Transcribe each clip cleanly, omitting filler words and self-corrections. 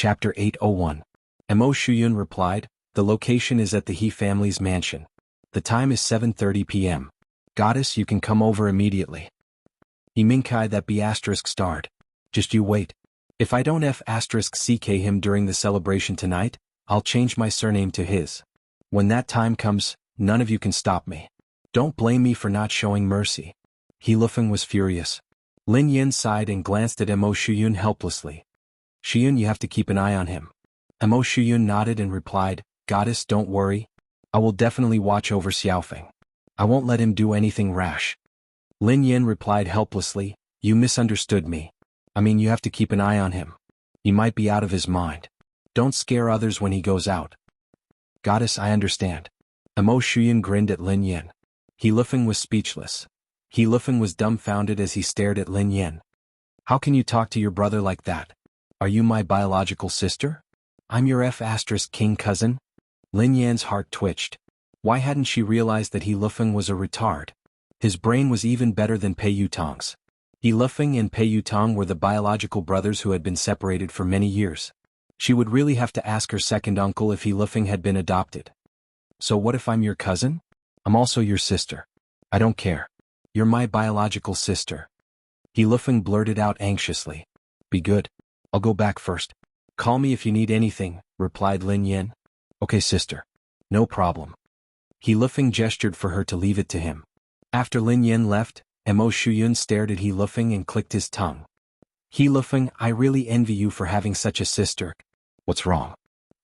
Chapter 801. Mo Shuyun replied, "The location is at the He family's mansion. The time is 7:30 p.m. Goddess, you can come over immediately." Iminkai that be asterisk starred. "Just you wait. If I don't *ck him during the celebration tonight, I'll change my surname to his. When that time comes, none of you can stop me. Don't blame me for not showing mercy." He Lufeng was furious. Lin Yin sighed and glanced at Mo Shuyun helplessly. "Shuyun, you have to keep an eye on him." Mo Shuyun nodded and replied, "Goddess, don't worry. I will definitely watch over Xiaofeng. I won't let him do anything rash." Lin Yin replied helplessly, "You misunderstood me. I mean, you have to keep an eye on him. He might be out of his mind. Don't scare others when he goes out." "Goddess, I understand." Mo Shuyun grinned at Lin Yin. He Lufeng was speechless. He Lufeng was dumbfounded as he stared at Lin Yin. "How can you talk to your brother like that? Are you my biological sister? I'm your *king cousin?" Lin Yan's heart twitched. Why hadn't she realized that He Lufeng was a retard? His brain was even better than Pei Yutong's. He Lufeng and Pei Yutong were the biological brothers who had been separated for many years. She would really have to ask her second uncle if He Lufeng had been adopted. "So what if I'm your cousin? I'm also your sister. I don't care. You're my biological sister." He Lufeng blurted out anxiously. "Be good. I'll go back first. Call me if you need anything," replied Lin Yin. "Okay, sister. No problem." He Lufeng gestured for her to leave it to him. After Lin Yin left, Mo Shuyun stared at He Lufeng and clicked his tongue. "He Lufeng, I really envy you for having such a sister." "What's wrong?"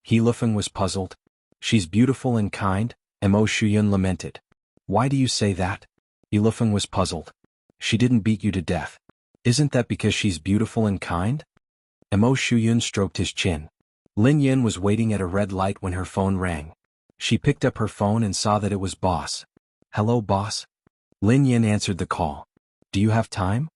He Lufeng was puzzled. "She's beautiful and kind," Mo Shuyun lamented. "Why do you say that?" He Lufeng was puzzled. "She didn't beat you to death. Isn't that because she's beautiful and kind?" Mo Shuyun stroked his chin. Lin Yin was waiting at a red light when her phone rang. She picked up her phone and saw that it was Boss. "Hello, boss?" Lin Yin answered the call. "Do you have time?"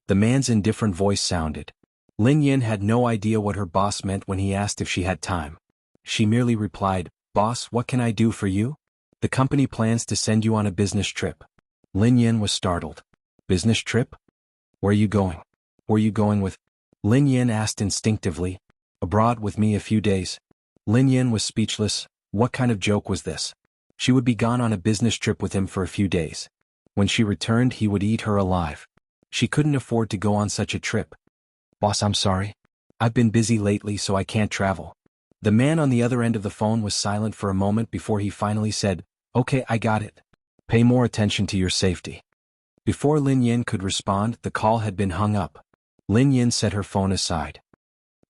The man's indifferent voice sounded. Lin Yin had no idea what her boss meant when he asked if she had time. She merely replied, "Boss, what can I do for you?" "The company plans to send you on a business trip." Lin Yin was startled. "Business trip? Where are you going?" "Where you going with?" Lin Yin asked instinctively. "Abroad with me a few days." Lin Yin was speechless. What kind of joke was this? She would be gone on a business trip with him for a few days. When she returned, he would eat her alive. She couldn't afford to go on such a trip. "Boss, I'm sorry. I've been busy lately, so I can't travel." The man on the other end of the phone was silent for a moment before he finally said, "Okay, I got it. Pay more attention to your safety." Before Lin Yin could respond, the call had been hung up. Lin Yin set her phone aside.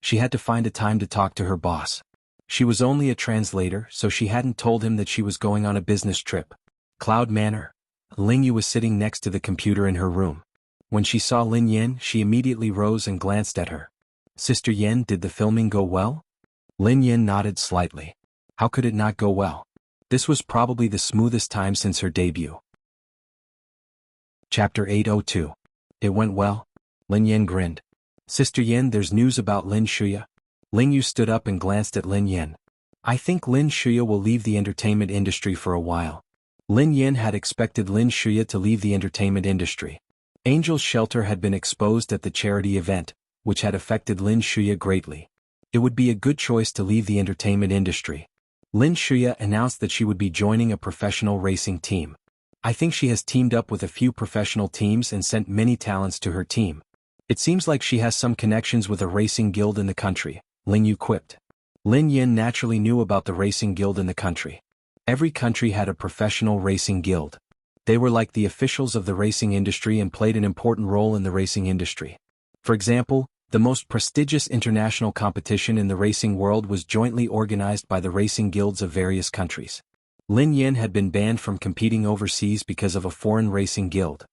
She had to find a time to talk to her boss. She was only a translator, so she hadn't told him that she was going on a business trip. Cloud Manor. Ling Yu was sitting next to the computer in her room. When she saw Lin Yin, she immediately rose and glanced at her. "Sister Yin, did the filming go well?" Lin Yin nodded slightly. How could it not go well? This was probably the smoothest time since her debut. Chapter 802. It went well. Lin Yin grinned. "Sister Yin, there's news about Lin Shuya." Ling Yu stood up and glanced at Lin Yin. "I think Lin Shuya will leave the entertainment industry for a while." Lin Yin had expected Lin Shuya to leave the entertainment industry. Angel's Shelter had been exposed at the charity event, which had affected Lin Shuya greatly. It would be a good choice to leave the entertainment industry. Lin Shuya announced that she would be joining a professional racing team. "I think she has teamed up with a few professional teams and sent many talents to her team. It seems like she has some connections with a racing guild in the country," Ling Yu quipped. Lin Yin naturally knew about the racing guild in the country. Every country had a professional racing guild. They were like the officials of the racing industry and played an important role in the racing industry. For example, the most prestigious international competition in the racing world was jointly organized by the racing guilds of various countries. Lin Yin had been banned from competing overseas because of a foreign racing guild.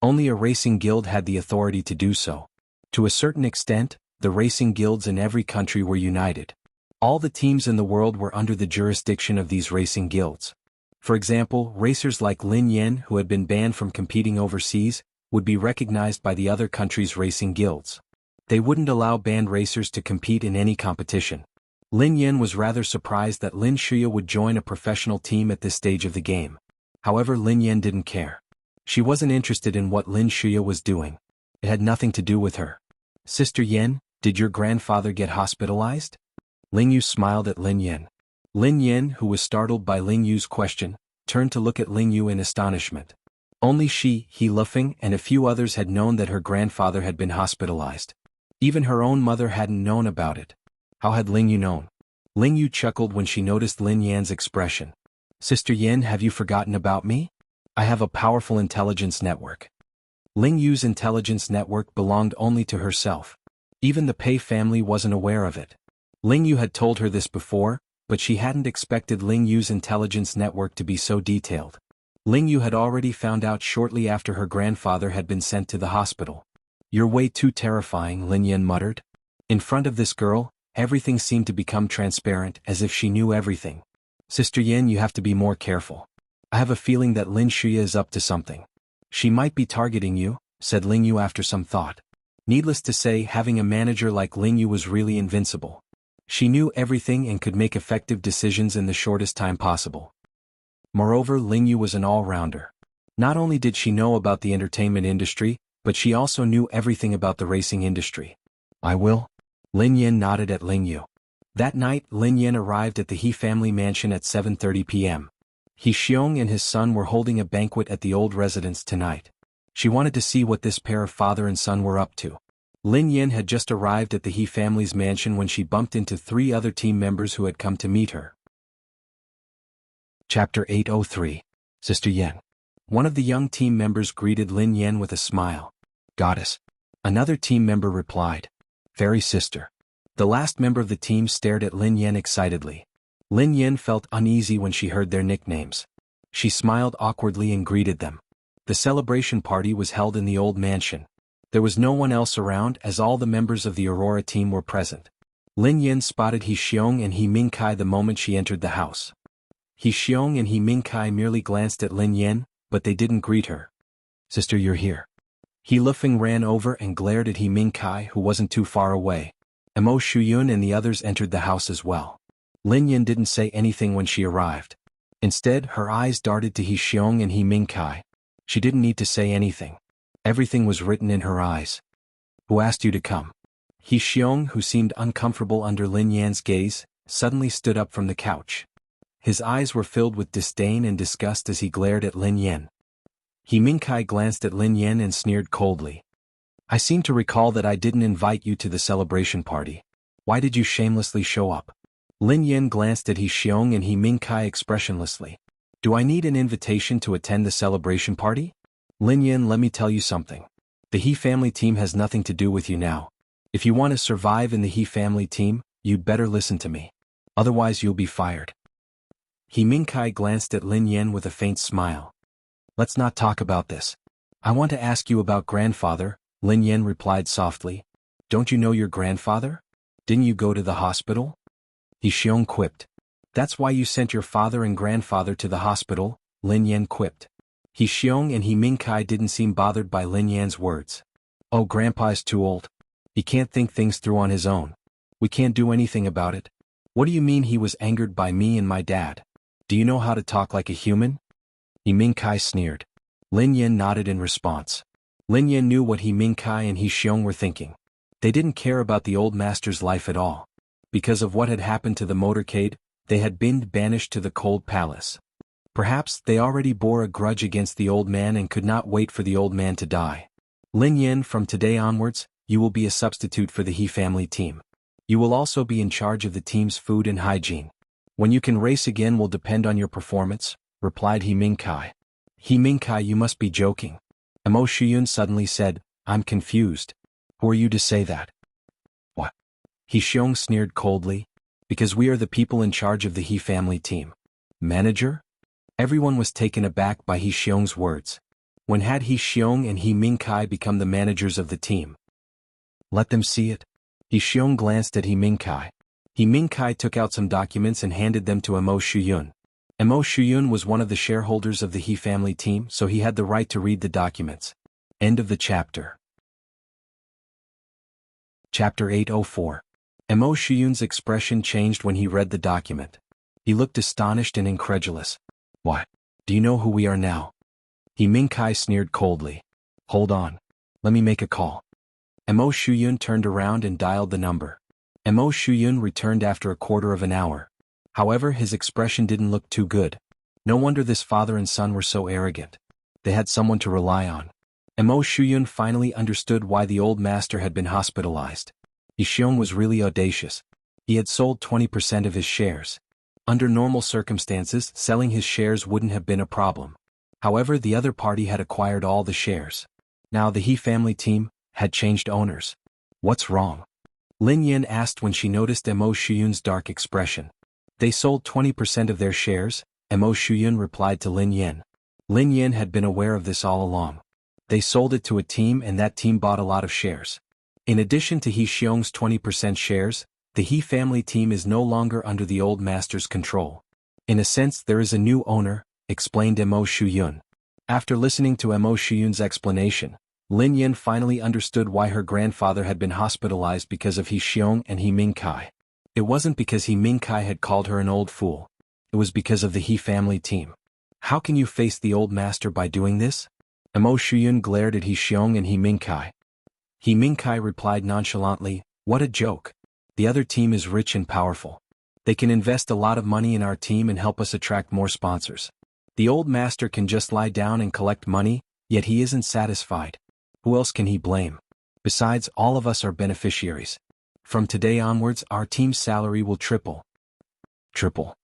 Only a racing guild had the authority to do so. To a certain extent, the racing guilds in every country were united. All the teams in the world were under the jurisdiction of these racing guilds. For example, racers like Lin Yin, who had been banned from competing overseas, would be recognized by the other countries' racing guilds. They wouldn't allow banned racers to compete in any competition. Lin Yin was rather surprised that Lin Shuya would join a professional team at this stage of the game. However, Lin Yin didn't care. She wasn't interested in what Lin Shuya was doing. It had nothing to do with her. "Sister Yin, did your grandfather get hospitalized?" Ling Yu smiled at Lin Yin. Lin Yin, who was startled by Ling Yu's question, turned to look at Ling Yu in astonishment. Only she, He Lufeng, and a few others had known that her grandfather had been hospitalized. Even her own mother hadn't known about it. How had Ling Yu known? Ling Yu chuckled when she noticed Lin Yan's expression. Sister Yin, have you forgotten about me? I have a powerful intelligence network. Ling Yu's intelligence network belonged only to herself. Even the Pei family wasn't aware of it. Ling Yu had told her this before, but she hadn't expected Ling Yu's intelligence network to be so detailed. Ling Yu had already found out shortly after her grandfather had been sent to the hospital. You're way too terrifying, Lin Yin muttered. In front of this girl, everything seemed to become transparent, as if she knew everything. Sister Yin, you have to be more careful. I have a feeling that Lin Shuya is up to something. She might be targeting you, said Ling Yu after some thought. Needless to say, having a manager like Ling Yu was really invincible. She knew everything and could make effective decisions in the shortest time possible. Moreover, Ling Yu was an all-rounder. Not only did she know about the entertainment industry, but she also knew everything about the racing industry. I will. Lin Yin nodded at Ling Yu. That night, Lin Yin arrived at the He family mansion at 7:30 p.m. He Xiong and his son were holding a banquet at the old residence tonight. She wanted to see what this pair of father and son were up to. Lin Yin had just arrived at the He family's mansion when she bumped into 3 other team members who had come to meet her. Chapter 803. Sister Yin. One of the young team members greeted Lin Yin with a smile. Goddess. Another team member replied. Fairy sister. The last member of the team stared at Lin Yin excitedly. Lin Yin felt uneasy when she heard their nicknames. She smiled awkwardly and greeted them. The celebration party was held in the old mansion. There was no one else around as all the members of the Aurora team were present. Lin Yin spotted He Xiong and He Mingkai the moment she entered the house. He Xiong and He Mingkai merely glanced at Lin Yin, but they didn't greet her. Sister, you're here. He Lufeng ran over and glared at He Mingkai, who wasn't too far away. Mo Shuyun and the others entered the house as well. Lin Yin didn't say anything when she arrived. Instead, her eyes darted to He Xiong and He Mingkai. She didn't need to say anything. Everything was written in her eyes. Who asked you to come? He Xiong, who seemed uncomfortable under Lin Yan's gaze, suddenly stood up from the couch. His eyes were filled with disdain and disgust as he glared at Lin Yin. He Mingkai glanced at Lin Yin and sneered coldly. I seem to recall that I didn't invite you to the celebration party. Why did you shamelessly show up? Lin Yin glanced at He Xiong and He Mingkai expressionlessly. Do I need an invitation to attend the celebration party? Lin Yin, let me tell you something. The He family team has nothing to do with you now. If you want to survive in the He family team, you'd better listen to me. Otherwise you'll be fired. He Mingkai glanced at Lin Yin with a faint smile. Let's not talk about this. I want to ask you about grandfather, Lin Yin replied softly. Don't you know your grandfather? Didn't you go to the hospital? He Xiong quipped. That's why you sent your father and grandfather to the hospital, Lin Yin quipped. He Xiong and He Mingkai didn't seem bothered by Lin Yan's words. Oh, Grandpa is too old. He can't think things through on his own. We can't do anything about it. What do you mean he was angered by me and my dad? Do you know how to talk like a human? He Mingkai sneered. Lin Yin nodded in response. Lin Yin knew what He Mingkai and He Xiong were thinking. They didn't care about the old master's life at all. Because of what had happened to the motorcade, they had been banished to the cold palace. Perhaps they already bore a grudge against the old man and could not wait for the old man to die. Lin Yin, from today onwards, you will be a substitute for the He family team. You will also be in charge of the team's food and hygiene. When you can race again will depend on your performance, replied He Mingkai. He Mingkai, you must be joking. Mo Shuyun suddenly said, I'm confused. Who are you to say that? What? He Xiong sneered coldly. Because we are the people in charge of the He family team. Manager? Everyone was taken aback by He Xiong's words. When had He Xiong and He Mingkai become the managers of the team? Let them see it. He Xiong glanced at He Mingkai. He Mingkai took out some documents and handed them to Mo Shuyun. Mo Shuyun was one of the shareholders of the He family team, so he had the right to read the documents. End of the chapter. Chapter 804. Mo Shuyun's expression changed when he read the document. He looked astonished and incredulous. What? Do you know who we are now? He Mingkai sneered coldly. Hold on. Let me make a call. Mo Shuyun turned around and dialed the number. Mo Shuyun returned after a quarter of an hour. However, his expression didn't look too good. No wonder this father and son were so arrogant. They had someone to rely on. Mo Shuyun finally understood why the old master had been hospitalized. Yi Xiong was really audacious. He had sold 20% of his shares. Under normal circumstances, selling his shares wouldn't have been a problem. However, the other party had acquired all the shares. Now the He family team had changed owners. What's wrong? Lin Yin asked when she noticed Mo Shuyun's dark expression. They sold 20% of their shares, Mo Shuyun replied to Lin Yin. Lin Yin had been aware of this all along. They sold it to a team and that team bought a lot of shares. In addition to He Xiong's 20% shares, the He family team is no longer under the old master's control. In a sense, there is a new owner, explained Mo Shuyun. After listening to Mo Shuyun's explanation, Lin Yin finally understood why her grandfather had been hospitalized because of He Xiong and He Mingkai. It wasn't because He Mingkai had called her an old fool. It was because of the He family team. How can you face the old master by doing this? Mo Shuyun glared at He Xiong and He Mingkai. He Mingkai replied nonchalantly, "What a joke. The other team is rich and powerful. They can invest a lot of money in our team and help us attract more sponsors. The old master can just lie down and collect money, yet he isn't satisfied. Who else can he blame? Besides, all of us are beneficiaries. From today onwards, our team's salary will triple." Triple.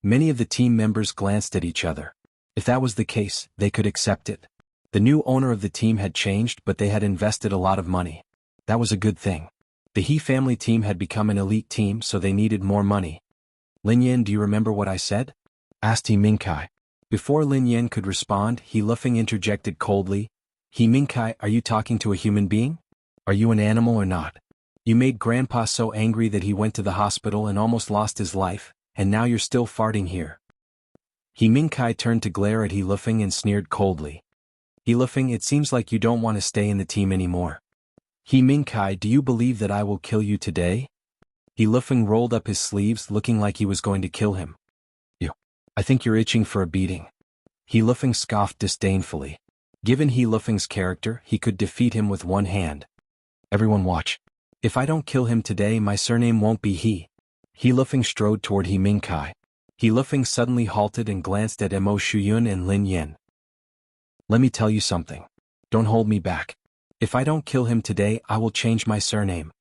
Many of the team members glanced at each other. If that was the case, they could accept it. The new owner of the team had changed, but they had invested a lot of money. That was a good thing. The He family team had become an elite team, so they needed more money. "Lin Yin, do you remember what I said?" asked He Mingkai. Before Lin Yin could respond, He Lufeng interjected coldly, "He Mingkai, are you talking to a human being? Are you an animal or not? You made Grandpa so angry that he went to the hospital and almost lost his life, and now you're still farting here." He Mingkai turned to glare at He Lufeng and sneered coldly. "He Lufeng, it seems like you don't want to stay in the team anymore. He Mingkai, do you believe that I will kill you today?" He Lufeng rolled up his sleeves, looking like he was going to kill him. I think you're itching for a beating." He Lufeng scoffed disdainfully. Given He Lufeng's character, he could defeat him with one hand. "Everyone watch. If I don't kill him today, my surname won't be He." He Lufeng strode toward He Mingkai. He Lufeng suddenly halted and glanced at Mo Shuyun and Lin Yin. "Let me tell you something. Don't hold me back. If I don't kill him today, I will change my surname."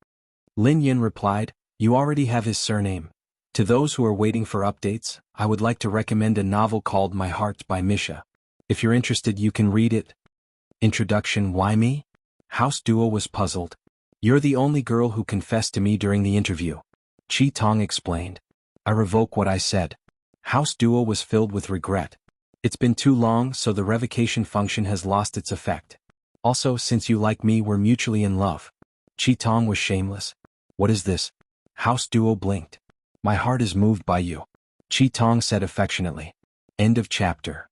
Lin Yin replied, "You already have his surname. To those who are waiting for updates, I would like to recommend a novel called My Heart by Misha. If you're interested, you can read it." Introduction. Why me? House Duo was puzzled. "You're the only girl who confessed to me during the interview," Chi Tong explained. "I revoke what I said." House Duo was filled with regret. "It's been too long, so the revocation function has lost its effect. Also, since you like me, we're mutually in love." Chi Tong was shameless. "What is this?" House Duo blinked. "My heart is moved by you," Chi Tong said affectionately. End of chapter.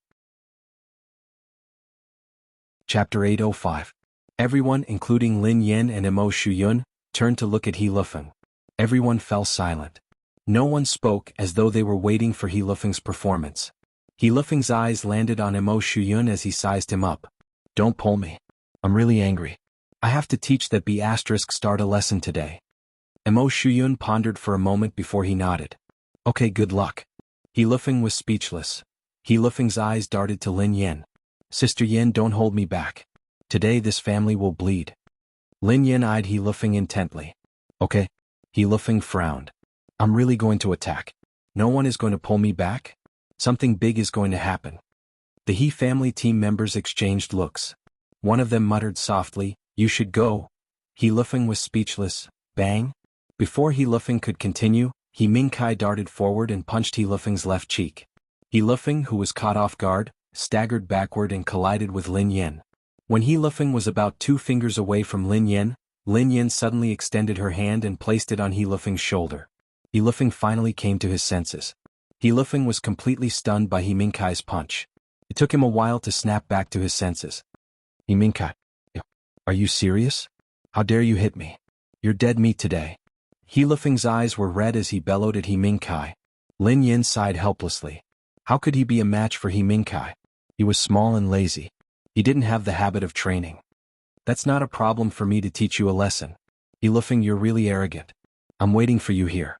Chapter 805. Everyone, including Lin Yin and Mo Shuyun, turned to look at He Lufeng. Everyone fell silent. No one spoke, as though they were waiting for He Lufeng's performance. He Lufeng's eyes landed on Mo Shuyun as he sized him up. "Don't pull me. I'm really angry. I have to teach that B** start a lesson today." Mo Shuyun pondered for a moment before he nodded. "Okay, good luck." He Lufeng was speechless. He Lufeng's eyes darted to Lin Yin. "Sister Yin, don't hold me back. Today this family will bleed." Lin Yin eyed He Lufeng intently. "Okay." He Lufeng frowned. "I'm really going to attack. No one is going to pull me back? Something big is going to happen." The He family team members exchanged looks. One of them muttered softly, "You should go." He Lufeng was speechless. Bang! Before He Lufeng could continue, He Mingkai darted forward and punched He Lufeng's left cheek. He Lufeng, who was caught off guard, staggered backward and collided with Lin Yin. When He Lufeng was about 2 fingers away from Lin Yin suddenly extended her hand and placed it on He Lufeng's shoulder. He Lufeng finally came to his senses. He Lufeng was completely stunned by He Mingkai's punch. It took him a while to snap back to his senses. "He Mingkai, are you serious? How dare you hit me? You're dead meat today." He Lufeng's eyes were red as he bellowed at He Mingkai. Lin Yin sighed helplessly. How could he be a match for He Mingkai? He was small and lazy. He didn't have the habit of training. "That's not a problem for me to teach you a lesson. He Lufeng, you're really arrogant. I'm waiting for you here.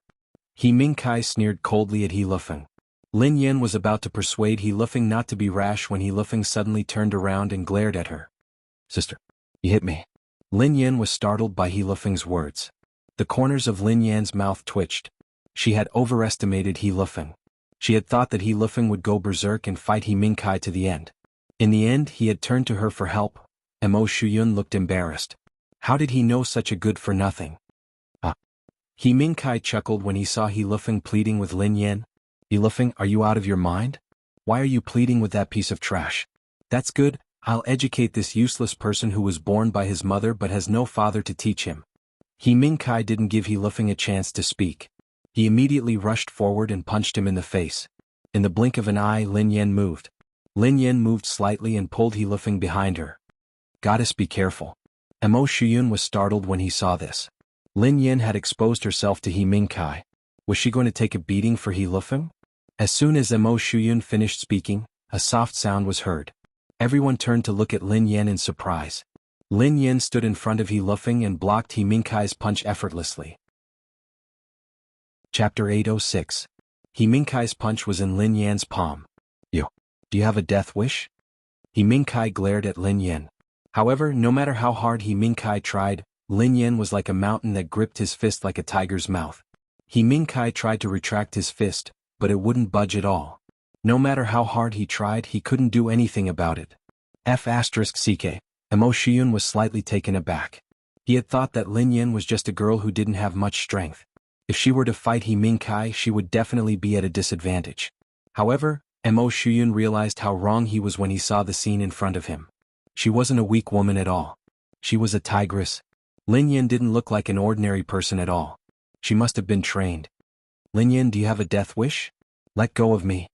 He Mingkai sneered coldly at He Lufeng. Lin Yan was about to persuade He Lufeng not to be rash when He Lufeng suddenly turned around and glared at her. Sister, you hit me. Lin Yan was startled by He Lufeng's words. The corners of Lin Yan's mouth twitched. She had overestimated He Lufeng. She had thought that He Lufeng would go berserk and fight He Mingkai to the end. In the end, he had turned to her for help. Mo Shuyun looked embarrassed. How did he know such a good-for-nothing? He Mingkai chuckled when he saw He Lufeng pleading with Lin Yan. He Lufeng, are you out of your mind? Why are you pleading with that piece of trash? That's good, I'll educate this useless person who was born by his mother but has no father to teach him. He Mingkai didn't give He Lufeng a chance to speak. He immediately rushed forward and punched him in the face. In the blink of an eye, Lin Yan moved. Lin Yan moved slightly and pulled He Lufeng behind her. Goddess, be careful. Mo Shuyun was startled when he saw this. Lin Yan had exposed herself to He Mingkai. Was she going to take a beating for He Lufeng? As soon as Mo Shuyun finished speaking, a soft sound was heard. Everyone turned to look at Lin Yan in surprise. Lin Yan stood in front of He Lufeng and blocked He Mingkai's punch effortlessly. Chapter 806. He Mingkai's punch was in Lin Yan's palm. Do you have a death wish? He Mingkai glared at Lin Yan. However, no matter how hard He Mingkai tried, Lin Yan was like a mountain that gripped his fist like a tiger's mouth. He Mingkai tried to retract his fist, but it wouldn't budge at all. No matter how hard he tried, he couldn't do anything about it. F***ck. Mo Shuyun was slightly taken aback. He had thought that Lin Yan was just a girl who didn't have much strength. If she were to fight He Mingkai, she would definitely be at a disadvantage. However, Mo Shuyun realized how wrong he was when he saw the scene in front of him. She wasn't a weak woman at all. She was a tigress. Lin Yan didn't look like an ordinary person at all. She must have been trained. Lin Yan, do you have a death wish? Let go of me.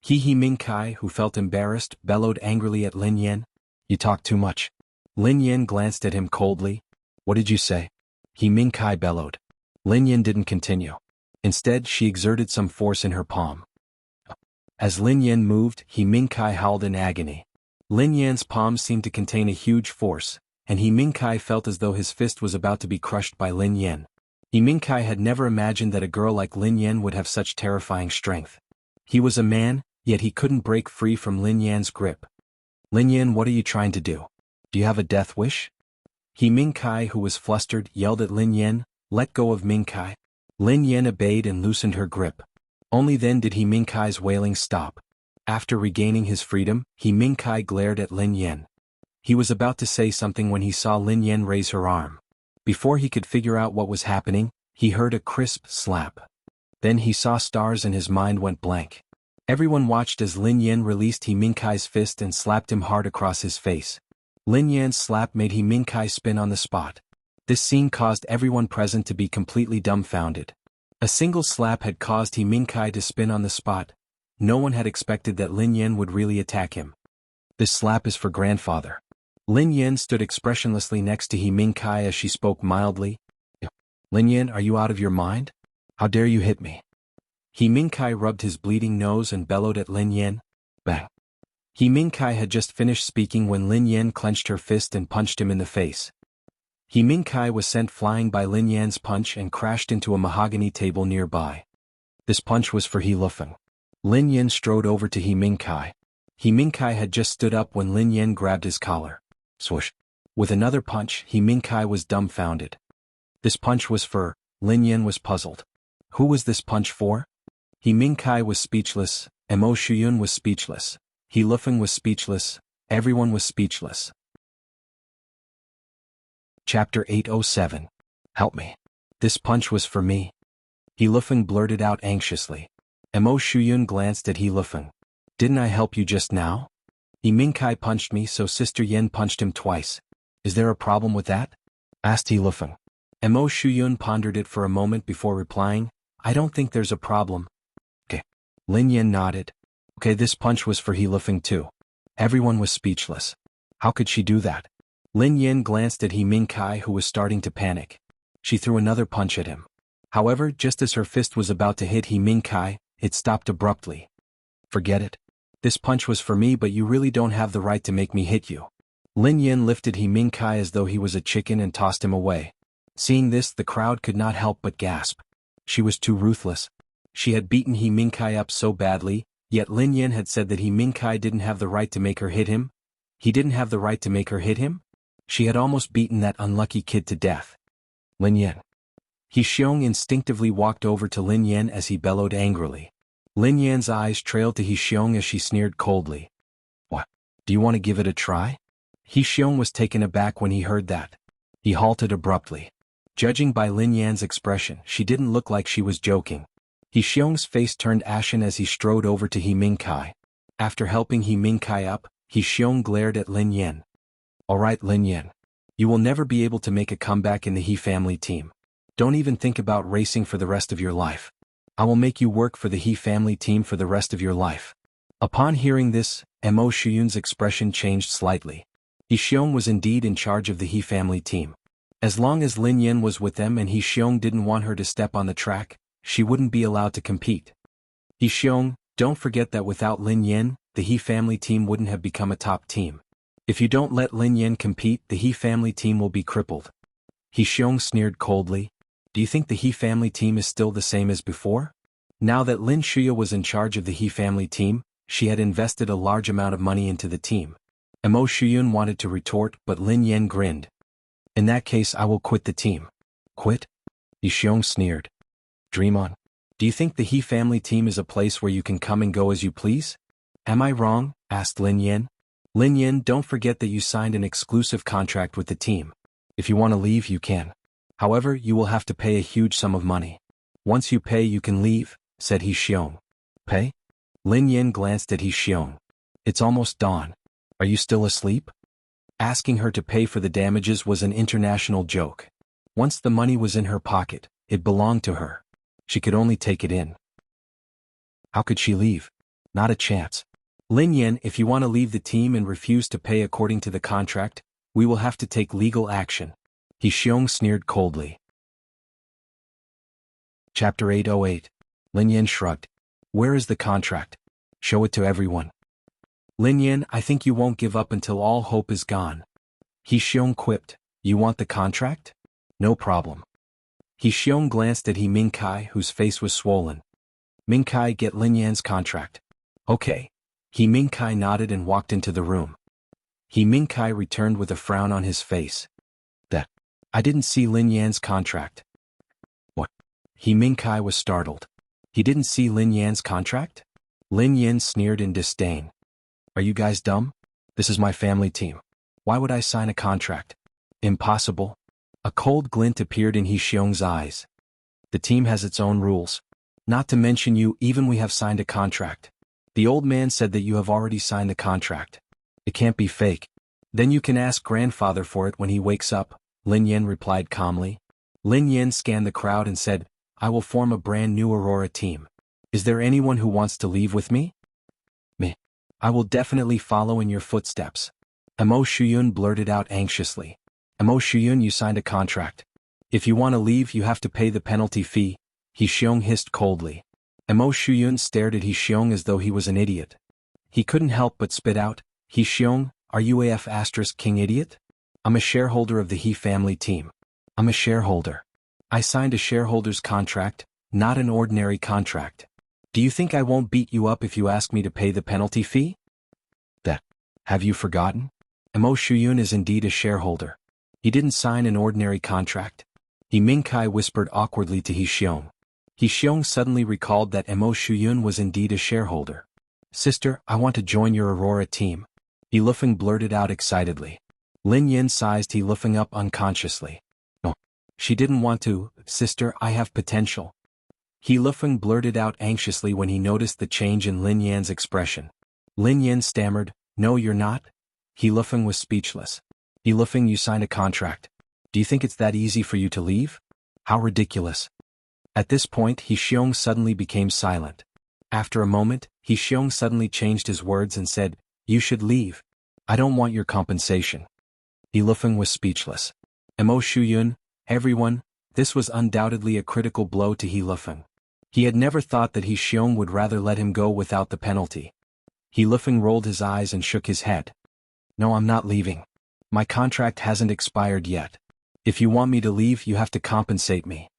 He Mingkai, who felt embarrassed, bellowed angrily at Lin Yan. You talk too much. Lin Yan glanced at him coldly. What did you say? He Mingkai bellowed. Lin Yan didn't continue. Instead, she exerted some force in her palm. As Lin Yan moved, He Mingkai howled in agony. Lin Yan's palm seemed to contain a huge force, and He Mingkai felt as though his fist was about to be crushed by Lin Yan. He Mingkai had never imagined that a girl like Lin Yan would have such terrifying strength. He was a man, yet he couldn't break free from Lin Yan's grip. Lin Yan, what are you trying to do? Do you have a death wish? He Mingkai, who was flustered, yelled at Lin Yan. Let go of Mingkai. Lin Yan obeyed and loosened her grip. Only then did He Mingkai's wailing stop. After regaining his freedom, He Mingkai glared at Lin Yan. He was about to say something when he saw Lin Yan raise her arm. Before he could figure out what was happening, he heard a crisp slap. Then he saw stars and his mind went blank. Everyone watched as Lin Yan released He Mingkai's fist and slapped him hard across his face. Lin Yan's slap made He Mingkai spin on the spot. This scene caused everyone present to be completely dumbfounded. A single slap had caused He Mingkai to spin on the spot. No one had expected that Lin Yan would really attack him. This slap is for grandfather. Lin Yan stood expressionlessly next to He Mingkai as she spoke mildly. Lin Yan, are you out of your mind? How dare you hit me? He Mingkai rubbed his bleeding nose and bellowed at Lin Yan. Bang. He Mingkai had just finished speaking when Lin Yan clenched her fist and punched him in the face. He Mingkai was sent flying by Lin Yan's punch and crashed into a mahogany table nearby. This punch was for He Lufeng. Lin Yan strode over to He Mingkai. He Mingkai had just stood up when Lin Yan grabbed his collar. Swoosh. With another punch, He Mingkai was dumbfounded. This punch was for. Lin Yan was puzzled. Who was this punch for? He Mingkai was speechless, Mo Shuyun was speechless. He Lufeng was speechless, everyone was speechless. Chapter 807. Help me. This punch was for me. He Lufeng blurted out anxiously. Mo Shuyun glanced at He Lufeng. Didn't I help you just now? He Mingkai punched me, so Sister Yen punched him twice. Is there a problem with that? Asked He Lufeng. Mo Shuyun pondered it for a moment before replying. I don't think there's a problem. Okay. Lin Yan nodded. Okay, this punch was for He Lufeng too. Everyone was speechless. How could she do that? Lin Yan glanced at He Mingkai, who was starting to panic. She threw another punch at him. However, just as her fist was about to hit He Mingkai, it stopped abruptly. Forget it. This punch was for me, but you really don't have the right to make me hit you. Lin Yan lifted He Mingkai as though he was a chicken and tossed him away. Seeing this, the crowd could not help but gasp. She was too ruthless. She had beaten He Mingkai up so badly, yet Lin Yan had said that He Mingkai didn't have the right to make her hit him. He didn't have the right to make her hit him? She had almost beaten that unlucky kid to death. Lin Yan. He Xiong instinctively walked over to Lin Yan as he bellowed angrily. Lin Yan's eyes trailed to He Xiong as she sneered coldly. What? Do you want to give it a try? He Xiong was taken aback when he heard that. He halted abruptly. Judging by Lin Yan's expression, she didn't look like she was joking. He Xiong's face turned ashen as he strode over to He Mingkai. After helping He Mingkai up, He Xiong glared at Lin Yan. Alright Lin Yan. You will never be able to make a comeback in the He family team. Don't even think about racing for the rest of your life. I will make you work for the He family team for the rest of your life. Upon hearing this, Mo Shuyun's expression changed slightly. He Xiong was indeed in charge of the He family team. As long as Lin Yan was with them and He Xiong didn't want her to step on the track, she wouldn't be allowed to compete. He Xiong, don't forget that without Lin Yan, the He family team wouldn't have become a top team. If you don't let Lin Yan compete, the He family team will be crippled. He Xiong sneered coldly. Do you think the He family team is still the same as before? Now that Lin Shuya was in charge of the He family team, she had invested a large amount of money into the team. Mo Shuyun wanted to retort, but Lin Yan grinned. In that case, I will quit the team. Quit? He Xiong sneered. Dream on. Do you think the He family team is a place where you can come and go as you please? Am I wrong? Asked Lin Yan. Lin Yan, don't forget that you signed an exclusive contract with the team. If you want to leave, you can. However, you will have to pay a huge sum of money. Once you pay, you can leave, said He Xiong. Pay? Lin Yan glanced at He Xiong. It's almost dawn. Are you still asleep? Asking her to pay for the damages was an international joke. Once the money was in her pocket, it belonged to her. She could only take it in. How could she leave? Not a chance. Lin Yan, if you want to leave the team and refuse to pay according to the contract, we will have to take legal action. He Xiong sneered coldly. Chapter 808. Lin Yan shrugged. Where is the contract? Show it to everyone. Lin Yan, I think you won't give up until all hope is gone. He Xiong quipped. You want the contract? No problem. He Xiong glanced at He Mingkai, whose face was swollen. Mingkai, get Lin Yan's contract. Okay. He Mingkai nodded and walked into the room. He Mingkai returned with a frown on his face. That. I didn't see Lin Yan's contract. What? He Mingkai was startled. He didn't see Lin Yan's contract? Lin Yan sneered in disdain. Are you guys dumb? This is my family team. Why would I sign a contract? Impossible. A cold glint appeared in He Xiong's eyes. The team has its own rules. Not to mention you, even we have signed a contract. The old man said that you have already signed the contract. It can't be fake. Then you can ask grandfather for it when he wakes up, Lin Yan replied calmly. Lin Yan scanned the crowd and said, I will form a brand new Aurora team. Is there anyone who wants to leave with me? Me. I will definitely follow in your footsteps. Mo Shuyun blurted out anxiously. Mo Shuyun, you signed a contract. If you want to leave, you have to pay the penalty fee, He Xiong hissed coldly. Mo Shuyun stared at He Xiong as though he was an idiot. He couldn't help but spit out, He Xiong, are you AF * king idiot? I'm a shareholder of the He family team. I'm a shareholder. I signed a shareholder's contract, not an ordinary contract. Do you think I won't beat you up if you ask me to pay the penalty fee? That. Have you forgotten? Mo Shuyun is indeed a shareholder. He didn't sign an ordinary contract. He Mingkai whispered awkwardly to He Xiong. He Xiong suddenly recalled that Mo Shuyun was indeed a shareholder. Sister, I want to join your Aurora team. He Lufeng blurted out excitedly. Lin Yan sized He Lufeng up unconsciously. No. She didn't want to, sister, I have potential. He Lufeng blurted out anxiously when he noticed the change in Lin Yan's expression. Lin Yan stammered, no you're not? He Lufeng was speechless. He Lufeng, you signed a contract. Do you think it's that easy for you to leave? How ridiculous. At this point, He Xiong suddenly became silent. After a moment, He Xiong suddenly changed his words and said, you should leave. I don't want your compensation. He Lufeng was speechless. Mo Shuyun, everyone, this was undoubtedly a critical blow to He Lufeng. He had never thought that He Xiong would rather let him go without the penalty. He Lufeng rolled his eyes and shook his head. No, I'm not leaving. My contract hasn't expired yet. If you want me to leave, you have to compensate me.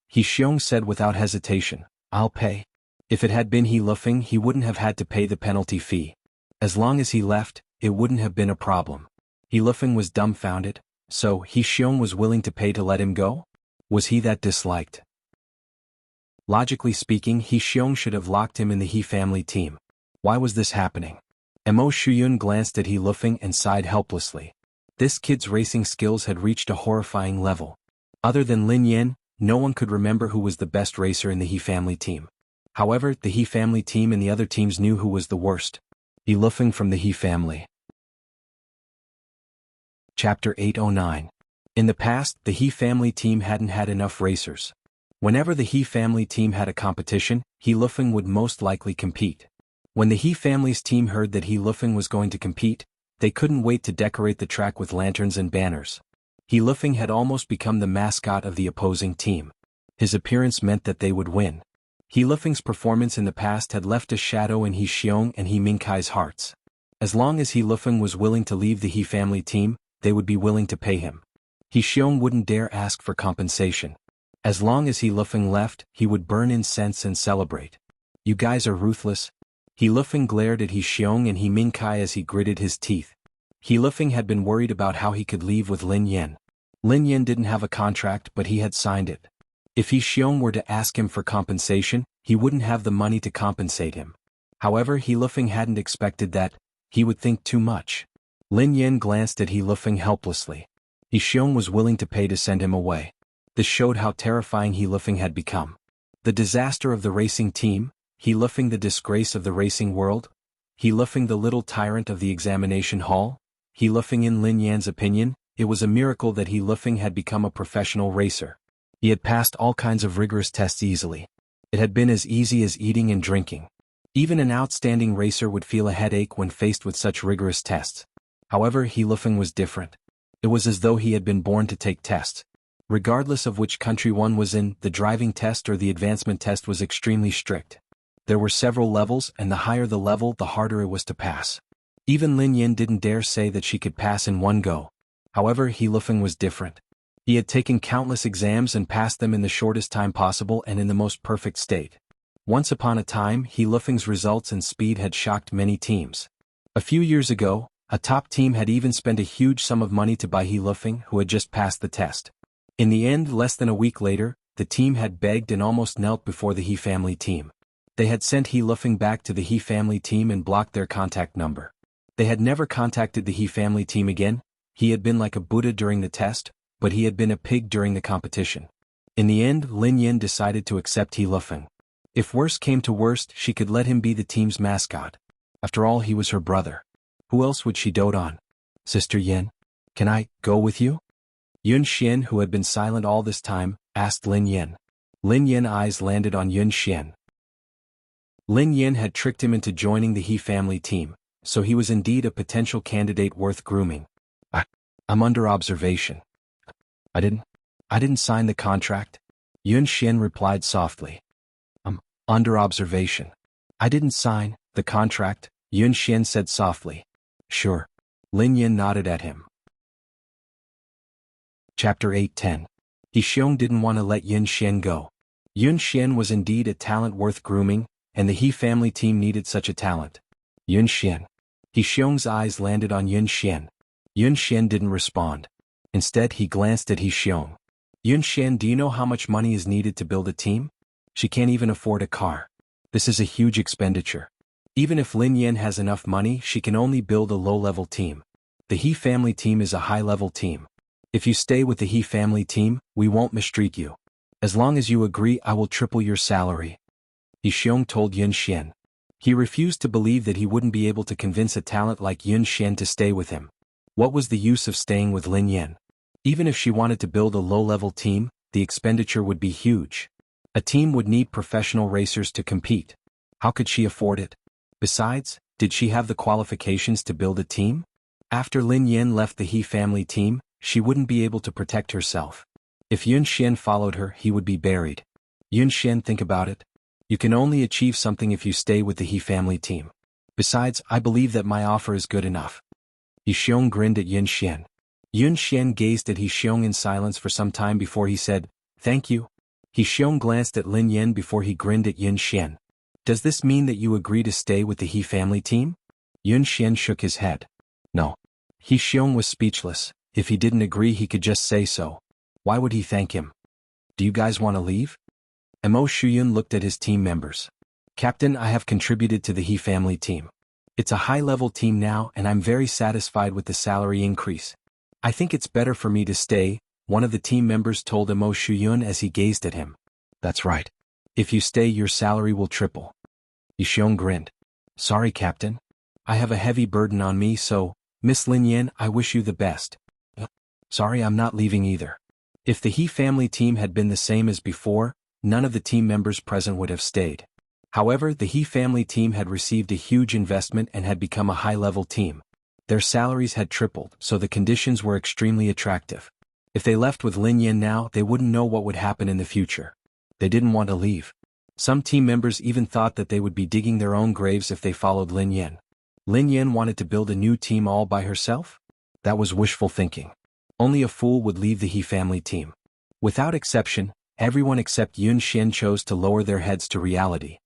He Xiong said without hesitation, I'll pay. If it had been He Lufeng, he wouldn't have had to pay the penalty fee. As long as he left, it wouldn't have been a problem. He Lufeng was dumbfounded, so He Xiong was willing to pay to let him go? Was he that disliked? Logically speaking, He Xiong should have locked him in the He family team. Why was this happening? Mo Shuyun glanced at He Lufeng and sighed helplessly. This kid's racing skills had reached a horrifying level. Other than Lin Yan, no one could remember who was the best racer in the He family team. However, the He family team and the other teams knew who was the worst. He Lufeng from the He family. Chapter 809. In the past, the He family team hadn't had enough racers. Whenever the He family team had a competition, He Lufeng would most likely compete. When the He family's team heard that He Lufeng was going to compete, they couldn't wait to decorate the track with lanterns and banners. He Lufeng had almost become the mascot of the opposing team. His appearance meant that they would win. He Lufeng's performance in the past had left a shadow in He Xiong and He Mingkai's hearts. As long as He Lufeng was willing to leave the He family team, they would be willing to pay him. He Xiong wouldn't dare ask for compensation. As long as He Lufeng left, he would burn incense and celebrate. You guys are ruthless. He Lufeng glared at He Xiong and He Mingkai as he gritted his teeth. He Lufeng had been worried about how he could leave with Lin Yan. Lin Yan didn't have a contract, but he had signed it. If He Xiong were to ask him for compensation, he wouldn't have the money to compensate him. However, He Lufeng hadn't expected that. He would think too much. Lin Yan glanced at He Lufeng helplessly. He Xiong was willing to pay to send him away. This showed how terrifying He Lufeng had become. The disaster of the racing team, He Lufeng the disgrace of the racing world, He Lufeng the little tyrant of the examination hall, He Lufeng in Lin Yan's opinion, it was a miracle that He Lufeng had become a professional racer. He had passed all kinds of rigorous tests easily. It had been as easy as eating and drinking. Even an outstanding racer would feel a headache when faced with such rigorous tests. However, He Lufeng was different. It was as though he had been born to take tests. Regardless of which country one was in, the driving test or the advancement test was extremely strict. There were several levels, and the higher the level, the harder it was to pass. Even Lin Yan didn't dare say that she could pass in one go. However, He Lufeng was different. He had taken countless exams and passed them in the shortest time possible and in the most perfect state. Once upon a time, He Lufeng's results and speed had shocked many teams. A few years ago, a top team had even spent a huge sum of money to buy He Lufeng, who had just passed the test. In the end, less than a week later, the team had begged and almost knelt before the He family team. They had sent He Lufeng back to the He family team and blocked their contact number. They had never contacted the He family team again. He had been like a Buddha during the test, but he had been a pig during the competition. In the end, Lin Yan decided to accept He Lufeng. If worst came to worst, she could let him be the team's mascot. After all, he was her brother. Who else would she dote on? Sister Yan, can I go with you? Yun Xian, who had been silent all this time, asked Lin Yan. Lin Yan's eyes landed on Yun Xian. Lin Yan had tricked him into joining the He family team, so he was indeed a potential candidate worth grooming. I'm under observation. I didn't sign the contract. Yun Xian replied softly. I'm under observation. I didn't sign the contract, Yun Xian said softly. Sure. Lin Yan nodded at him. Chapter 810. He Xiong didn't want to let Yun Xian go. Yun Xian was indeed a talent worth grooming, and the He family team needed such a talent. Yun Xian. He Xiong's eyes landed on Yun Xian. Yun Xian didn't respond. Instead, he glanced at He Xiong. Yun Xian, do you know how much money is needed to build a team? She can't even afford a car. This is a huge expenditure. Even if Lin Yan has enough money, she can only build a low-level team. The He family team is a high-level team. If you stay with the He family team, we won't mistreat you. As long as you agree, I will triple your salary. He Xiong told Yun Xian. He refused to believe that he wouldn't be able to convince a talent like Yun Xian to stay with him. What was the use of staying with Lin Yan? Even if she wanted to build a low-level team, the expenditure would be huge. A team would need professional racers to compete. How could she afford it? Besides, did she have the qualifications to build a team? After Lin Yan left the He family team, she wouldn't be able to protect herself. If Yun Xian followed her, he would be buried. Yun Xian, think about it. You can only achieve something if you stay with the He family team. Besides, I believe that my offer is good enough. He Xiong grinned at Yun Xian. Yun Xian gazed at He Xiong in silence for some time before he said, "Thank you." He Xiong glanced at Lin Yan before he grinned at Yun Xian. "Does this mean that you agree to stay with the He family team?" Yun Xian shook his head. No. He Xiong was speechless. If he didn't agree he could just say so. Why would he thank him? "Do you guys want to leave?" Mo Shuyun looked at his team members. "Captain, I have contributed to the He family team. It's a high-level team now and I'm very satisfied with the salary increase. I think it's better for me to stay," one of the team members told Mo Shuyun as he gazed at him. "That's right. If you stay your salary will triple." He Xiong grinned. "Sorry, Captain. I have a heavy burden on me so, Miss Lin Yan, I wish you the best." "Sorry, I'm not leaving either." If the He family team had been the same as before, none of the team members present would have stayed. However, the He family team had received a huge investment and had become a high-level team. Their salaries had tripled, so the conditions were extremely attractive. If they left with Lin Yan now, they wouldn't know what would happen in the future. They didn't want to leave. Some team members even thought that they would be digging their own graves if they followed Lin Yan. Lin Yan wanted to build a new team all by herself? That was wishful thinking. Only a fool would leave the He family team. Without exception, everyone except Yun Xian chose to lower their heads to reality.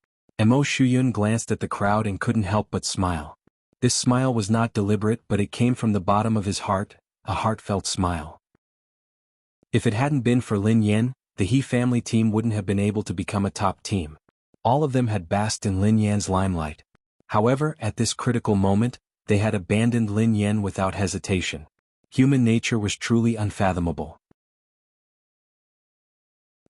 Mo Shuyun glanced at the crowd and couldn't help but smile. This smile was not deliberate, but it came from the bottom of his heart, a heartfelt smile. If it hadn't been for Lin Yan, the He family team wouldn't have been able to become a top team. All of them had basked in Lin Yan's limelight. However, at this critical moment, they had abandoned Lin Yan without hesitation. Human nature was truly unfathomable.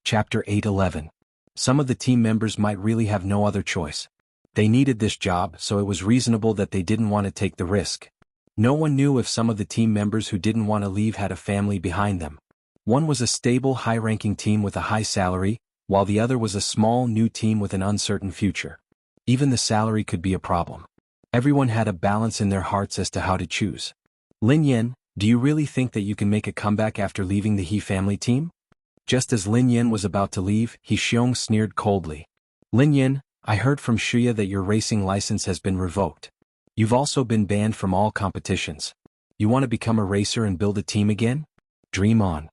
Chapter 8:11. Some of the team members might really have no other choice. They needed this job, so it was reasonable that they didn't want to take the risk. No one knew if some of the team members who didn't want to leave had a family behind them. One was a stable, high-ranking team with a high salary, while the other was a small, new team with an uncertain future. Even the salary could be a problem. Everyone had a balance in their hearts as to how to choose. "Lin Yan, do you really think that you can make a comeback after leaving the He family team?" Just as Lin Yan was about to leave, He Xiong sneered coldly. "Lin Yan, I heard from Shuya that your racing license has been revoked. You've also been banned from all competitions. You want to become a racer and build a team again? Dream on."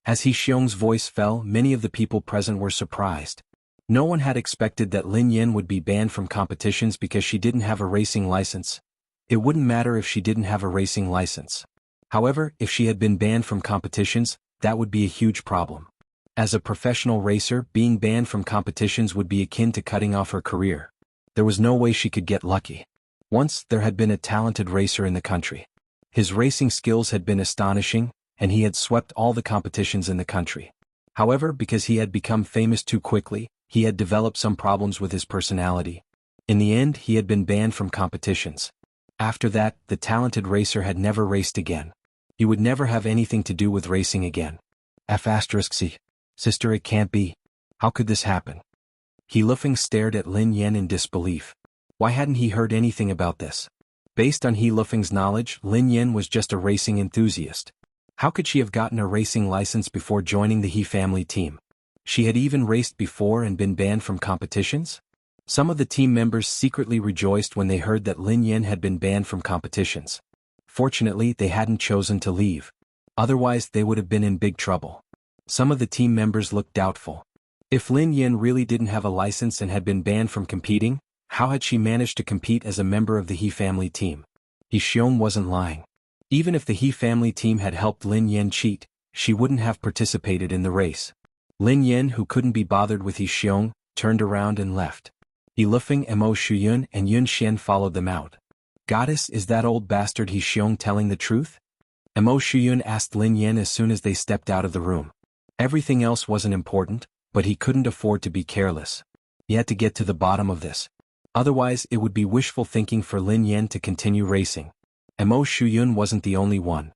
As He Xiong's voice fell, many of the people present were surprised. No one had expected that Lin Yan would be banned from competitions because she didn't have a racing license. It wouldn't matter if she didn't have a racing license. However, if she had been banned from competitions, that would be a huge problem. As a professional racer, being banned from competitions would be akin to cutting off her career. There was no way she could get lucky. Once, there had been a talented racer in the country. His racing skills had been astonishing, and he had swept all the competitions in the country. However, because he had become famous too quickly, he had developed some problems with his personality. In the end, he had been banned from competitions. After that, the talented racer had never raced again. He would never have anything to do with racing again. F***C. Sister, it can't be. How could this happen? He Lufeng stared at Lin Yan in disbelief. Why hadn't he heard anything about this? Based on He Lufeng's knowledge, Lin Yan was just a racing enthusiast. How could she have gotten a racing license before joining the He family team? She had even raced before and been banned from competitions? Some of the team members secretly rejoiced when they heard that Lin Yan had been banned from competitions. Fortunately, they hadn't chosen to leave. Otherwise, they would have been in big trouble. Some of the team members looked doubtful. If Lin Yan really didn't have a license and had been banned from competing, how had she managed to compete as a member of the He family team? He Xiong wasn't lying. Even if the He family team had helped Lin Yan cheat, she wouldn't have participated in the race. Lin Yan, who couldn't be bothered with He Xiong, turned around and left. He Lufeng, Mo Shuyun, and Yun Xian followed them out. "Goddess, is that old bastard He Xiong telling the truth?" Mo Shuyun asked Lin Yan as soon as they stepped out of the room. Everything else wasn't important, but he couldn't afford to be careless. He had to get to the bottom of this. Otherwise, it would be wishful thinking for Lin Yan to continue racing. Mo Shuyun wasn't the only one.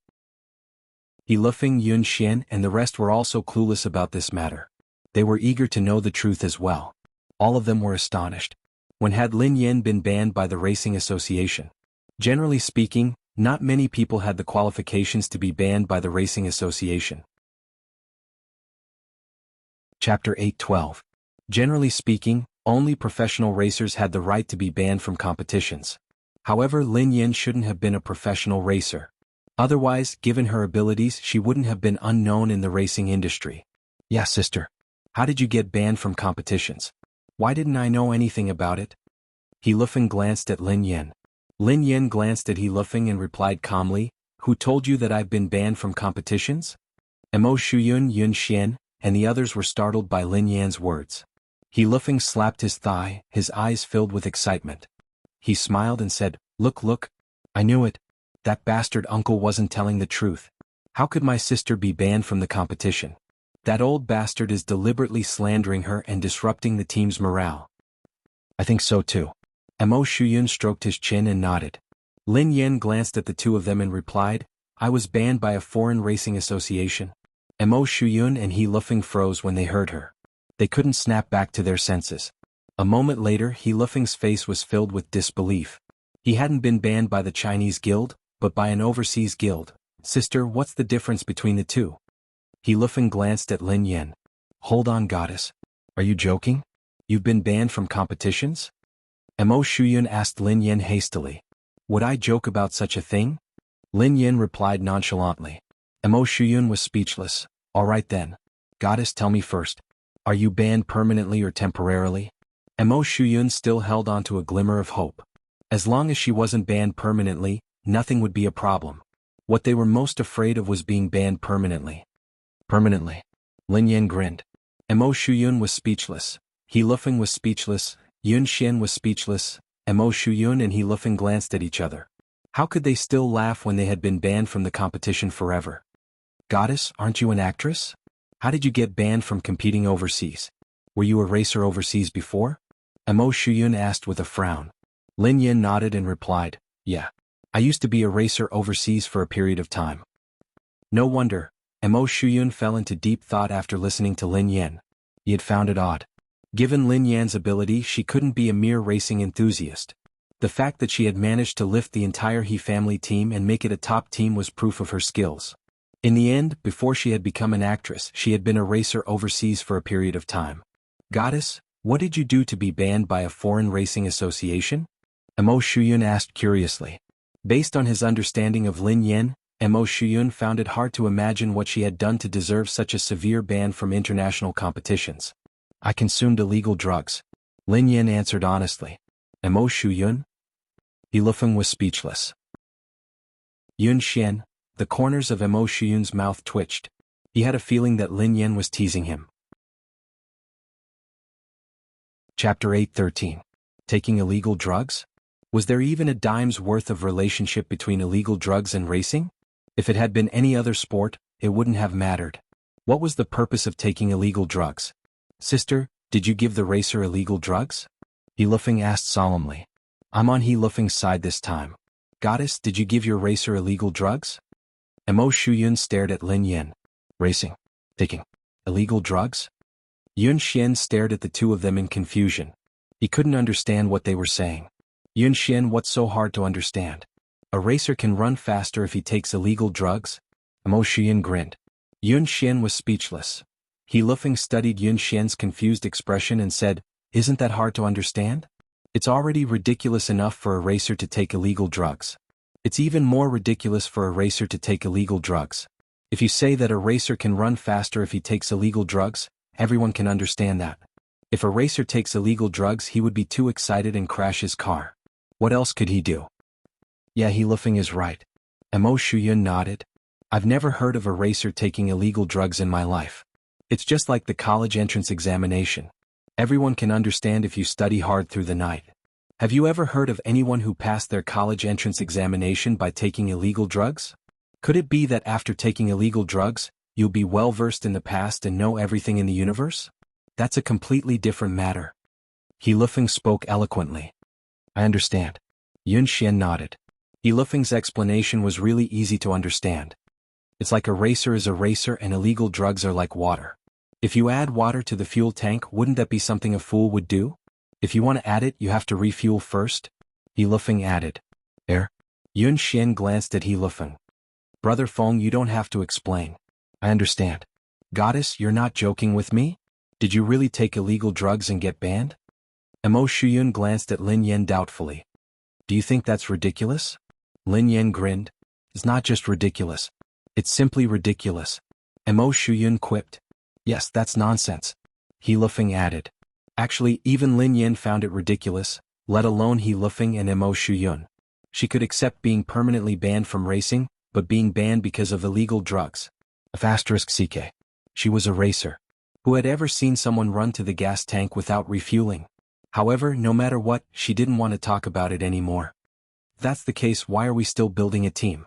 He Lufeng, Yun Xian, and the rest were also clueless about this matter. They were eager to know the truth as well. All of them were astonished. When had Lin Yan been banned by the Racing Association? Generally speaking, not many people had the qualifications to be banned by the Racing Association. Chapter 8:12. Generally speaking, only professional racers had the right to be banned from competitions. However, Lin Yan shouldn't have been a professional racer. Otherwise, given her abilities, she wouldn't have been unknown in the racing industry. Yeah, sister. How did you get banned from competitions? Why didn't I know anything about it? He Lufeng glanced at Lin Yan. Lin Yan glanced at He Lufeng and replied calmly, Who told you that I've been banned from competitions? Mo Shuyun, Yun Xian, and the others were startled by Lin Yan's words. He Lufeng slapped his thigh, his eyes filled with excitement. He smiled and said, Look, I knew it. That bastard uncle wasn't telling the truth. How could my sister be banned from the competition? That old bastard is deliberately slandering her and disrupting the team's morale. I think so too. Mo Shuyun stroked his chin and nodded. Lin Yan glanced at the two of them and replied, I was banned by a foreign racing association. Mo Shuyun and He Lufeng froze when they heard her. They couldn't snap back to their senses. A moment later, He Lufeng's face was filled with disbelief. He hadn't been banned by the Chinese guild, but by an overseas guild. Sister, what's the difference between the two? He Lufeng glanced at Lin Yan. Hold on, goddess. Are you joking? You've been banned from competitions? Mo Shuyun asked Lin Yan hastily. Would I joke about such a thing? Lin Yan replied nonchalantly. Mo Shuyun was speechless. All right then. Goddess, tell me first. Are you banned permanently or temporarily? Mo Shuyun still held on to a glimmer of hope. As long as she wasn't banned permanently, nothing would be a problem. What they were most afraid of was being banned permanently. Permanently. Lin Yan grinned. Mo Shuyun was speechless. He Lufeng was speechless. Yun Xian was speechless. Mo Shuyun and He Lufeng glanced at each other. How could they still laugh when they had been banned from the competition forever? Goddess, aren't you an actress? How did you get banned from competing overseas? Were you a racer overseas before? Mo Shuyun asked with a frown. Lin Yan nodded and replied, Yeah. I used to be a racer overseas for a period of time. No wonder. Mo Shuyun fell into deep thought after listening to Lin Yan. He had found it odd. Given Lin Yan's ability, she couldn't be a mere racing enthusiast. The fact that she had managed to lift the entire He family team and make it a top team was proof of her skills. In the end, before she had become an actress, she had been a racer overseas for a period of time. Goddess, what did you do to be banned by a foreign racing association? Mo Shuyun asked curiously. Based on his understanding of Lin Yan, Mo Shuyun found it hard to imagine what she had done to deserve such a severe ban from international competitions. I consumed illegal drugs. Lin Yan answered honestly. Mo Shuyun? He Lufeng was speechless. Yun Xian, the corners of Mo Shuyun's mouth twitched. He had a feeling that Lin Yan was teasing him. Chapter 8:13. Taking illegal drugs? Was there even a dime's worth of relationship between illegal drugs and racing? If it had been any other sport, it wouldn't have mattered. What was the purpose of taking illegal drugs? Sister, did you give the racer illegal drugs? He Lufeng asked solemnly. I'm on He Lufeng's side this time. Goddess, did you give your racer illegal drugs? Mo Shuyun stared at Lin Yan. Racing. Taking. Illegal drugs? Yun Xian stared at the two of them in confusion. He couldn't understand what they were saying. Yun Xian, what's so hard to understand? A racer can run faster if he takes illegal drugs? Mo Shuyun grinned. Yun Xian was speechless. He Lufeng studied Yun Xian's confused expression and said, Isn't that hard to understand? It's already ridiculous enough for a racer to take illegal drugs. It's even more ridiculous for a racer to take illegal drugs. If you say that a racer can run faster if he takes illegal drugs, everyone can understand that. If a racer takes illegal drugs, he would be too excited and crash his car. What else could he do? Yeah, He Lufeng is right. Mo Shuyun nodded. I've never heard of a racer taking illegal drugs in my life. It's just like the college entrance examination. Everyone can understand if you study hard through the night. Have you ever heard of anyone who passed their college entrance examination by taking illegal drugs? Could it be that after taking illegal drugs, you'll be well versed in the past and know everything in the universe? That's a completely different matter. He Lufeng spoke eloquently. I understand. Yun Xian nodded. He Lufeng's explanation was really easy to understand. It's like a racer is a racer and illegal drugs are like water. If you add water to the fuel tank, wouldn't that be something a fool would do? If you want to add it, you have to refuel first. He Lufeng added. Yun Xian glanced at He Lufeng. Brother Feng, you don't have to explain. I understand. Goddess, you're not joking with me? Did you really take illegal drugs and get banned? Mo Shuyun glanced at Lin Yan doubtfully. Do you think that's ridiculous? Lin Yan grinned. It's not just ridiculous. It's simply ridiculous. Mo Shuyun quipped. Yes, that's nonsense. He Lufeng added. Actually, even Lin Yin found it ridiculous, let alone He Lufeng and Mo Shuyun. She could accept being permanently banned from racing, but being banned because of illegal drugs. *CK. She was a racer. Who had ever seen someone run to the gas tank without refueling? However, no matter what, she didn't want to talk about it anymore. If that's the case, why are we still building a team?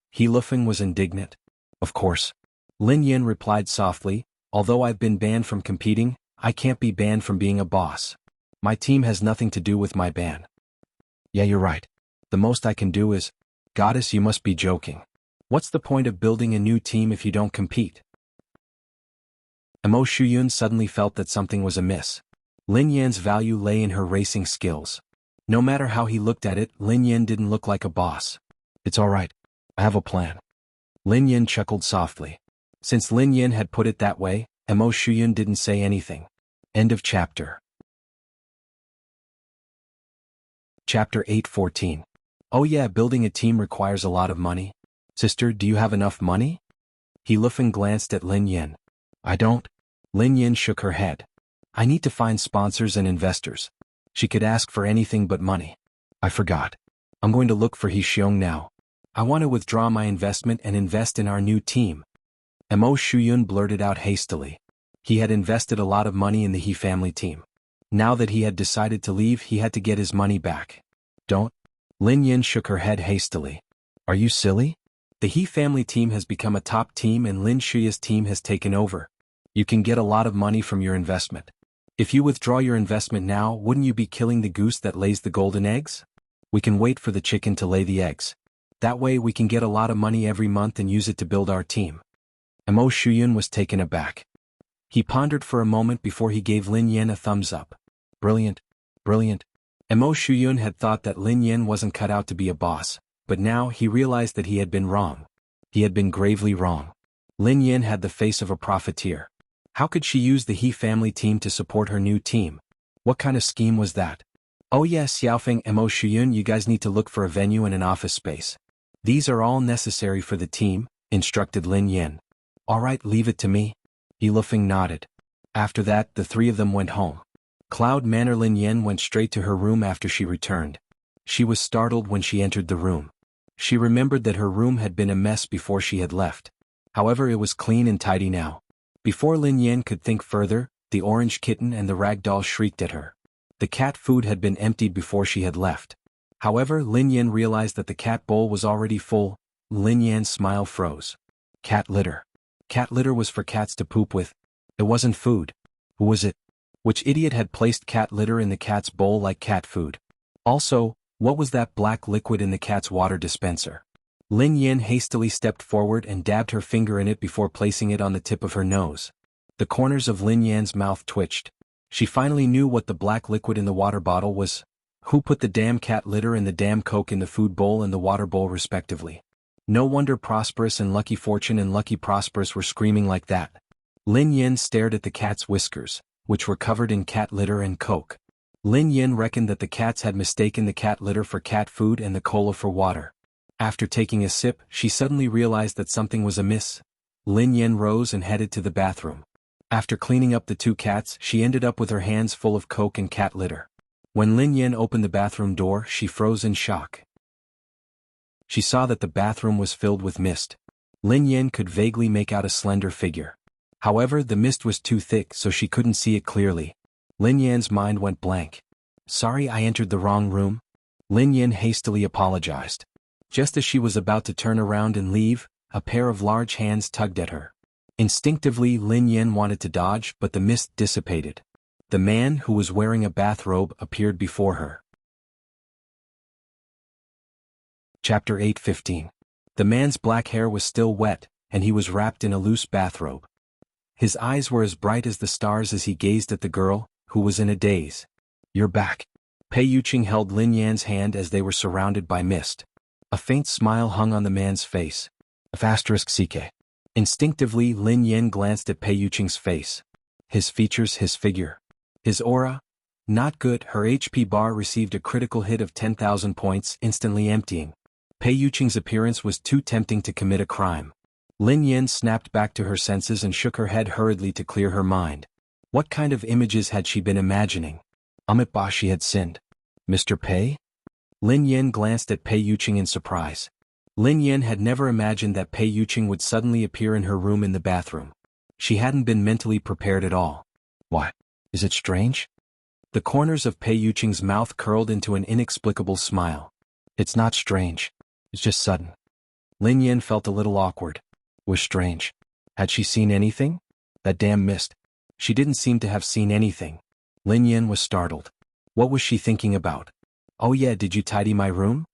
He Lufeng was indignant. Of course. Lin Yin replied softly, although I've been banned from competing, I can't be banned from being a boss. My team has nothing to do with my ban. Yeah, you're right. The most I can do is, Goddess, you must be joking. What's the point of building a new team if you don't compete? Mo Shuyun suddenly felt that something was amiss. Lin Yan's value lay in her racing skills. No matter how he looked at it, Lin Yan didn't look like a boss. It's alright. I have a plan. Lin Yan chuckled softly. Since Lin Yan had put it that way, Mo Shuyun didn't say anything. End of chapter. Chapter 8:14. Oh yeah, building a team requires a lot of money. Sister, do you have enough money? He Lufeng glanced at Lin Yan. I don't. Lin Yan shook her head. I need to find sponsors and investors. She could ask for anything but money. I forgot. I'm going to look for He Xiong now. I want to withdraw my investment and invest in our new team. Mo Shuyun blurted out hastily. He had invested a lot of money in the He family team. Now that he had decided to leave, he had to get his money back. Don't. Lin Yan shook her head hastily. Are you silly? The He family team has become a top team and Lin Shuya's team has taken over. You can get a lot of money from your investment. If you withdraw your investment now, wouldn't you be killing the goose that lays the golden eggs? We can wait for the chicken to lay the eggs. That way we can get a lot of money every month and use it to build our team. Mo Shuyun was taken aback. He pondered for a moment before he gave Lin Yan a thumbs up. Brilliant. Brilliant. Mo Shuyun had thought that Lin Yan wasn't cut out to be a boss, but now he realized that he had been wrong. He had been gravely wrong. Lin Yan had the face of a profiteer. How could she use the He family team to support her new team? What kind of scheme was that? Oh yes, Xiaofeng and Mo Shuyun, you guys need to look for a venue and an office space. These are all necessary for the team, instructed Lin Yan. Alright, leave it to me. He Lufeng nodded. After that, the three of them went home. Cloud Manor. Lin Yan went straight to her room after she returned. She was startled when she entered the room. She remembered that her room had been a mess before she had left. However, it was clean and tidy now. Before Lin Yan could think further, the orange kitten and the rag doll shrieked at her. The cat food had been emptied before she had left. However, Lin Yan realized that the cat bowl was already full. Lin Yan's smile froze. Cat litter. Cat litter was for cats to poop with. It wasn't food. Who was it? Which idiot had placed cat litter in the cat's bowl like cat food? Also, what was that black liquid in the cat's water dispenser? Lin Yan hastily stepped forward and dabbed her finger in it before placing it on the tip of her nose. The corners of Lin Yan's mouth twitched. She finally knew what the black liquid in the water bottle was. Who put the damn cat litter and the damn Coke in the food bowl and the water bowl respectively? No wonder Prosperous and Lucky Fortune and Lucky Prosperous were screaming like that. Lin Yan stared at the cat's whiskers, which were covered in cat litter and Coke. Lin Yan reckoned that the cats had mistaken the cat litter for cat food and the cola for water. After taking a sip, she suddenly realized that something was amiss. Lin Yan rose and headed to the bathroom. After cleaning up the two cats, she ended up with her hands full of Coke and cat litter. When Lin Yan opened the bathroom door, she froze in shock. She saw that the bathroom was filled with mist. Lin Yan could vaguely make out a slender figure. However, the mist was too thick so she couldn't see it clearly. Lin Yan's mind went blank. Sorry, I entered the wrong room. Lin Yan hastily apologized. Just as she was about to turn around and leave, a pair of large hands tugged at her. Instinctively, Lin Yan wanted to dodge, but the mist dissipated. The man, who was wearing a bathrobe, appeared before her. Chapter 8:15. The man's black hair was still wet, and he was wrapped in a loose bathrobe. His eyes were as bright as the stars as he gazed at the girl, who was in a daze. You're back. Pei Yuqing held Lin Yan's hand as they were surrounded by mist. A faint smile hung on the man's face. *CK. Instinctively, Lin Yan glanced at Pei Yuqing's face. His features, his figure. His aura? Not good. Her HP bar received a critical hit of 10,000 points, instantly emptying. Pei Yuqing's appearance was too tempting to commit a crime. Lin Yan snapped back to her senses and shook her head hurriedly to clear her mind. What kind of images had she been imagining? Amitabha, she had sinned. Mr. Pei? Lin Yan glanced at Pei Yuqing in surprise. Lin Yan had never imagined that Pei Yuqing would suddenly appear in her room in the bathroom. She hadn't been mentally prepared at all. Why? Is it strange? The corners of Pei Yuqing's mouth curled into an inexplicable smile. It's not strange. It's just sudden. Lin Yan felt a little awkward. Was strange. Had she seen anything? That damn mist. She didn't seem to have seen anything. Lin Yan was startled. What was she thinking about? Oh yeah, did you tidy my room?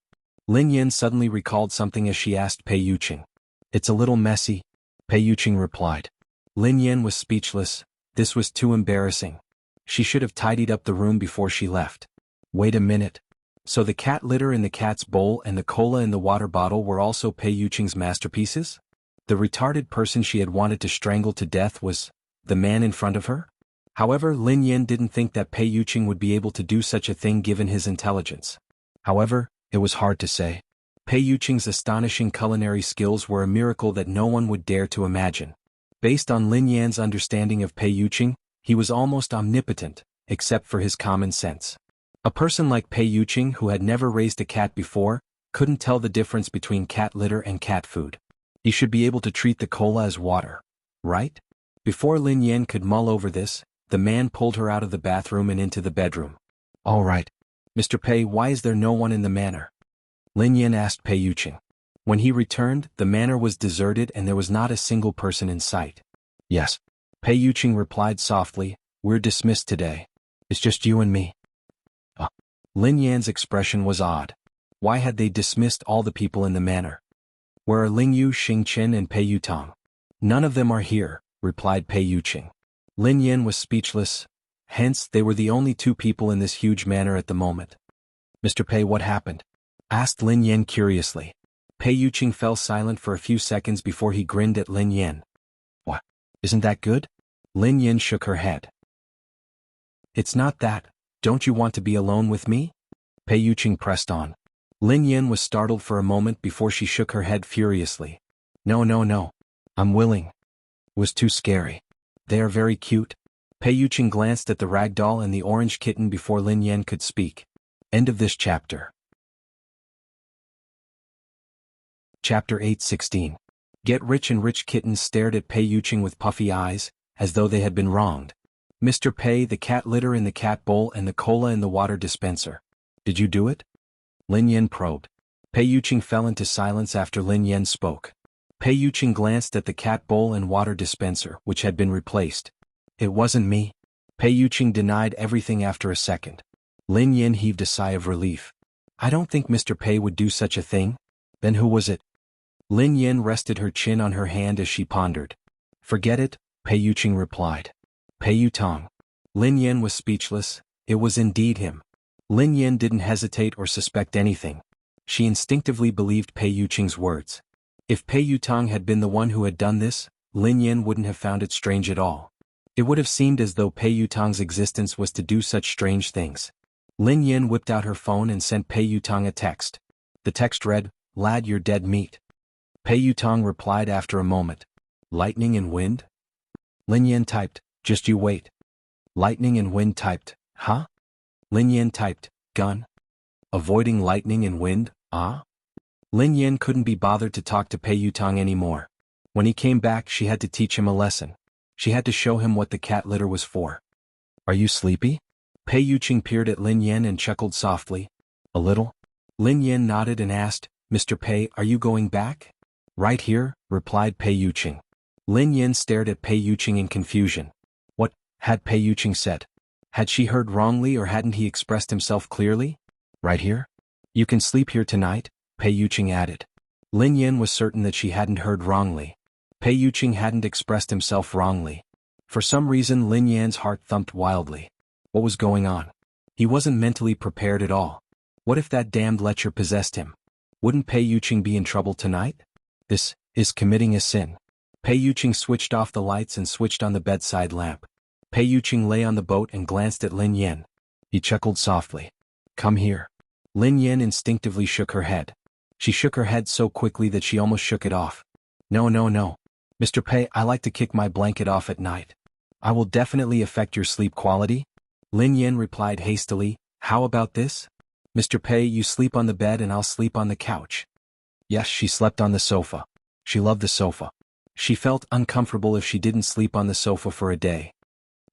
Lin Yan suddenly recalled something as she asked Pei Yuqing. It's a little messy, Pei Yuqing replied. Lin Yan was speechless. This was too embarrassing. She should have tidied up the room before she left. Wait a minute. So the cat litter in the cat's bowl and the cola in the water bottle were also Pei Yuqing's masterpieces? The retarded person she had wanted to strangle to death was the man in front of her? However, Lin Yan didn't think that Pei Yuqing would be able to do such a thing given his intelligence. However, it was hard to say. Pei Yuqing's astonishing culinary skills were a miracle that no one would dare to imagine. Based on Lin Yan's understanding of Pei Yuqing, he was almost omnipotent, except for his common sense. A person like Pei Yuqing, who had never raised a cat before, couldn't tell the difference between cat litter and cat food. He should be able to treat the cola as water, right? Before Lin Yan could mull over this, the man pulled her out of the bathroom and into the bedroom. All right. Mr. Pei, why is there no one in the manor? Lin Yan asked Pei Yuqing. When he returned, the manor was deserted and there was not a single person in sight. Yes. Pei Yuqing replied softly, we're dismissed today. It's just you and me. Lin Yan's expression was odd. Why had they dismissed all the people in the manor? Where are Ling Yu, Xing Chen and Pei Yutong? None of them are here, replied Pei Yuqing. Lin Yan was speechless. Hence, they were the only two people in this huge manor at the moment. Mr. Pei, what happened? Asked Lin Yan curiously. Pei Yuqing fell silent for a few seconds before he grinned at Lin Yan. What? Isn't that good? Lin Yan shook her head. It's not that. Don't you want to be alone with me? Pei Yuqing pressed on. Lin Yan was startled for a moment before she shook her head furiously. No. I'm willing. Was too scary. They are very cute. Pei Yuqing glanced at the rag doll and the orange kitten before Lin Yan could speak. End of this chapter. Chapter 8:16. Get Rich and Rich kittens stared at Pei Yuqing with puffy eyes, as though they had been wronged. Mr. Pei, the cat litter in the cat bowl and the cola in the water dispenser. Did you do it? Lin Yan probed. Pei Yuqing fell into silence after Lin Yan spoke. Pei Yuqing glanced at the cat bowl and water dispenser, which had been replaced. It wasn't me. Pei Yuqing denied everything after a second. Lin Yan heaved a sigh of relief. I don't think Mr. Pei would do such a thing. Then who was it? Lin Yan rested her chin on her hand as she pondered. Forget it, Pei Yuqing replied. Pei Yutong. Lin Yan was speechless. It was indeed him. Lin Yan didn't hesitate or suspect anything. She instinctively believed Pei Yuqing's words. If Pei Yutong had been the one who had done this, Lin Yan wouldn't have found it strange at all. It would have seemed as though Pei Yutong's existence was to do such strange things. Lin Yan whipped out her phone and sent Pei Yutong a text. The text read, Lad, you're dead meat. Pei Yutong replied after a moment. Lightning and wind? Lin Yan typed, just you wait. Lightning and wind typed, huh? Lin Yan typed, gun. Avoiding lightning and wind, ah? Lin Yan couldn't be bothered to talk to Pei Yutong anymore. When he came back, she had to teach him a lesson. She had to show him what the cat litter was for. Are you sleepy? Pei Yuqing peered at Lin Yan and chuckled softly. A little? Lin Yan nodded and asked, Mr. Pei, are you going back? Right here, replied Pei Yuqing. Lin Yan stared at Pei Yuqing in confusion. What had Pei Yuqing said? Had she heard wrongly or hadn't he expressed himself clearly? Right here? You can sleep here tonight, Pei Yuqing added. Lin Yan was certain that she hadn't heard wrongly. Pei Yuqing hadn't expressed himself wrongly. For some reason Lin Yan's heart thumped wildly. What was going on? He wasn't mentally prepared at all. What if that damned lecher possessed him? Wouldn't Pei Yuqing be in trouble tonight? This is committing a sin. Pei Yuqing switched off the lights and switched on the bedside lamp. Pei Yuqing lay on the boat and glanced at Lin Yan. He chuckled softly. Come here. Lin Yan instinctively shook her head. She shook her head so quickly that she almost shook it off. No, no, no. Mr. Pei, I like to kick my blanket off at night. I will definitely affect your sleep quality. Lin Yen replied hastily, how about this? Mr. Pei, you sleep on the bed and I'll sleep on the couch. Yes, she slept on the sofa. She loved the sofa. She felt uncomfortable if she didn't sleep on the sofa for a day.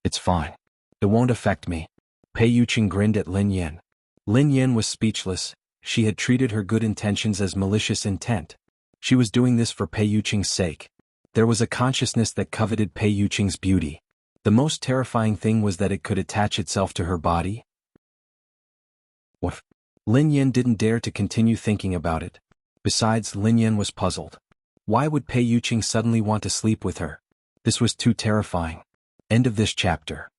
It's fine. It won't affect me. Pei Yuqing grinned at Lin Yen. Lin Yen was speechless. She had treated her good intentions as malicious intent. She was doing this for Pei Yuqing's sake. There was a consciousness that coveted Pei Yuqing's beauty. The most terrifying thing was that it could attach itself to her body. What? Lin Yen didn't dare to continue thinking about it. Besides, Lin Yen was puzzled. Why would Pei Yuqing suddenly want to sleep with her? This was too terrifying. End of this chapter.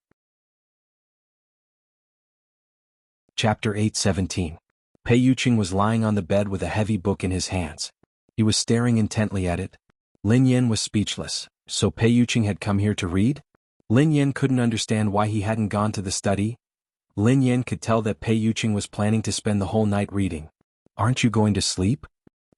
Chapter 8:17. Pei Yuqing was lying on the bed with a heavy book in his hands. He was staring intently at it. Lin Yen was speechless. So Pei Yuqing had come here to read? Lin Yen couldn't understand why he hadn't gone to the study. Lin Yen could tell that Pei Yuqing was planning to spend the whole night reading. Aren't you going to sleep?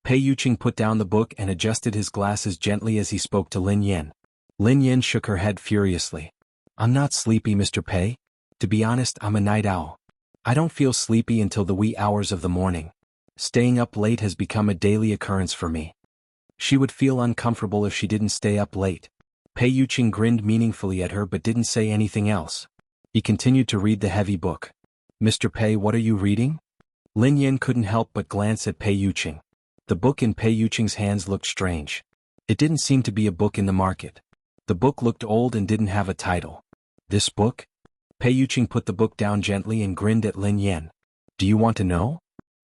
Pei Yuqing put down the book and adjusted his glasses gently as he spoke to Lin Yen. Lin Yen shook her head furiously. I'm not sleepy, Mr. Pei. To be honest, I'm a night owl. I don't feel sleepy until the wee hours of the morning. Staying up late has become a daily occurrence for me. She would feel uncomfortable if she didn't stay up late. Pei Yuqing grinned meaningfully at her but didn't say anything else. He continued to read the heavy book. Mr. Pei, what are you reading? Lin Yen couldn't help but glance at Pei Yuqing. The book in Pei Yuqing's hands looked strange. It didn't seem to be a book in the market. The book looked old and didn't have a title. This book? Pei Yuqing put the book down gently and grinned at Lin Yen. Do you want to know?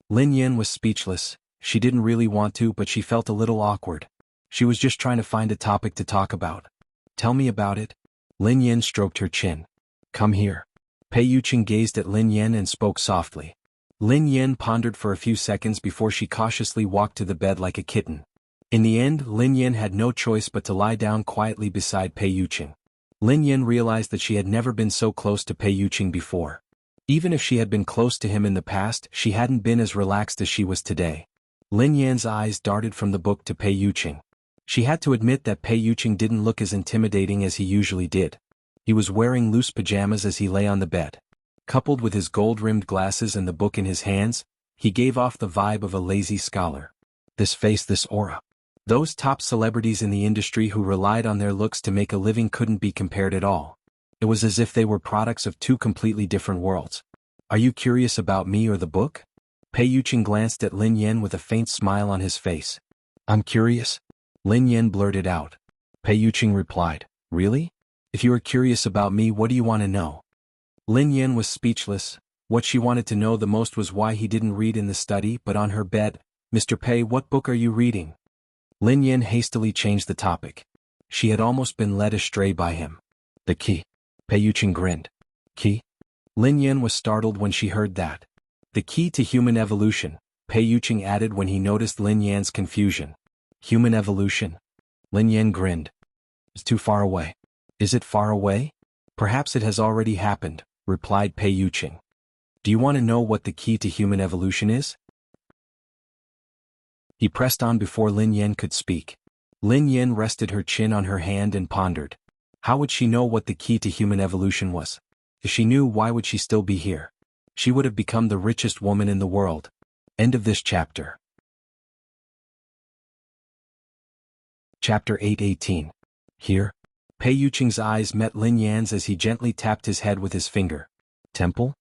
Lin Yen was speechless. She didn't really want to, but she felt a little awkward. She was just trying to find a topic to talk about. Tell me about it. Lin Yen stroked her chin. Come here. Pei Yuqing gazed at Lin Yen and spoke softly. Lin Yen pondered for a few seconds before she cautiously walked to the bed like a kitten. In the end, Lin Yen had no choice but to lie down quietly beside Pei Yuqing. Lin Yen realized that she had never been so close to Pei Yuqing before. Even if she had been close to him in the past, she hadn't been as relaxed as she was today. Lin Yan's eyes darted from the book to Pei Yuqing. She had to admit that Pei Yuqing didn't look as intimidating as he usually did. He was wearing loose pajamas as he lay on the bed. Coupled with his gold-rimmed glasses and the book in his hands, he gave off the vibe of a lazy scholar. This face, this aura. Those top celebrities in the industry who relied on their looks to make a living couldn't be compared at all. It was as if they were products of two completely different worlds. Are you curious about me or the book? Pei Yuqing glanced at Lin Yen with a faint smile on his face. I'm curious? Lin Yen blurted out. Pei Yuqing replied, really? If you are curious about me, what do you want to know? Lin Yen was speechless. What she wanted to know the most was why he didn't read in the study but on her bed. Mr. Pei, what book are you reading? Lin Yen hastily changed the topic. She had almost been led astray by him. The key. Pei Yuqing grinned. Key? Lin Yen was startled when she heard that. The key to human evolution, Pei Yuqing added when he noticed Lin Yan's confusion. Human evolution? Lin Yen grinned. It's too far away. Is it far away? Perhaps it has already happened, replied Pei Yuqing. Do you want to know what the key to human evolution is? He pressed on before Lin Yen could speak. Lin Yen rested her chin on her hand and pondered. How would she know what the key to human evolution was? If she knew, why would she still be here? She would have become the richest woman in the world. End of this chapter. Chapter 8:18. Here? Pei Yuqing's eyes met Lin Yan's as he gently tapped his head with his finger. Temple?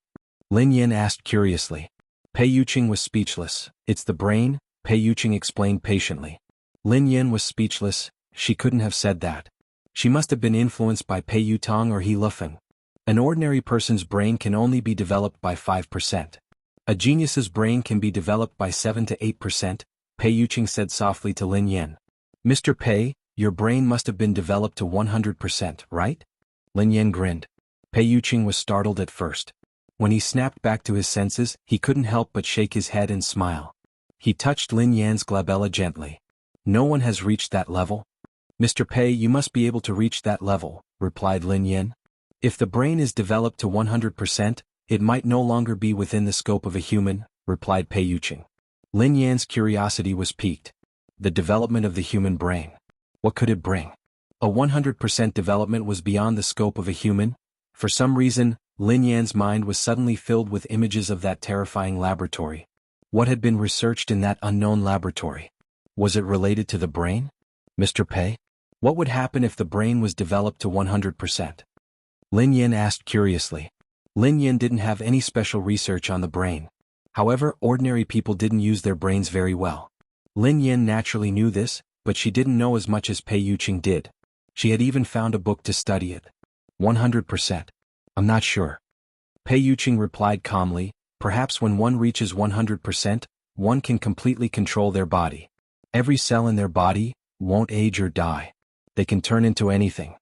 Lin Yan asked curiously. Pei Yuqing was speechless. It's the brain, Pei Yuqing explained patiently. Lin Yan was speechless. She couldn't have said that. She must have been influenced by Pei Yutong or He Lufeng. An ordinary person's brain can only be developed by 5%. A genius's brain can be developed by 7 to 8%, Pei Yuqing said softly to Lin Yan. Mr. Pei, your brain must have been developed to 100%, right? Lin Yan grinned. Pei Yuqing was startled at first. When he snapped back to his senses, he couldn't help but shake his head and smile. He touched Lin Yan's glabella gently. No one has reached that level. Mr. Pei, you must be able to reach that level, replied Lin Yan. If the brain is developed to 100%, it might no longer be within the scope of a human, replied Pei Yuqing. Lin Yan's curiosity was piqued. The development of the human brain. What could it bring? A 100% development was beyond the scope of a human. For some reason, Lin Yan's mind was suddenly filled with images of that terrifying laboratory. What had been researched in that unknown laboratory? Was it related to the brain? Mr. Pei? What would happen if the brain was developed to 100%? Lin Yan asked curiously. Lin Yan didn't have any special research on the brain. However, ordinary people didn't use their brains very well. Lin Yan naturally knew this, but she didn't know as much as Pei Yuqing did. She had even found a book to study it. 100%. I'm not sure. Pei Yuqing replied calmly, perhaps when one reaches 100%, one can completely control their body. Every cell in their body won't age or die. They can turn into anything.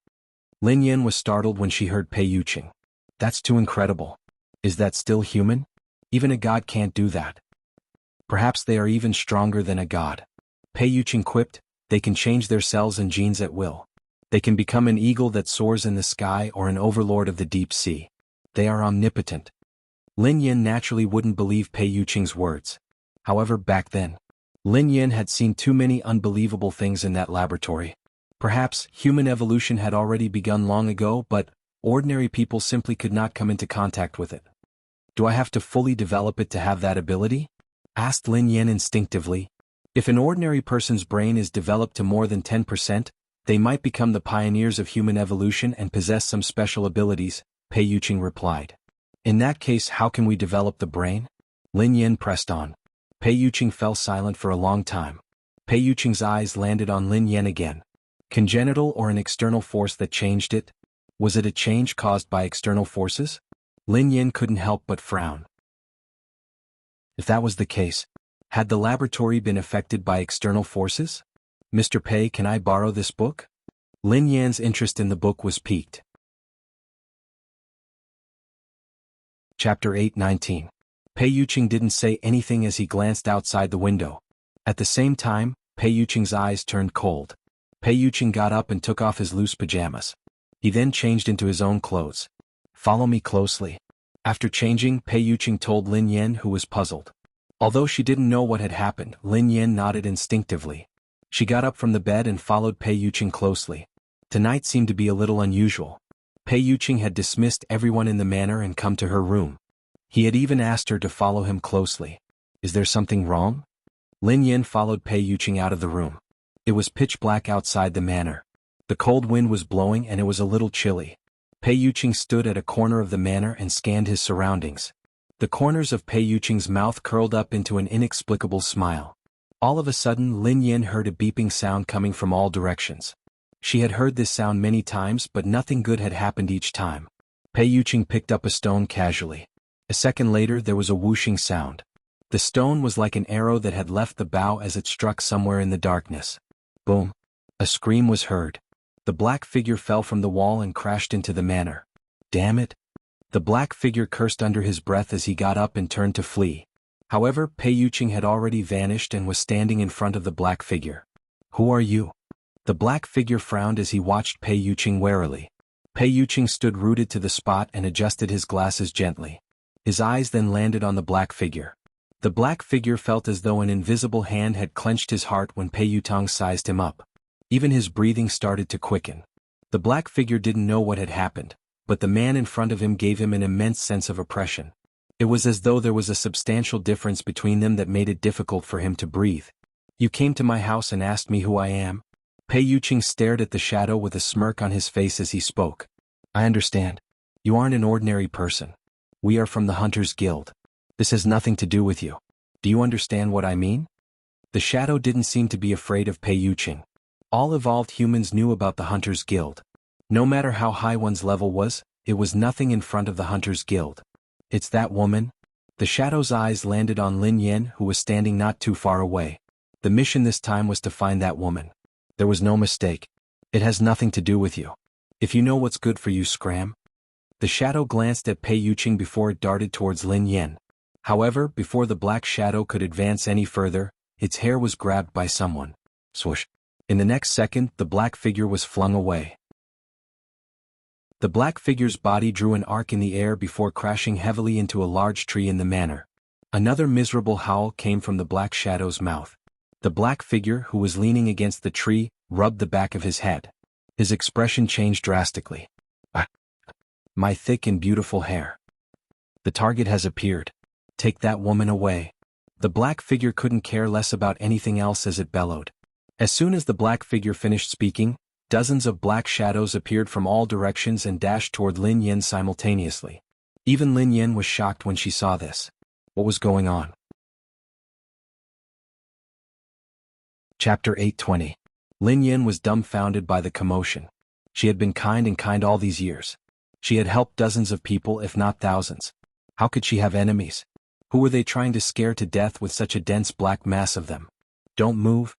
Lin Yan was startled when she heard Pei Yuqing. That's too incredible. Is that still human? Even a god can't do that. Perhaps they are even stronger than a god. Pei Yuqing quipped, they can change their cells and genes at will. They can become an eagle that soars in the sky or an overlord of the deep sea. They are omnipotent. Lin Yan naturally wouldn't believe Pei Yuqing's words. However, back then, Lin Yan had seen too many unbelievable things in that laboratory. Perhaps human evolution had already begun long ago, but ordinary people simply could not come into contact with it. Do I have to fully develop it to have that ability? Asked Lin Yan instinctively. If an ordinary person's brain is developed to more than 10%, they might become the pioneers of human evolution and possess some special abilities, Pei Yuqing replied. In that case, how can we develop the brain? Lin Yan pressed on. Pei Yuqing fell silent for a long time. Pei Yuqing's eyes landed on Lin Yan again. Congenital or an external force that changed it? Was it a change caused by external forces? Lin Yan couldn't help but frown. If that was the case, had the laboratory been affected by external forces? Mr. Pei, can I borrow this book? Lin Yan's interest in the book was piqued. Chapter 8:19. Pei Yuqing didn't say anything as he glanced outside the window. At the same time, Pei Yuqing's eyes turned cold. Pei Yuqing got up and took off his loose pajamas. He then changed into his own clothes. Follow me closely. After changing, Pei Yuqing told Lin Yan, who was puzzled. Although she didn't know what had happened, Lin Yan nodded instinctively. She got up from the bed and followed Pei Yuqing closely. Tonight seemed to be a little unusual. Pei Yuqing had dismissed everyone in the manor and come to her room. He had even asked her to follow him closely. Is there something wrong? Lin Yan followed Pei Yuqing out of the room. It was pitch black outside the manor. The cold wind was blowing and it was a little chilly. Pei Yuqing stood at a corner of the manor and scanned his surroundings. The corners of Pei Yuqing's mouth curled up into an inexplicable smile. All of a sudden, Lin Yan heard a beeping sound coming from all directions. She had heard this sound many times, but nothing good had happened each time. Pei Yuqing picked up a stone casually. A second later, there was a whooshing sound. The stone was like an arrow that had left the bow as it struck somewhere in the darkness. Boom! A scream was heard. The black figure fell from the wall and crashed into the manor. Damn it! The black figure cursed under his breath as he got up and turned to flee. However, Pei Yuqing had already vanished and was standing in front of the black figure. Who are you? The black figure frowned as he watched Pei Yuqing warily. Pei Yuqing stood rooted to the spot and adjusted his glasses gently. His eyes then landed on the black figure. The black figure felt as though an invisible hand had clenched his heart when Pei Yuqing sized him up. Even his breathing started to quicken. The black figure didn't know what had happened, but the man in front of him gave him an immense sense of oppression. It was as though there was a substantial difference between them that made it difficult for him to breathe. You came to my house and asked me who I am? Pei Yuqing stared at the shadow with a smirk on his face as he spoke. I understand. You aren't an ordinary person. We are from the Hunters Guild. This has nothing to do with you. Do you understand what I mean? The shadow didn't seem to be afraid of Pei Yuqing. All evolved humans knew about the Hunters Guild. No matter how high one's level was, it was nothing in front of the Hunters Guild. It's that woman? The shadow's eyes landed on Lin Yan, who was standing not too far away. The mission this time was to find that woman. There was no mistake. It has nothing to do with you. If you know what's good for you, scram. The shadow glanced at Pei Yuqing before it darted towards Lin Yan. However, before the black shadow could advance any further, its hair was grabbed by someone. Swoosh. In the next second, the black figure was flung away. The black figure's body drew an arc in the air before crashing heavily into a large tree in the manor. Another miserable howl came from the black shadow's mouth. The black figure who was leaning against the tree rubbed the back of his head. His expression changed drastically. My thick and beautiful hair. The target has appeared. Take that woman away. The black figure couldn't care less about anything else as it bellowed. As soon as the black figure finished speaking, dozens of black shadows appeared from all directions and dashed toward Lin Yen simultaneously. Even Lin Yen was shocked when she saw this. What was going on? Chapter 820. Lin Yen was dumbfounded by the commotion. She had been kind all these years. She had helped dozens of people if not thousands. How could she have enemies? Who were they trying to scare to death with such a dense black mass of them? Don't move.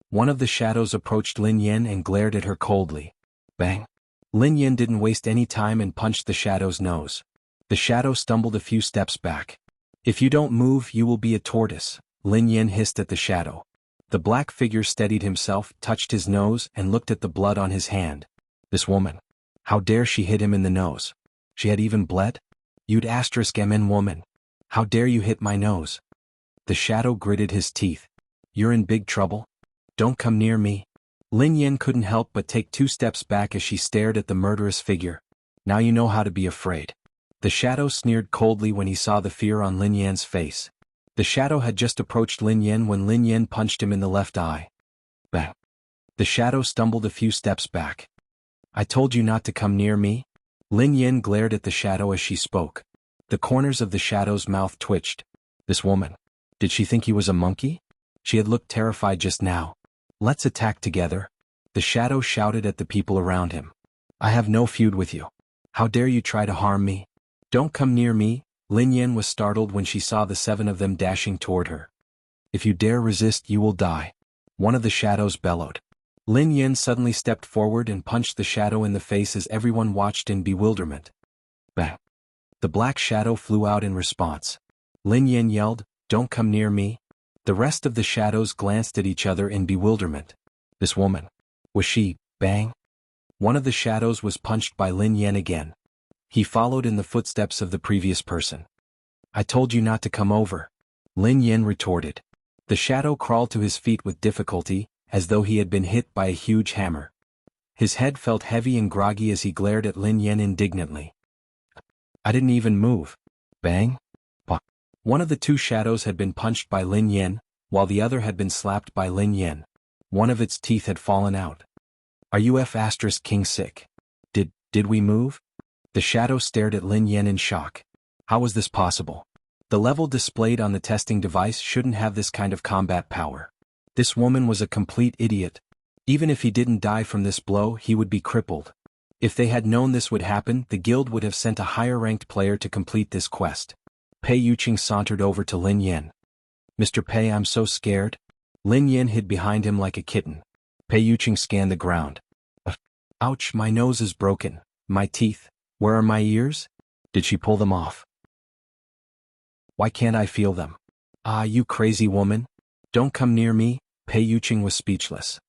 One of the shadows approached Lin Yen and glared at her coldly. Bang. Lin Yen didn't waste any time and punched the shadow's nose. The shadow stumbled a few steps back. If you don't move, you will be a tortoise, Lin Yen hissed at the shadow. The black figure steadied himself, touched his nose, and looked at the blood on his hand. This woman. How dare she hit him in the nose? She had even bled? You'd *MN woman. How dare you hit my nose? The shadow gritted his teeth. You're in big trouble. Don't come near me. Lin Yen couldn't help but take 2 steps back as she stared at the murderous figure. Now you know how to be afraid. The shadow sneered coldly when he saw the fear on Lin Yan's face. The shadow had just approached Lin Yen when Lin Yen punched him in the left eye. Bang. The shadow stumbled a few steps back. I told you not to come near me? Lin Yen glared at the shadow as she spoke. The corners of the shadow's mouth twitched. This woman. Did she think he was a monkey? She had looked terrified just now. Let's attack together. The shadow shouted at the people around him. I have no feud with you. How dare you try to harm me? Don't come near me. Lin Yen was startled when she saw the 7 of them dashing toward her. If you dare resist, you will die. One of the shadows bellowed. Lin Yen suddenly stepped forward and punched the shadow in the face as everyone watched in bewilderment. Bang. The black shadow flew out in response. Lin Yen yelled, Don't come near me. The rest of the shadows glanced at each other in bewilderment. This woman. Was she, bang? One of the shadows was punched by Lin Yen again. He followed in the footsteps of the previous person. I told you not to come over. Lin Yen retorted. The shadow crawled to his feet with difficulty, as though he had been hit by a huge hammer. His head felt heavy and groggy as he glared at Lin Yen indignantly. I didn't even move. Bang? Pah. One of the 2 shadows had been punched by Lin Yen, while the other had been slapped by Lin Yen. One of its teeth had fallen out. Are you *King sick? Did we move? The shadow stared at Lin Yen in shock. How was this possible? The level displayed on the testing device shouldn't have this kind of combat power. This woman was a complete idiot. Even if he didn't die from this blow, he would be crippled. If they had known this would happen, the guild would have sent a higher-ranked player to complete this quest. Pei Yuqing sauntered over to Lin Yen. Mr. Pei, I'm so scared. Lin Yen hid behind him like a kitten. Pei Yuqing scanned the ground. Ouch, my nose is broken. My teeth. Where are my ears? Did she pull them off? Why can't I feel them? Ah, you crazy woman. Don't come near me. Pei Yuqing was speechless.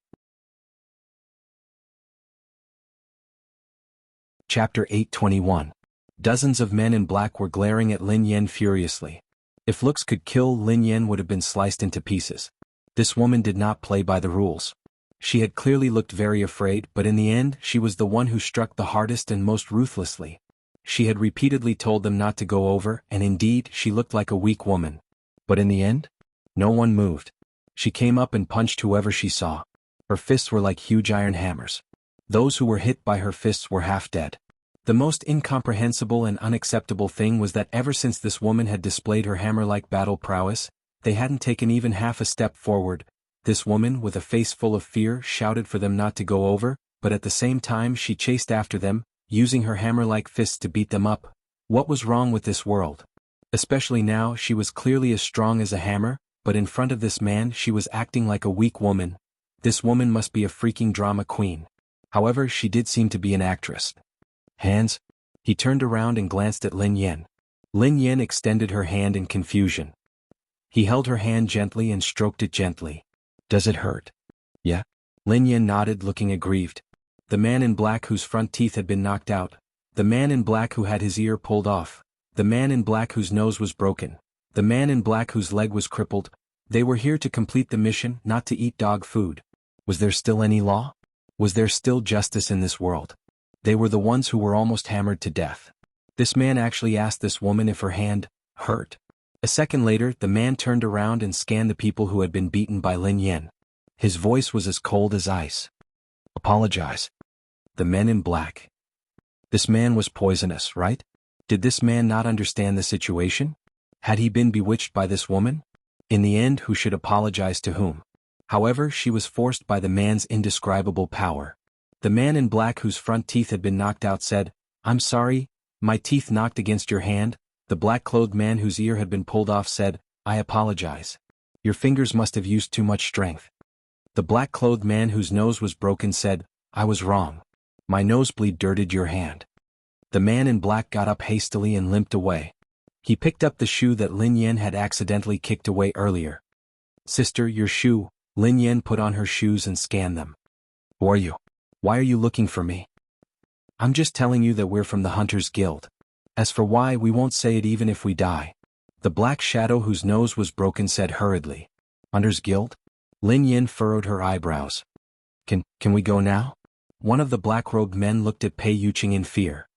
Chapter 821. Dozens of men in black were glaring at Lin Yen furiously. If looks could kill, Lin Yen would have been sliced into pieces. This woman did not play by the rules. She had clearly looked very afraid, but in the end, she was the one who struck the hardest and most ruthlessly. She had repeatedly told them not to go over, and indeed, she looked like a weak woman. But in the end, no one moved. She came up and punched whoever she saw. Her fists were like huge iron hammers. Those who were hit by her fists were half dead. The most incomprehensible and unacceptable thing was that ever since this woman had displayed her hammer-like battle prowess, they hadn't taken even half a step forward. This woman, with a face full of fear, shouted for them not to go over, but at the same time she chased after them, using her hammer-like fists to beat them up. What was wrong with this world? Especially now, she was clearly as strong as a hammer, but in front of this man she was acting like a weak woman. This woman must be a freaking drama queen. However, she did seem to be an actress. Hands? He turned around and glanced at Lin Yen. Lin Yen extended her hand in confusion. He held her hand gently and stroked it gently. Does it hurt? Yeah. Lin Yen nodded, looking aggrieved. The man in black whose front teeth had been knocked out. The man in black who had his ear pulled off. The man in black whose nose was broken. The man in black whose leg was crippled. They were here to complete the mission, not to eat dog food. Was there still any law? Was there still justice in this world? They were the ones who were almost hammered to death. This man actually asked this woman if her hand hurt. A second later, the man turned around and scanned the people who had been beaten by Lin Yan. His voice was as cold as ice. Apologize. The men in black. This man was poisonous, right? Did this man not understand the situation? Had he been bewitched by this woman? In the end, who should apologize to whom? However, she was forced by the man's indescribable power. The man in black whose front teeth had been knocked out said, "I'm sorry, my teeth knocked against your hand." The black-clothed man whose ear had been pulled off said, "I apologize. Your fingers must have used too much strength." The black-clothed man whose nose was broken said, "I was wrong. My nosebleed dirted your hand." The man in black got up hastily and limped away. He picked up the shoe that Lin Yan had accidentally kicked away earlier. "Sister, your shoe." Lin Yan put on her shoes and scanned them. "Who are you? Why are you looking for me?" "I'm just telling you that we're from the Hunters Guild. As for why, we won't say it even if we die." The black shadow whose nose was broken said hurriedly. "Hunters Guild?" Lin Yan furrowed her eyebrows. Can we go now?" One of the black-robed men looked at Pei Yuqing in fear.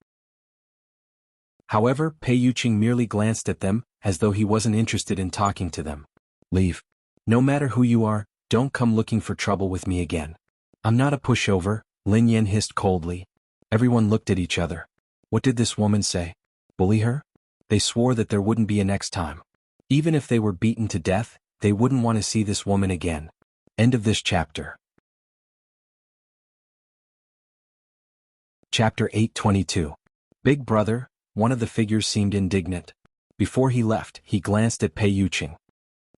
However, Pei Yuqing merely glanced at them, as though he wasn't interested in talking to them. "Leave. No matter who you are, don't come looking for trouble with me again." "I'm not a pushover," Lin Yan hissed coldly. Everyone looked at each other. What did this woman say? Bully her? They swore that there wouldn't be a next time. Even if they were beaten to death, they wouldn't want to see this woman again. End of this chapter. Chapter 822. Big Brother. One of the figures seemed indignant. Before he left, he glanced at Pei Yuqing.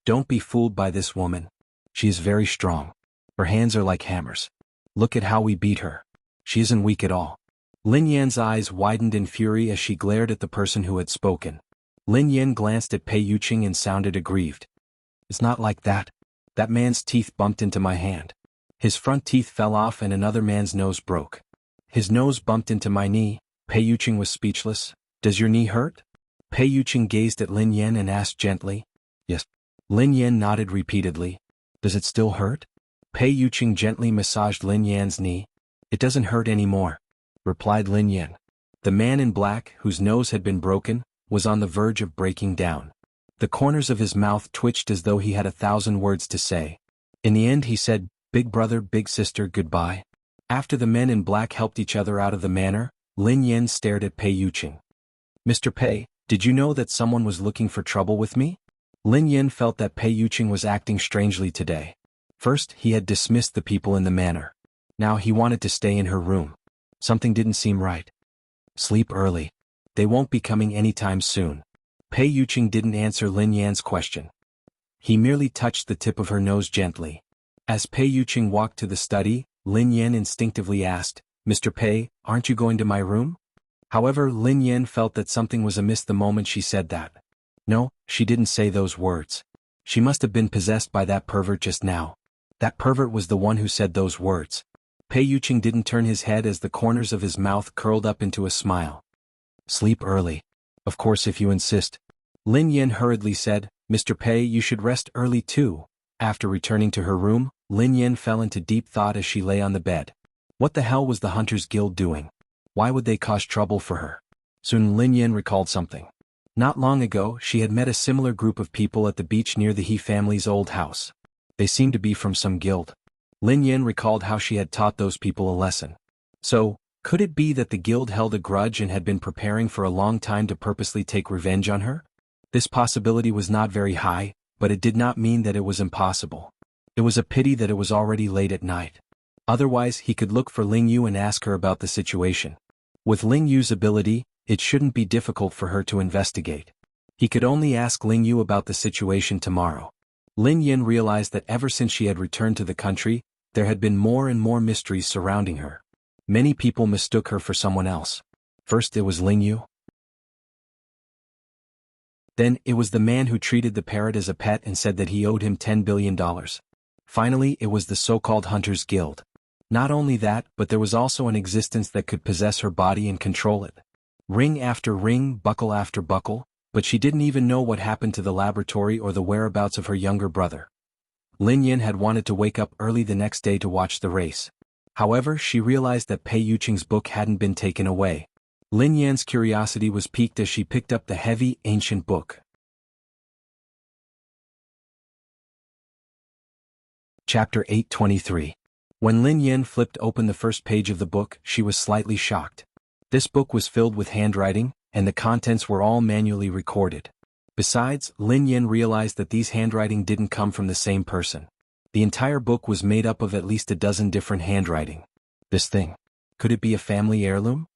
"Don't be fooled by this woman. She is very strong. Her hands are like hammers. Look at how we beat her. She isn't weak at all." Lin Yan's eyes widened in fury as she glared at the person who had spoken. Lin Yan glanced at Pei Yuqing and sounded aggrieved. "It's not like that. That man's teeth bumped into my hand. His front teeth fell off and another man's nose broke. His nose bumped into my knee." Pei Yuqing was speechless. "Does your knee hurt?" Pei Yuqing gazed at Lin Yan and asked gently. "Yes." Lin Yan nodded repeatedly. "Does it still hurt?" Pei Yuqing gently massaged Lin Yan's knee. "It doesn't hurt anymore," replied Lin Yan. The man in black, whose nose had been broken, was on the verge of breaking down. The corners of his mouth twitched as though he had 1,000 words to say. In the end he said, "Big brother, big sister, goodbye." After the men in black helped each other out of the manor, Lin Yan stared at Pei Yuqing. "Mr. Pei, did you know that someone was looking for trouble with me?" Lin Yan felt that Pei Yuqing was acting strangely today. First, he had dismissed the people in the manor. Now he wanted to stay in her room. Something didn't seem right. "Sleep early. They won't be coming anytime soon." Pei Yuqing didn't answer Lin Yan's question. He merely touched the tip of her nose gently. As Pei Yuqing walked to the study, Lin Yan instinctively asked, "Mr. Pei, aren't you going to my room?" However, Lin Yan felt that something was amiss the moment she said that. No, she didn't say those words. She must have been possessed by that pervert just now. That pervert was the one who said those words. Pei Yuqing didn't turn his head as the corners of his mouth curled up into a smile. "Sleep early. Of course if you insist." Lin Yan hurriedly said, "Mr. Pei, you should rest early too." After returning to her room, Lin Yan fell into deep thought as she lay on the bed. What the hell was the Hunters Guild doing? Why would they cause trouble for her? Soon Lin Yan recalled something. Not long ago, she had met a similar group of people at the beach near the He family's old house. They seemed to be from some guild. Lin Yan recalled how she had taught those people a lesson. So, could it be that the guild held a grudge and had been preparing for a long time to purposely take revenge on her? This possibility was not very high, but it did not mean that it was impossible. It was a pity that it was already late at night. Otherwise, he could look for Ling Yu and ask her about the situation. With Ling Yu's ability, it shouldn't be difficult for her to investigate. He could only ask Ling Yu about the situation tomorrow. Lin Yan realized that ever since she had returned to the country, there had been more and more mysteries surrounding her. Many people mistook her for someone else. First it was Ling Yu. Then it was the man who treated the parrot as a pet and said that he owed him $10 billion. Finally it was the so-called Hunters Guild. Not only that, but there was also an existence that could possess her body and control it. Ring after ring, buckle after buckle, but she didn't even know what happened to the laboratory or the whereabouts of her younger brother. Lin Yin had wanted to wake up early the next day to watch the race. However, she realized that Pei Yuqing's book hadn't been taken away. Lin Yan's curiosity was piqued as she picked up the heavy, ancient book. Chapter 823. When Lin Yan flipped open the first page of the book, she was slightly shocked. This book was filled with handwriting, and the contents were all manually recorded. Besides, Lin Yan realized that these handwriting didn't come from the same person. The entire book was made up of at least a dozen different handwriting. This thing. Could it be a family heirloom?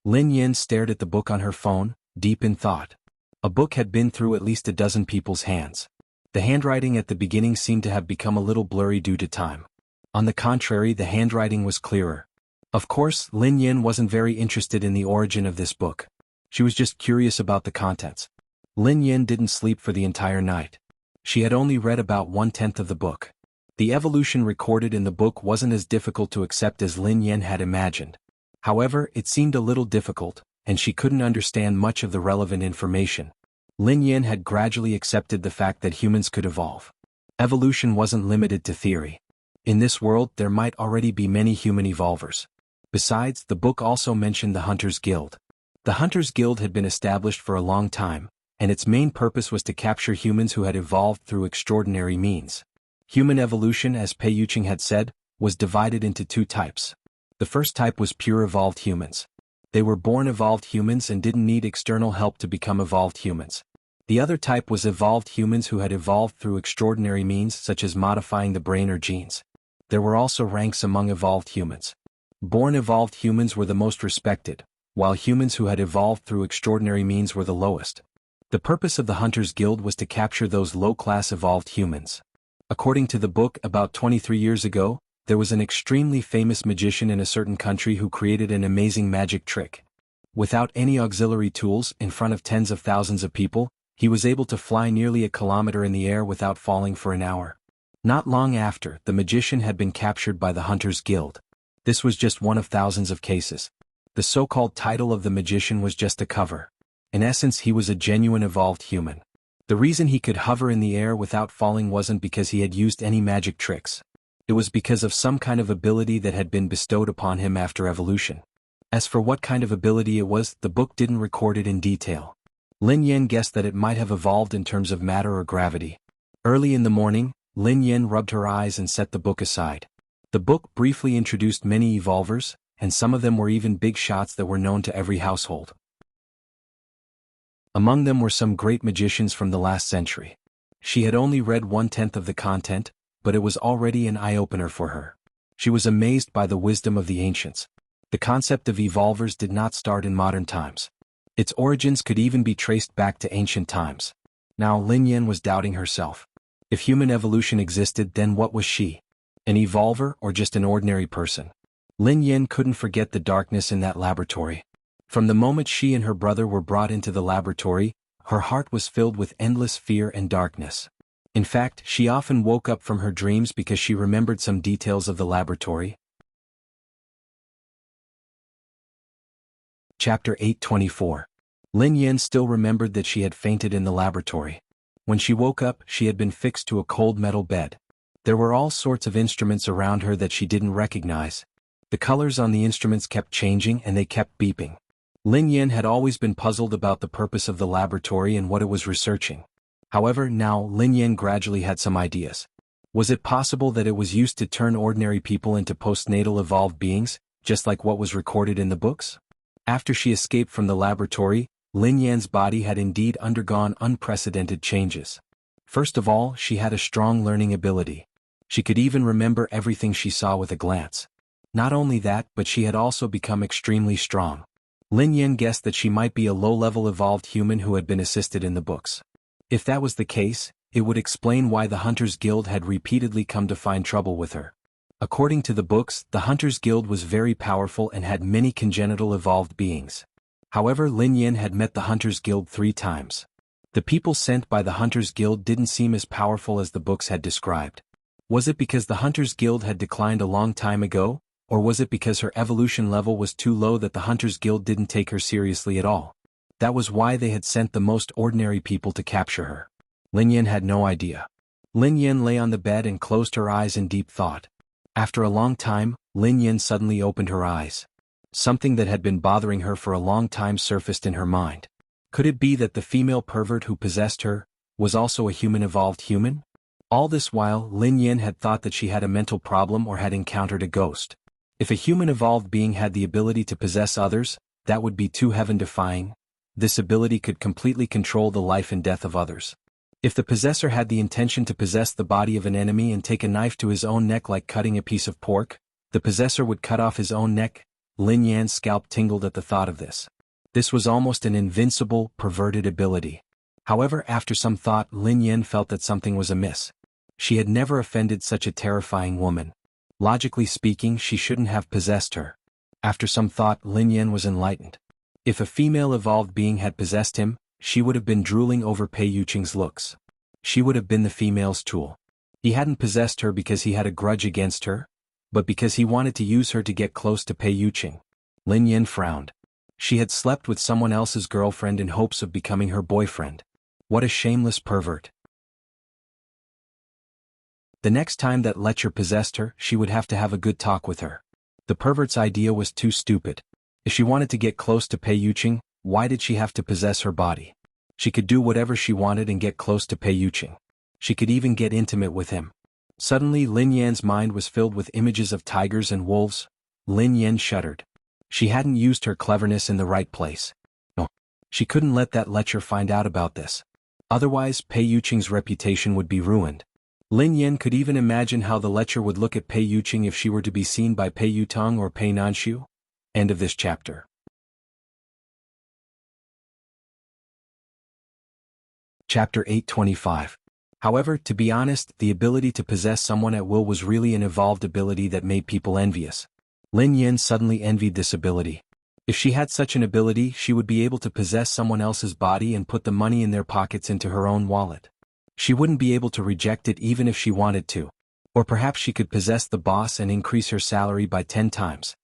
Lin Yan stared at the book on her phone, deep in thought. A book had been through at least a dozen people's hands. The handwriting at the beginning seemed to have become a little blurry due to time. On the contrary, the handwriting was clearer. Of course, Lin Yan wasn't very interested in the origin of this book. She was just curious about the contents. Lin Yan didn't sleep for the entire night. She had only read about 1/10 of the book. The evolution recorded in the book wasn't as difficult to accept as Lin Yan had imagined. However, it seemed a little difficult, and she couldn't understand much of the relevant information. Lin Yan had gradually accepted the fact that humans could evolve. Evolution wasn't limited to theory. In this world, there might already be many human evolvers. Besides, the book also mentioned the Hunters Guild. The Hunters Guild had been established for a long time, and its main purpose was to capture humans who had evolved through extraordinary means. Human evolution, as Pei Yuqing had said, was divided into two types. The first type was pure evolved humans. They were born evolved humans and didn't need external help to become evolved humans. The other type was evolved humans who had evolved through extraordinary means such as modifying the brain or genes. There were also ranks among evolved humans. Born evolved humans were the most respected, while humans who had evolved through extraordinary means were the lowest. The purpose of the Hunters Guild was to capture those low-class evolved humans. According to the book, about 23 years ago, there was an extremely famous magician in a certain country who created an amazing magic trick. Without any auxiliary tools, in front of tens of thousands of people, he was able to fly nearly a kilometer in the air without falling for an hour. Not long after, the magician had been captured by the Hunters Guild. This was just one of thousands of cases. The so-called title of the magician was just a cover. In essence, he was a genuine evolved human. The reason he could hover in the air without falling wasn't because he had used any magic tricks. It was because of some kind of ability that had been bestowed upon him after evolution. As for what kind of ability it was, the book didn't record it in detail. Lin Yan guessed that it might have evolved in terms of matter or gravity. Early in the morning, Lin Yan rubbed her eyes and set the book aside. The book briefly introduced many evolvers, and some of them were even big shots that were known to every household. Among them were some great magicians from the last century. She had only read 1/10 of the content, but it was already an eye-opener for her. She was amazed by the wisdom of the ancients. The concept of evolvers did not start in modern times. Its origins could even be traced back to ancient times. Now Lin Yan was doubting herself. If human evolution existed, then what was she? An evolver or just an ordinary person? Lin Yan couldn't forget the darkness in that laboratory. From the moment she and her brother were brought into the laboratory, her heart was filled with endless fear and darkness. In fact, she often woke up from her dreams because she remembered some details of the laboratory. Chapter 824. Lin Yan still remembered that she had fainted in the laboratory. When she woke up, she had been fixed to a cold metal bed. There were all sorts of instruments around her that she didn't recognize. The colors on the instruments kept changing and they kept beeping. Lin Yan had always been puzzled about the purpose of the laboratory and what it was researching. However, now Lin Yan gradually had some ideas. Was it possible that it was used to turn ordinary people into postnatal evolved beings, just like what was recorded in the books? After she escaped from the laboratory, Lin Yan's body had indeed undergone unprecedented changes. First of all, she had a strong learning ability. She could even remember everything she saw with a glance. Not only that, but she had also become extremely strong. Lin Yan guessed that she might be a low-level evolved human who had been assisted in the books. If that was the case, it would explain why the Hunters Guild had repeatedly come to find trouble with her. According to the books, the Hunters Guild was very powerful and had many congenital evolved beings. However, Lin Yan had met the Hunters Guild 3 times. The people sent by the Hunters Guild didn't seem as powerful as the books had described. Was it because the Hunters Guild had declined a long time ago, or was it because her evolution level was too low that the Hunters Guild didn't take her seriously at all? That was why they had sent the most ordinary people to capture her. Lin Yin had no idea. Lin Yin lay on the bed and closed her eyes in deep thought. After a long time, Lin Yin suddenly opened her eyes. Something that had been bothering her for a long time surfaced in her mind. Could it be that the female pervert who possessed her was also a human-evolved human? All this while, Lin Yin had thought that she had a mental problem or had encountered a ghost. If a human-evolved being had the ability to possess others, that would be too heaven-defying. This ability could completely control the life and death of others. If the possessor had the intention to possess the body of an enemy and take a knife to his own neck like cutting a piece of pork, the possessor would cut off his own neck. Lin Yan's scalp tingled at the thought of this. This was almost an invincible, perverted ability. However, after some thought, Lin Yan felt that something was amiss. She had never offended such a terrifying woman. Logically speaking, she shouldn't have possessed her. After some thought, Lin Yan was enlightened. If a female evolved being had possessed him, she would have been drooling over Pei Yuqing's looks. She would have been the female's tool. He hadn't possessed her because he had a grudge against her, but because he wanted to use her to get close to Pei Yuqing. Lin Yan frowned. She had slept with someone else's girlfriend in hopes of becoming her boyfriend. What a shameless pervert. The next time that lecher possessed her, she would have to have a good talk with her. The pervert's idea was too stupid. If she wanted to get close to Pei Yuqing, why did she have to possess her body? She could do whatever she wanted and get close to Pei Yuqing. She could even get intimate with him. Suddenly Lin Yan's mind was filled with images of tigers and wolves. Lin Yan shuddered. She hadn't used her cleverness in the right place. No. She couldn't let that lecher find out about this. Otherwise, Pei Yuqing's reputation would be ruined. Lin Yan could even imagine how the lecher would look at Pei Yuqing if she were to be seen by Pei Yutong or Pei Nanshu. End of this chapter. Chapter 825. However, to be honest, the ability to possess someone at will was really an evolved ability that made people envious. Lin Yan suddenly envied this ability. If she had such an ability, she would be able to possess someone else's body and put the money in their pockets into her own wallet. She wouldn't be able to reject it even if she wanted to. Or perhaps she could possess the boss and increase her salary by 10 times.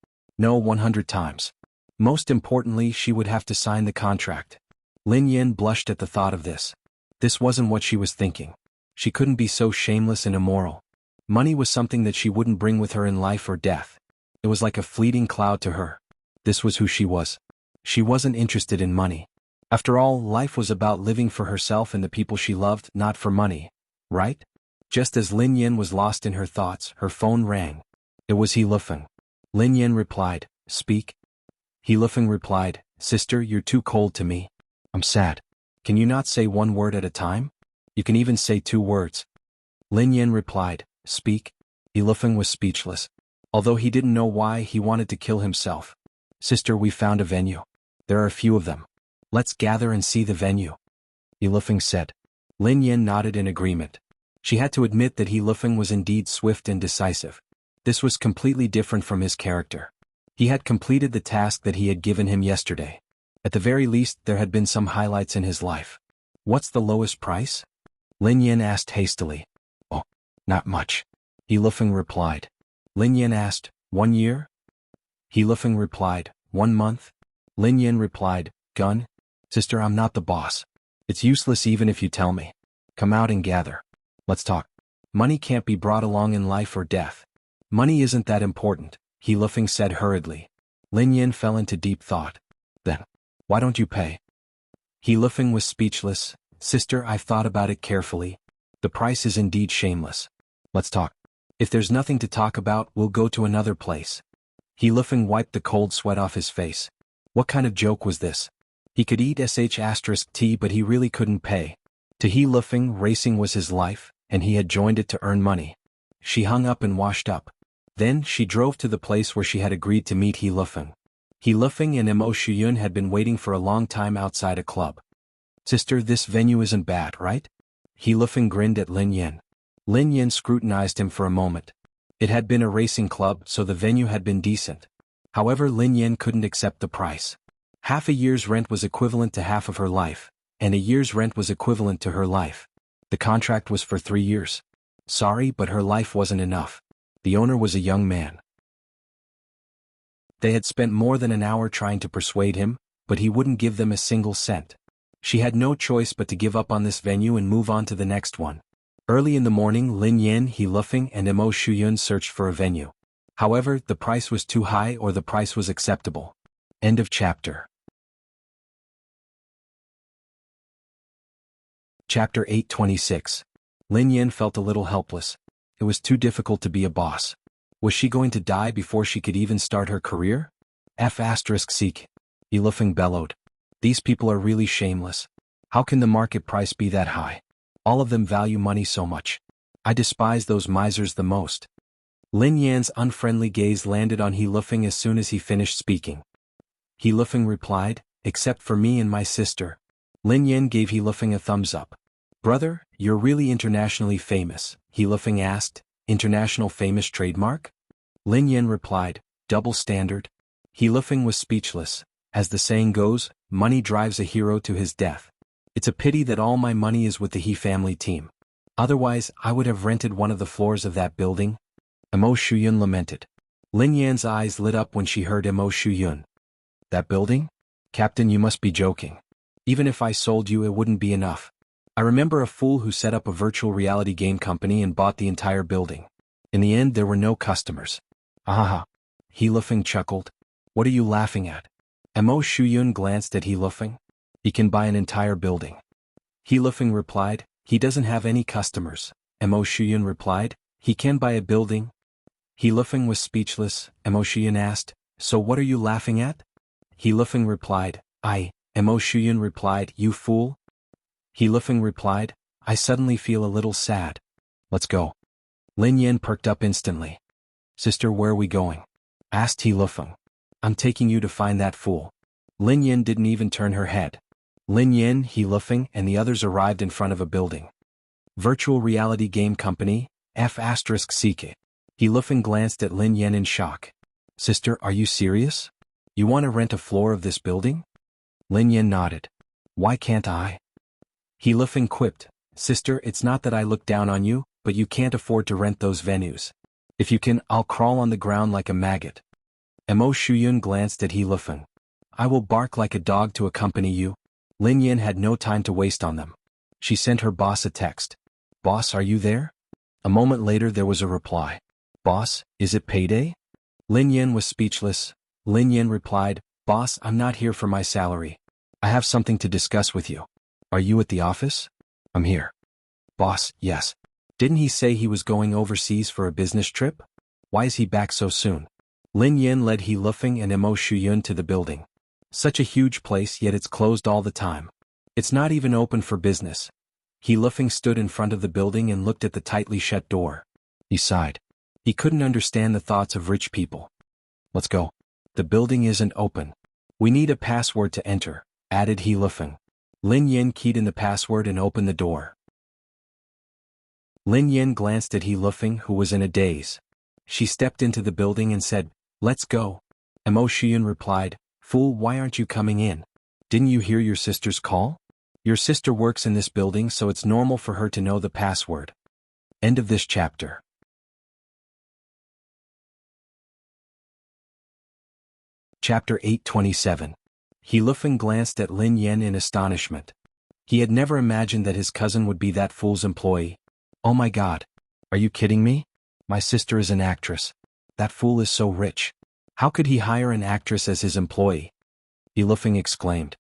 No, 100 times. Most importantly, she would have to sign the contract. Lin Yan blushed at the thought of this. This wasn't what she was thinking. She couldn't be so shameless and immoral. Money was something that she wouldn't bring with her in life or death. It was like a fleeting cloud to her. This was who she was. She wasn't interested in money. After all, life was about living for herself and the people she loved, not for money. Right? Just as Lin Yan was lost in her thoughts, her phone rang. It was He Lufeng. Lin Yan replied, "Speak." He Lufeng replied, "Sister, you're too cold to me. I'm sad. Can you not say one word at a time? You can even say 2 words. Lin Yan replied, "Speak." He Lufeng was speechless. Although he didn't know why, he wanted to kill himself. "Sister, we found a venue. There are a few of them. Let's gather and see the venue." He Lufeng said. Lin Yan nodded in agreement. She had to admit that He Lufeng was indeed swift and decisive. This was completely different from his character. He had completed the task that he had given him yesterday. At the very least, there had been some highlights in his life. "What's the lowest price?" Lin Yan asked hastily. "Oh, not much." He Lufeng replied. Lin Yan asked, 1 year? He Lufeng replied, 1 month. Lin Yan replied, "Gun? Sister, I'm not the boss. It's useless even if you tell me. Come out and gather. Let's talk. Money can't be brought along in life or death. Money isn't that important," He Lufeng said hurriedly. Lin Yan fell into deep thought. "Then, why don't you pay?" He Lufeng was speechless. "Sister, I've thought about it carefully. The price is indeed shameless. Let's talk. If there's nothing to talk about, we'll go to another place." He Lufeng wiped the cold sweat off his face. What kind of joke was this? He could eat sh*t, but he really couldn't pay. To He Lufeng, racing was his life, and he had joined it to earn money. She hung up and washed up. Then, she drove to the place where she had agreed to meet He Lufeng. He Lufeng and Mo Shuyun had been waiting for a long time outside a club. "Sister, this venue isn't bad, right?" He Lufeng grinned at Lin Yan. Lin Yan scrutinized him for a moment. It had been a racing club, so the venue had been decent. However, Lin Yan couldn't accept the price. Half a year's rent was equivalent to half of her life, and a year's rent was equivalent to her life. The contract was for 3 years. Sorry, but her life wasn't enough. The owner was a young man. They had spent more than an hour trying to persuade him, but he wouldn't give them a single cent. She had no choice but to give up on this venue and move on to the next one. Early in the morning, Lin Yan, He Lufeng, and Mo Shuyun searched for a venue. However, the price was too high or the price was acceptable. End of chapter. Chapter 826. Lin Yan felt a little helpless. It was too difficult to be a boss. Was she going to die before she could even start her career? Seek. He Lufeng bellowed. These people are really shameless. How can the market price be that high? All of them value money so much. I despise those misers the most. Lin Yan's unfriendly gaze landed on He Lufeng as soon as he finished speaking. He Lufeng replied, except for me and my sister. Lin Yan gave He Lufeng a thumbs up. Brother, you're really internationally famous, He Lufeng asked. International famous trademark? Lin Yan replied, double standard. He Lufeng was speechless. As the saying goes, money drives a hero to his death. It's a pity that all my money is with the He family team. Otherwise, I would have rented one of the floors of that building. Mo Shuyun lamented. Lin Yan's eyes lit up when she heard Mo Shuyun. That building? Captain, you must be joking. Even if I sold you, it wouldn't be enough. I remember a fool who set up a virtual reality game company and bought the entire building. In the end, there were no customers. Ahaha. He Lufeng chuckled. What are you laughing at? Mo Shuyun glanced at He Lufeng. He can buy an entire building. He Lufeng replied, he doesn't have any customers. Mo Shuyun replied, he can buy a building. He Lufeng was speechless. Mo Shuyun asked, so what are you laughing at? He Lufeng replied, Mo Shuyun replied, you fool. He Lufeng replied, I suddenly feel a little sad. Let's go. Lin Yan perked up instantly. Sister, where are we going? Asked He Lufeng. I'm taking you to find that fool. Lin Yan didn't even turn her head. Lin Yan, He Lufeng, and the others arrived in front of a building. Virtual reality game company, Seek. He Lufeng glanced at Lin Yan in shock. Sister, are you serious? You want to rent a floor of this building? Lin Yan nodded. Why can't I? He Lufeng quipped, Sister, it's not that I look down on you, but you can't afford to rent those venues. If you can, I'll crawl on the ground like a maggot. Mo Shuyun glanced at He Lufeng. I will bark like a dog to accompany you. Lin Yan had no time to waste on them. She sent her boss a text. Boss, are you there? A moment later there was a reply. Boss, is it payday? Lin Yan was speechless. Lin Yan replied, Boss, I'm not here for my salary. I have something to discuss with you. Are you at the office? I'm here. Boss, yes. Didn't he say he was going overseas for a business trip? Why is he back so soon? Lin Yan led He Lufeng and Mo Shuyun to the building. Such a huge place, yet it's closed all the time. It's not even open for business. He Lufeng stood in front of the building and looked at the tightly shut door. He sighed. He couldn't understand the thoughts of rich people. Let's go. The building isn't open. We need a password to enter, added He Lufeng. Lin Yan keyed in the password and opened the door. Lin Yan glanced at He Lufeng, who was in a daze. She stepped into the building and said, Let's go. Mo Shuyun replied, Fool, why aren't you coming in? Didn't you hear your sister's call? Your sister works in this building, so it's normal for her to know the password. End of this chapter. Chapter 827. He Lufeng glanced at Lin Yan in astonishment. He had never imagined that his cousin would be that fool's employee. Oh my God. Are you kidding me? My sister is an actress. That fool is so rich. How could he hire an actress as his employee? He Lufeng exclaimed.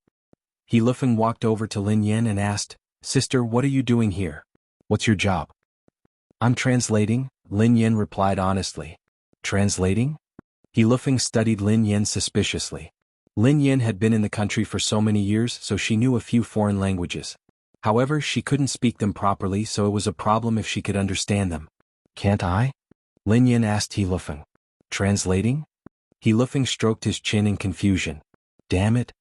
He Lufeng walked over to Lin Yan and asked, Sister, what are you doing here? What's your job? I'm translating, Lin Yan replied honestly. Translating? He Lufeng studied Lin Yan suspiciously. Lin Yan had been in the country for so many years, so she knew a few foreign languages. However, she couldn't speak them properly, so it was a problem if she could understand them. Can't I? Lin Yan asked He Lufeng. Translating? He Lufeng stroked his chin in confusion. Damn it.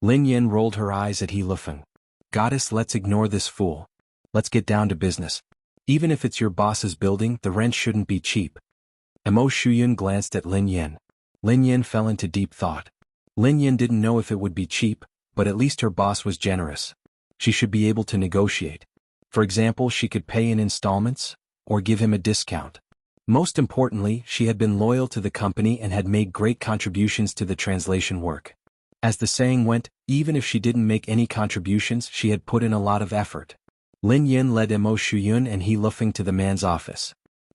Lin Yan rolled her eyes at He Lufeng. Goddess, let's ignore this fool. Let's get down to business. Even if it's your boss's building, the rent shouldn't be cheap. Mo Shuyun glanced at Lin Yan. Lin Yan fell into deep thought. Lin Yan didn't know if it would be cheap, but at least her boss was generous. She should be able to negotiate. For example, she could pay in installments, or give him a discount. Most importantly, she had been loyal to the company and had made great contributions to the translation work. As the saying went, even if she didn't make any contributions, she had put in a lot of effort. Lin Yin led Mo Shuyun and He Lufeng to the man's office.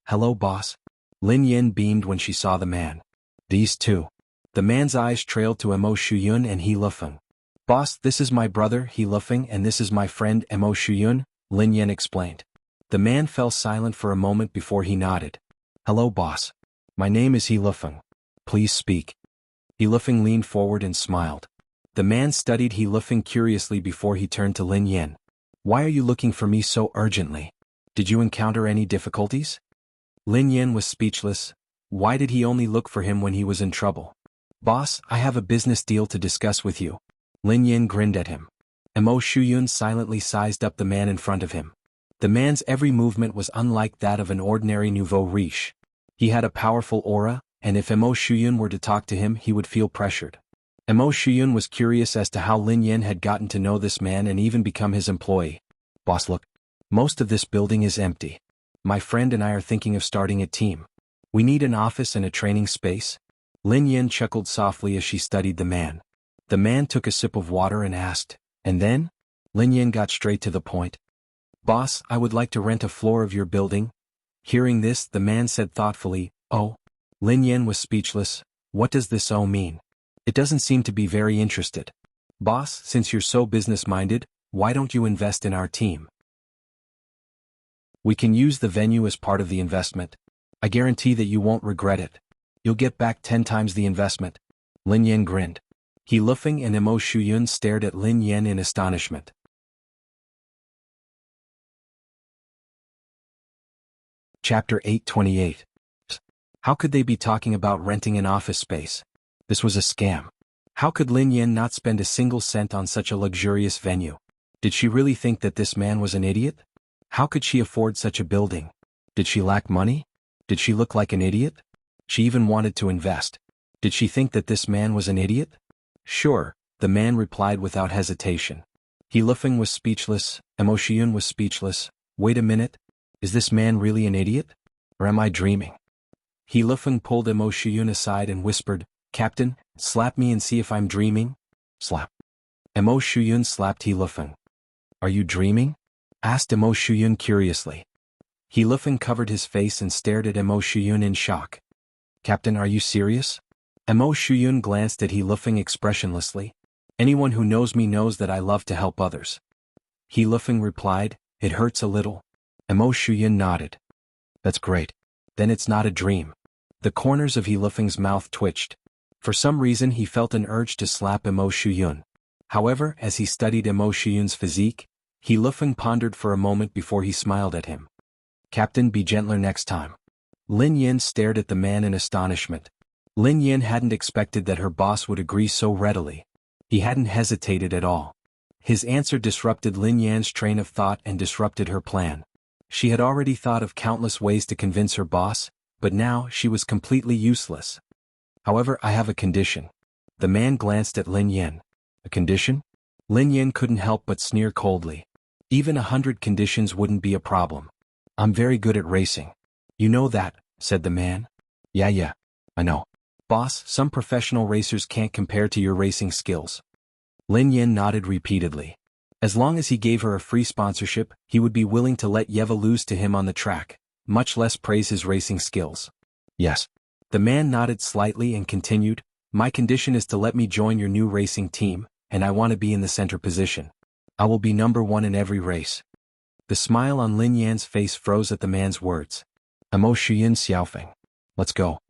"Hello, boss." Lin Yin beamed when she saw the man. "These two." The man's eyes trailed to Mo Shuyun and He Lufeng. "Boss, this is my brother, He Lufeng, and this is my friend, Mo Shuyun," Lin Yin explained. The man fell silent for a moment before he nodded. "Hello, boss. My name is He Lufeng. Please speak." He Lufeng leaned forward and smiled. The man studied He Lufeng curiously before he turned to Lin Yin. "Why are you looking for me so urgently? Did you encounter any difficulties?" Lin Yin was speechless. Why did he only look for him when he was in trouble? "Boss, I have a business deal to discuss with you." Lin Yin grinned at him. Mo Shuyun silently sized up the man in front of him. The man's every movement was unlike that of an ordinary nouveau riche. He had a powerful aura, and if Mo Shuyun were to talk to him he would feel pressured. Mo Shuyun was curious as to how Lin Yin had gotten to know this man and even become his employee. "Boss, look. Most of this building is empty. My friend and I are thinking of starting a team. We need an office and a training space." Lin Yin chuckled softly as she studied the man. The man took a sip of water and asked, "And then?" Lin Yin got straight to the point. "Boss, I would like to rent a floor of your building." Hearing this, the man said thoughtfully, "Oh." Lin Yin was speechless. What does this "oh" mean? It doesn't seem to be very interested. "Boss, since you're so business-minded, why don't you invest in our team? We can use the venue as part of the investment. I guarantee that you won't regret it. You'll get back 10 times the investment." Lin Yin grinned. He Lufeng and Mo Shuyun stared at Lin Yin in astonishment. Chapter 828. How could they be talking about renting an office space? This was a scam. How could Lin Yin not spend a single cent on such a luxurious venue? Did she really think that this man was an idiot? How could she afford such a building? Did she lack money? Did she look like an idiot? She even wanted to invest. Did she think that this man was an idiot? "Sure," the man replied without hesitation. He Lufeng was speechless, Mo Shuyun was speechless. Wait a minute. Is this man really an idiot? Or am I dreaming? He Lufeng pulled Mo Shuyun aside and whispered, "Captain, slap me and see if I'm dreaming." Slap. Mo Shuyun slapped He Lufeng. "Are you dreaming?" asked Mo Shuyun curiously. He Lufeng covered his face and stared at Mo Shuyun in shock. "Captain, are you serious?" Mo Shuyun glanced at He Lufeng expressionlessly. "Anyone who knows me knows that I love to help others." He Lufeng replied, "It hurts a little." Mo Shuyun nodded. "That's great. Then it's not a dream." The corners of He Lufeng's mouth twitched. For some reason he felt an urge to slap Mo Shuyun. However, as he studied Mo Shuyun's physique, He Lufeng pondered for a moment before he smiled at him. "Captain, be gentler next time." Lin Yin stared at the man in astonishment. Lin Yin hadn't expected that her boss would agree so readily. He hadn't hesitated at all. His answer disrupted Lin Yan's train of thought and disrupted her plan. She had already thought of countless ways to convince her boss, but now she was completely useless. "However, I have a condition." The man glanced at Lin Yin. "A condition?" Lin Yin couldn't help but sneer coldly. "Even 100 conditions wouldn't be a problem. I'm very good at racing." "You know that," said the man. Yeah, I know. "Boss, some professional racers can't compare to your racing skills." Lin Yin nodded repeatedly. As long as he gave her a free sponsorship, he would be willing to let Yeva lose to him on the track, much less praise his racing skills. "Yes." The man nodded slightly and continued, "My condition is to let me join your new racing team, and I want to be in the center position. I will be number 1 in every race." The smile on Lin Yan's face froze at the man's words. "Mo Shuyun Xiaofeng. Let's go."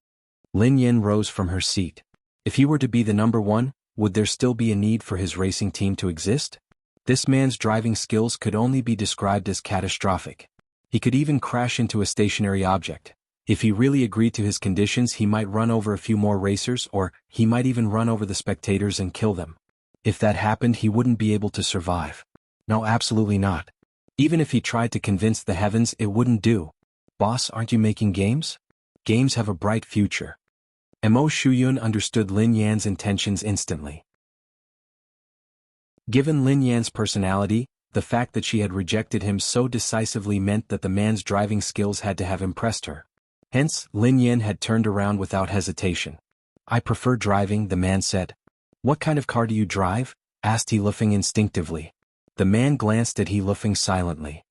Lin Yin rose from her seat. If he were to be the number 1, would there still be a need for his racing team to exist? This man's driving skills could only be described as catastrophic. He could even crash into a stationary object. If he really agreed to his conditions, he might run over a few more racers, or he might even run over the spectators and kill them. If that happened, he wouldn't be able to survive. No, absolutely not. Even if he tried to convince the heavens, it wouldn't do. "Boss, aren't you making games? Games have a bright future." Mo Shuyun understood Lin Yan's intentions instantly. Given Lin Yan's personality, the fact that she had rejected him so decisively meant that the man's driving skills had to have impressed her. Hence, Lin Yan had turned around without hesitation. "I prefer driving," the man said. What kind of car do you drive? Asked He Lufeng instinctively. The man glanced at He Lufeng silently.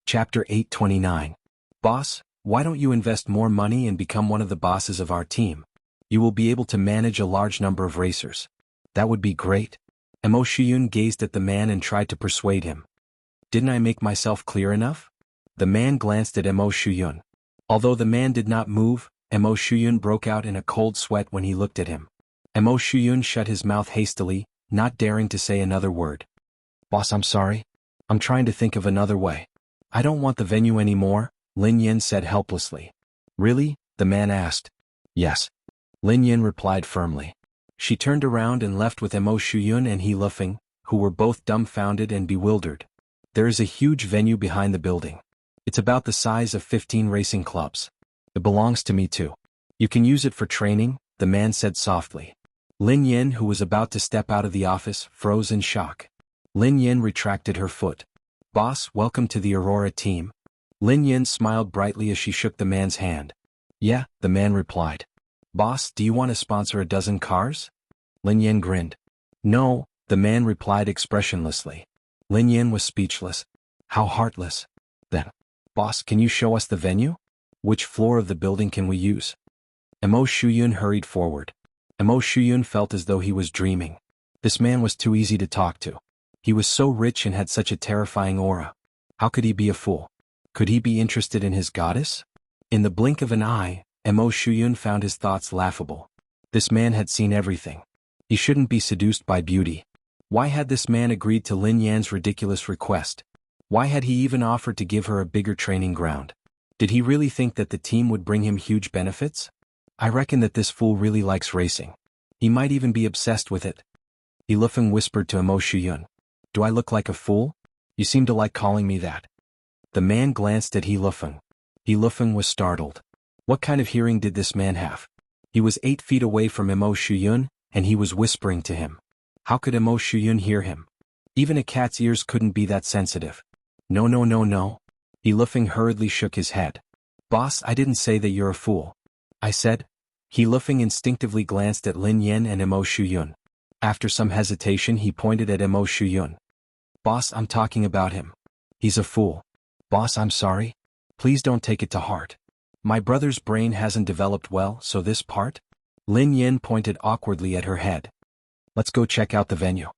Chapter 829. Boss, why don't you invest more money and become one of the bosses of our team? You will be able to manage a large number of racers. That would be great. Mo Shiyun gazed at the man and tried to persuade him. Didn't I make myself clear enough? The man glanced at Mo Shiyun. Although the man did not move, Mo Shiyun broke out in a cold sweat when he looked at him. Mo Shiyun shut his mouth hastily, not daring to say another word. Boss, I'm sorry. I'm trying to think of another way. I don't want the venue anymore, Lin Yin said helplessly. Really? The man asked. Yes. Lin Yin replied firmly. She turned around and left with Mo Shiyun and He Lufeng, who were both dumbfounded and bewildered. There is a huge venue behind the building. It's about the size of 15 racing clubs. It belongs to me too. You can use it for training, the man said softly. Lin Yin, who was about to step out of the office, froze in shock. Lin Yin retracted her foot. Boss, welcome to the Aurora team. Lin Yin smiled brightly as she shook the man's hand. Yeah, the man replied. Boss, do you want to sponsor a dozen cars? Lin Yin grinned. No, the man replied expressionlessly. Lin Yin was speechless. How heartless. Then, boss, can you show us the venue? Which floor of the building can we use? Mo Shiyun hurried forward. Mo Shiyun felt as though he was dreaming. This man was too easy to talk to. He was so rich and had such a terrifying aura. How could he be a fool? Could he be interested in his goddess? In the blink of an eye, Mo Shiyun found his thoughts laughable. This man had seen everything. He shouldn't be seduced by beauty. Why had this man agreed to Lin Yan's ridiculous request? Why had he even offered to give her a bigger training ground? Did he really think that the team would bring him huge benefits? I reckon that this fool really likes racing. He might even be obsessed with it. He Lufeng whispered to Mo Shiyun. Do I look like a fool? You seem to like calling me that. The man glanced at He Lufeng. He Lufeng was startled. What kind of hearing did this man have? He was 8 feet away from Mo Shiyun, and he was whispering to him. How could Mo Shiyun hear him? Even a cat's ears couldn't be that sensitive. No, no, no, no. He Lufeng hurriedly shook his head. Boss, I didn't say that you're a fool. I said. He Lufeng instinctively glanced at Lin Yin and Mo Shiyun. After some hesitation he pointed at Mo Shiyun. Boss, I'm talking about him. He's a fool. Boss, I'm sorry. Please don't take it to heart. My brother's brain hasn't developed well, so this part? Lin Yin pointed awkwardly at her head. Let's go check out the venue.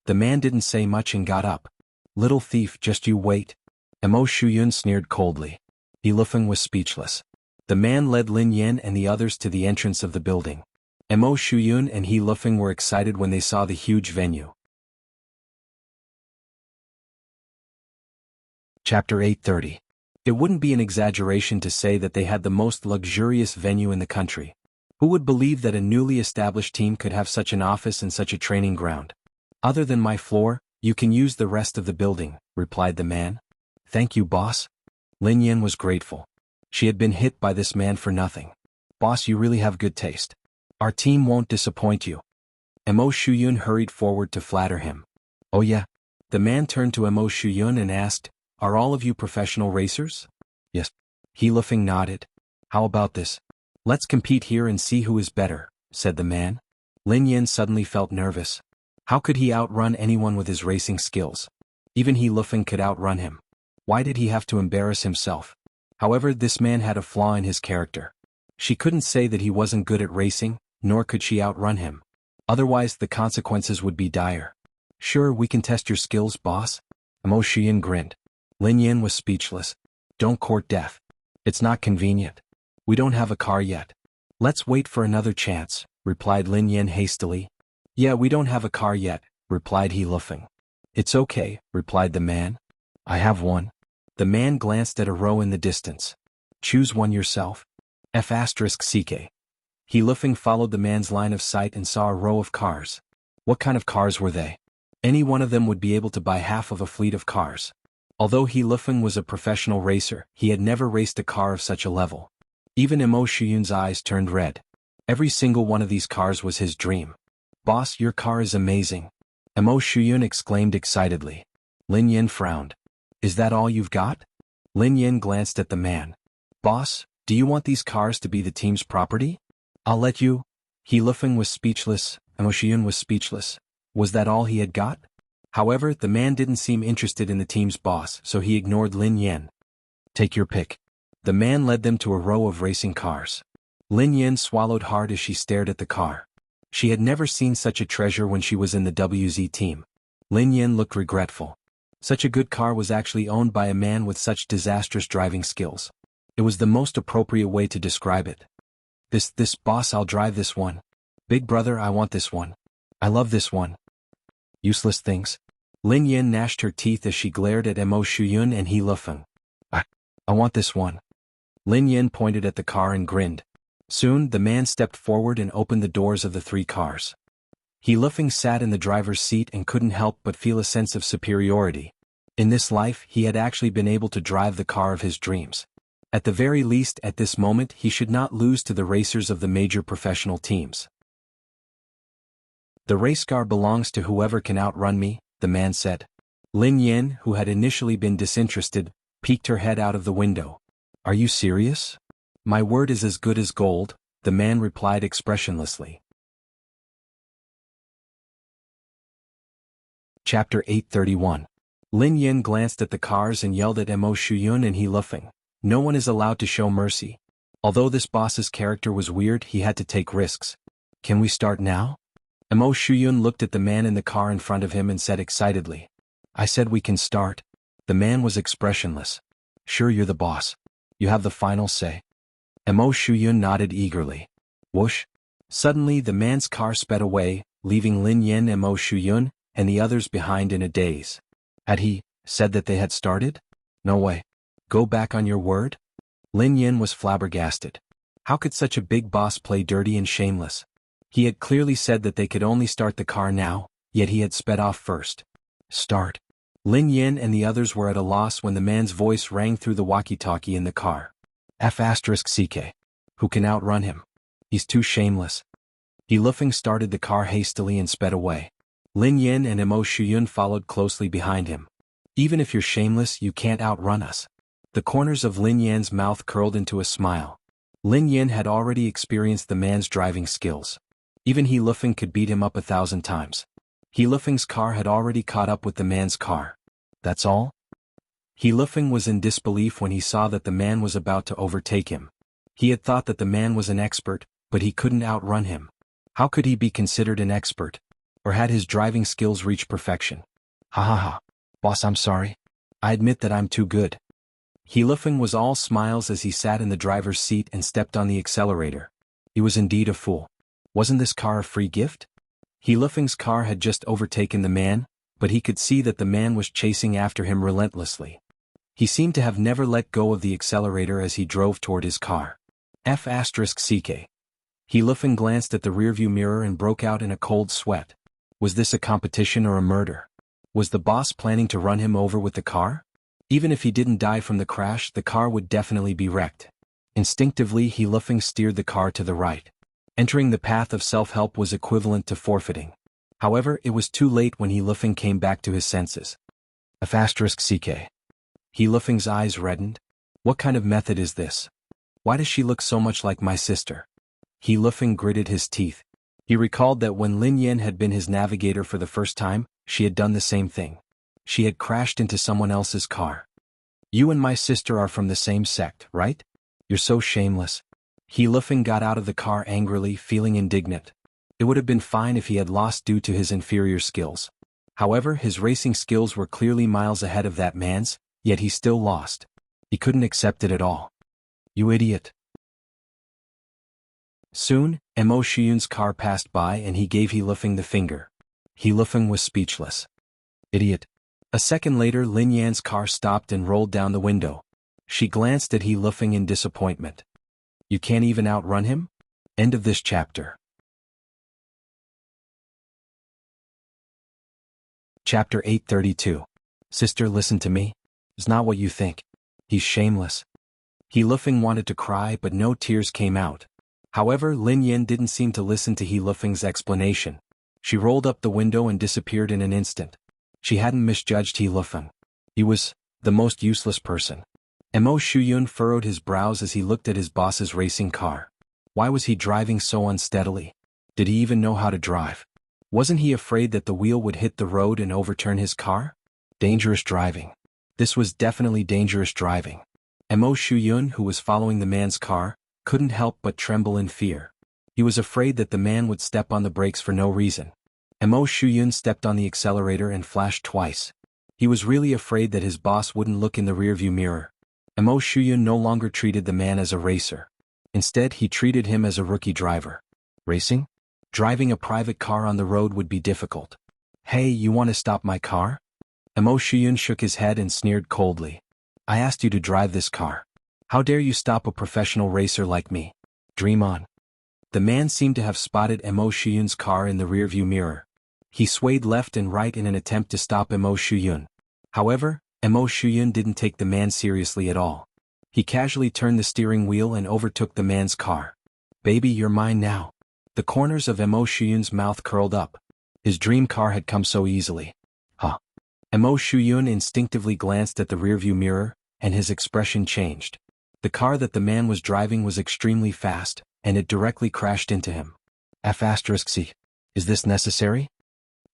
The man didn't say much and got up. Little thief, just you wait. Mo Shiyun sneered coldly. He Lufeng was speechless. The man led Lin Yin and the others to the entrance of the building. Mo Shiyun and He Lufeng were excited when they saw the huge venue. Chapter 830. It wouldn't be an exaggeration to say that they had the most luxurious venue in the country. Who would believe that a newly established team could have such an office and such a training ground? Other than my floor, you can use the rest of the building, replied the man. Thank you, boss. Lin Yin was grateful. She had been hit by this man for nothing. Boss, you really have good taste. Our team won't disappoint you. Mo Shiyun hurried forward to flatter him. Oh yeah? The man turned to Mo Shiyun and asked, Are all of you professional racers? Yes. He Lufeng nodded. How about this? Let's compete here and see who is better, said the man. Lin Yin suddenly felt nervous. How could he outrun anyone with his racing skills? Even He Lufeng could outrun him. Why did he have to embarrass himself? However, this man had a flaw in his character. She couldn't say that he wasn't good at racing, nor could she outrun him. Otherwise the consequences would be dire. Sure, we can test your skills, boss. Mo Shiyun grinned. Lin Yin was speechless. Don't court death. It's not convenient. We don't have a car yet. Let's wait for another chance, replied Lin Yin hastily. Yeah, we don't have a car yet, replied He Lufeng. It's okay, replied the man. I have one. The man glanced at a row in the distance. Choose one yourself. F*CK. He Lufeng followed the man's line of sight and saw a row of cars. What kind of cars were they? Any one of them would be able to buy half of a fleet of cars. Although He Lufeng was a professional racer, he had never raced a car of such a level. Even Mo Shiyun's eyes turned red. Every single one of these cars was his dream. Boss, your car is amazing. Mo Shiyun exclaimed excitedly. Lin Yin frowned. Is that all you've got? Lin Yin glanced at the man. Boss, do you want these cars to be the team's property? I'll let you. He Lufeng was speechless, and Wuxia was speechless. Was that all he had got? However, the man didn't seem interested in the team's boss, so he ignored Lin Yan. Take your pick. The man led them to a row of racing cars. Lin Yan swallowed hard as she stared at the car. She had never seen such a treasure when she was in the WZ team. Lin Yan looked regretful. Such a good car was actually owned by a man with such disastrous driving skills. It was the most appropriate way to describe it. This boss, I'll drive this one. Big brother, I want this one. I love this one. Useless things. Lin Yan gnashed her teeth as she glared at Mo Shuyun and He Lufeng. I want this one. Lin Yan pointed at the car and grinned. Soon, the man stepped forward and opened the doors of the 3 cars. He Lufeng sat in the driver's seat and couldn't help but feel a sense of superiority. In this life, he had actually been able to drive the car of his dreams. At the very least, at this moment, he should not lose to the racers of the major professional teams. The race car belongs to whoever can outrun me, the man said. Lin Yan, who had initially been disinterested, peeked her head out of the window. Are you serious? My word is as good as gold, the man replied expressionlessly. Chapter 831. Lin Yan glanced at the cars and yelled at Mo Shuyun and He Lufeng. No one is allowed to show mercy. Although this boss's character was weird, he had to take risks. Can we start now? Mo Shuyun looked at the man in the car in front of him and said excitedly. I said we can start. The man was expressionless. Sure, you're the boss. You have the final say. Mo Shuyun nodded eagerly. Whoosh. Suddenly the man's car sped away, leaving Lin Yan and Mo Shuyun and the others behind in a daze. Had he said that they had started? No way. Go back on your word? Lin Yan was flabbergasted. How could such a big boss play dirty and shameless? He had clearly said that they could only start the car now, yet he had sped off first. Start. Lin Yan and the others were at a loss when the man's voice rang through the walkie-talkie in the car. F***CK. Who can outrun him? He's too shameless. He Lufeng started the car hastily and sped away. Lin Yan and Mo Shuyun followed closely behind him. Even if you're shameless, you can't outrun us. The corners of Lin Yan's mouth curled into a smile. Lin Yan had already experienced the man's driving skills. Even He Lufeng could beat him up 1,000 times. He Lufeng's car had already caught up with the man's car. That's all? He Lufeng was in disbelief when he saw that the man was about to overtake him. He had thought that the man was an expert, but he couldn't outrun him. How could he be considered an expert? Or had his driving skills reached perfection? Ha ha ha. Boss, I'm sorry. I admit that I'm too good. He Lufeng was all smiles as he sat in the driver's seat and stepped on the accelerator. He was indeed a fool. Wasn't this car a free gift? He Lufeng's car had just overtaken the man, but he could see that the man was chasing after him relentlessly. He seemed to have never let go of the accelerator as he drove toward his car. F***CK. He Lufeng glanced at the rearview mirror and broke out in a cold sweat. Was this a competition or a murder? Was the boss planning to run him over with the car? Even if he didn't die from the crash, the car would definitely be wrecked. Instinctively, He Lufeng steered the car to the right. Entering the path of self-help was equivalent to forfeiting. However, it was too late when He Lufeng came back to his senses. F***CK. He Lufeng's eyes reddened. What kind of method is this? Why does she look so much like my sister? He Lufeng gritted his teeth. He recalled that when Lin Yan had been his navigator for the first time, she had done the same thing. She had crashed into someone else's car. You and my sister are from the same sect, right? You're so shameless. He Lufeng got out of the car angrily, feeling indignant. It would have been fine if he had lost due to his inferior skills. However, his racing skills were clearly miles ahead of that man's, yet he still lost. He couldn't accept it at all. You idiot. Soon, Mo Shuyun's car passed by and he gave He Lufeng the finger. He Lufeng was speechless. Idiot. A second later, Lin Yan's car stopped and rolled down the window. She glanced at He Lufeng in disappointment. You can't even outrun him? End of this chapter. Chapter 832. Sister, listen to me. It's not what you think. He's shameless. He Lufeng wanted to cry, but no tears came out. However, Lin Yan didn't seem to listen to He Lufeng's explanation. She rolled up the window and disappeared in an instant. She hadn't misjudged He Lufeng. He was the most useless person. Mo Shuyun furrowed his brows as he looked at his boss's racing car. Why was he driving so unsteadily? Did he even know how to drive? Wasn't he afraid that the wheel would hit the road and overturn his car? Dangerous driving. This was definitely dangerous driving. Mo Shuyun, who was following the man's car, couldn't help but tremble in fear. He was afraid that the man would step on the brakes for no reason. Mo Shuyun stepped on the accelerator and flashed twice. He was really afraid that his boss wouldn't look in the rearview mirror. Mo Shuyun no longer treated the man as a racer. Instead, he treated him as a rookie driver. Racing? Driving a private car on the road would be difficult. Hey, you want to stop my car? Mo Shuyun shook his head and sneered coldly. I asked you to drive this car. How dare you stop a professional racer like me? Dream on. The man seemed to have spotted Mo Shuyun's car in the rearview mirror. He swayed left and right in an attempt to stop Mo Shuyun. However, Mo Shuyun didn't take the man seriously at all. He casually turned the steering wheel and overtook the man's car. Baby, you're mine now. The corners of Mo Shuyun's mouth curled up. His dream car had come so easily. Huh. Mo Shuyun instinctively glanced at the rearview mirror, and his expression changed. The car that the man was driving was extremely fast, and it directly crashed into him. F***C. Is this necessary?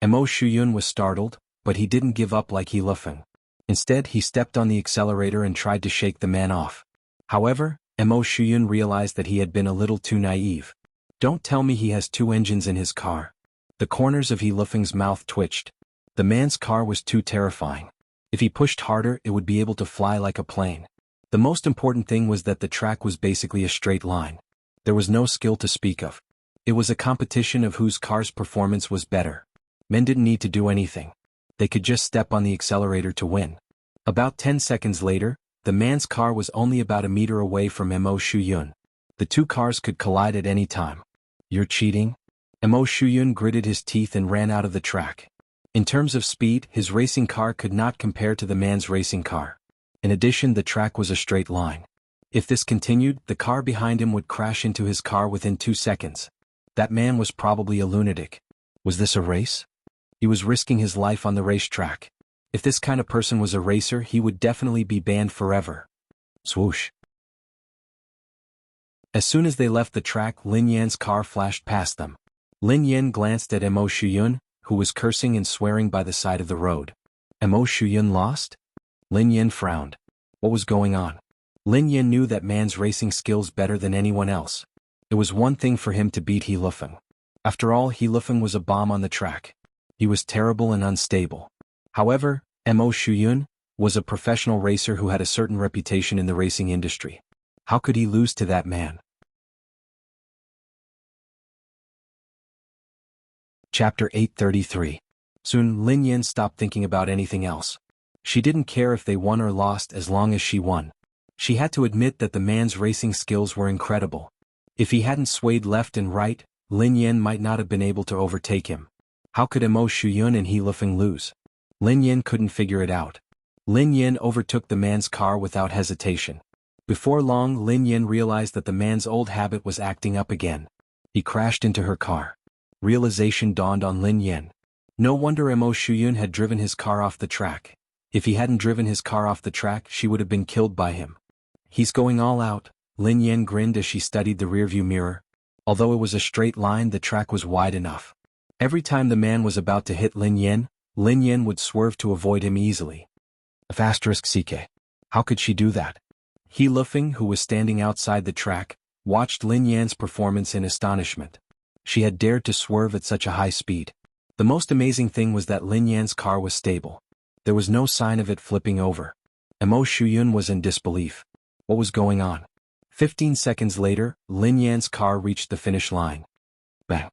Mo Shuyun was startled, but he didn't give up like He Lufeng. Instead, he stepped on the accelerator and tried to shake the man off. However, Mo Shuyun realized that he had been a little too naive. Don't tell me he has two engines in his car. The corners of He Lufeng's mouth twitched. The man's car was too terrifying. If he pushed harder, it would be able to fly like a plane. The most important thing was that the track was basically a straight line. There was no skill to speak of. It was a competition of whose car's performance was better. Men didn't need to do anything. They could just step on the accelerator to win. About 10 seconds later, the man's car was only about a meter away from Mo Shuyun. The two cars could collide at any time. You're cheating? Mo Shuyun gritted his teeth and ran out of the track. In terms of speed, his racing car could not compare to the man's racing car. In addition, the track was a straight line. If this continued, the car behind him would crash into his car within 2 seconds. That man was probably a lunatic. Was this a race? He was risking his life on the racetrack. If this kind of person was a racer, he would definitely be banned forever. Swoosh. As soon as they left the track, Lin Yan's car flashed past them. Lin Yan glanced at Mo Shuyun, who was cursing and swearing by the side of the road. Mo Shuyun lost? Lin Yan frowned. What was going on? Lin Yan knew that man's racing skills better than anyone else. It was one thing for him to beat He Lufeng. After all, He Lufeng was a bomb on the track. He was terrible and unstable. However, Mo Shuyun was a professional racer who had a certain reputation in the racing industry. How could he lose to that man? Chapter 833. Soon Lin Yan stopped thinking about anything else. She didn't care if they won or lost as long as she won. She had to admit that the man's racing skills were incredible. If he hadn't swayed left and right, Lin Yan might not have been able to overtake him. How could Mo Shuyun and He Lufeng lose? Lin Yan couldn't figure it out. Lin Yan overtook the man's car without hesitation. Before long, Lin Yan realized that the man's old habit was acting up again. He crashed into her car. Realization dawned on Lin Yan. No wonder Mo Shuyun had driven his car off the track. If he hadn't driven his car off the track, she would have been killed by him. He's going all out, Lin Yan grinned as she studied the rearview mirror. Although it was a straight line, the track was wide enough. Every time the man was about to hit Lin Yan would swerve to avoid him easily. *CK. How could she do that? He Lufeng, who was standing outside the track, watched Lin Yan's performance in astonishment. She had dared to swerve at such a high speed. The most amazing thing was that Lin Yan's car was stable. There was no sign of it flipping over. Mo Shuyun was in disbelief. What was going on? 15 seconds later, Lin Yan's car reached the finish line. Bang!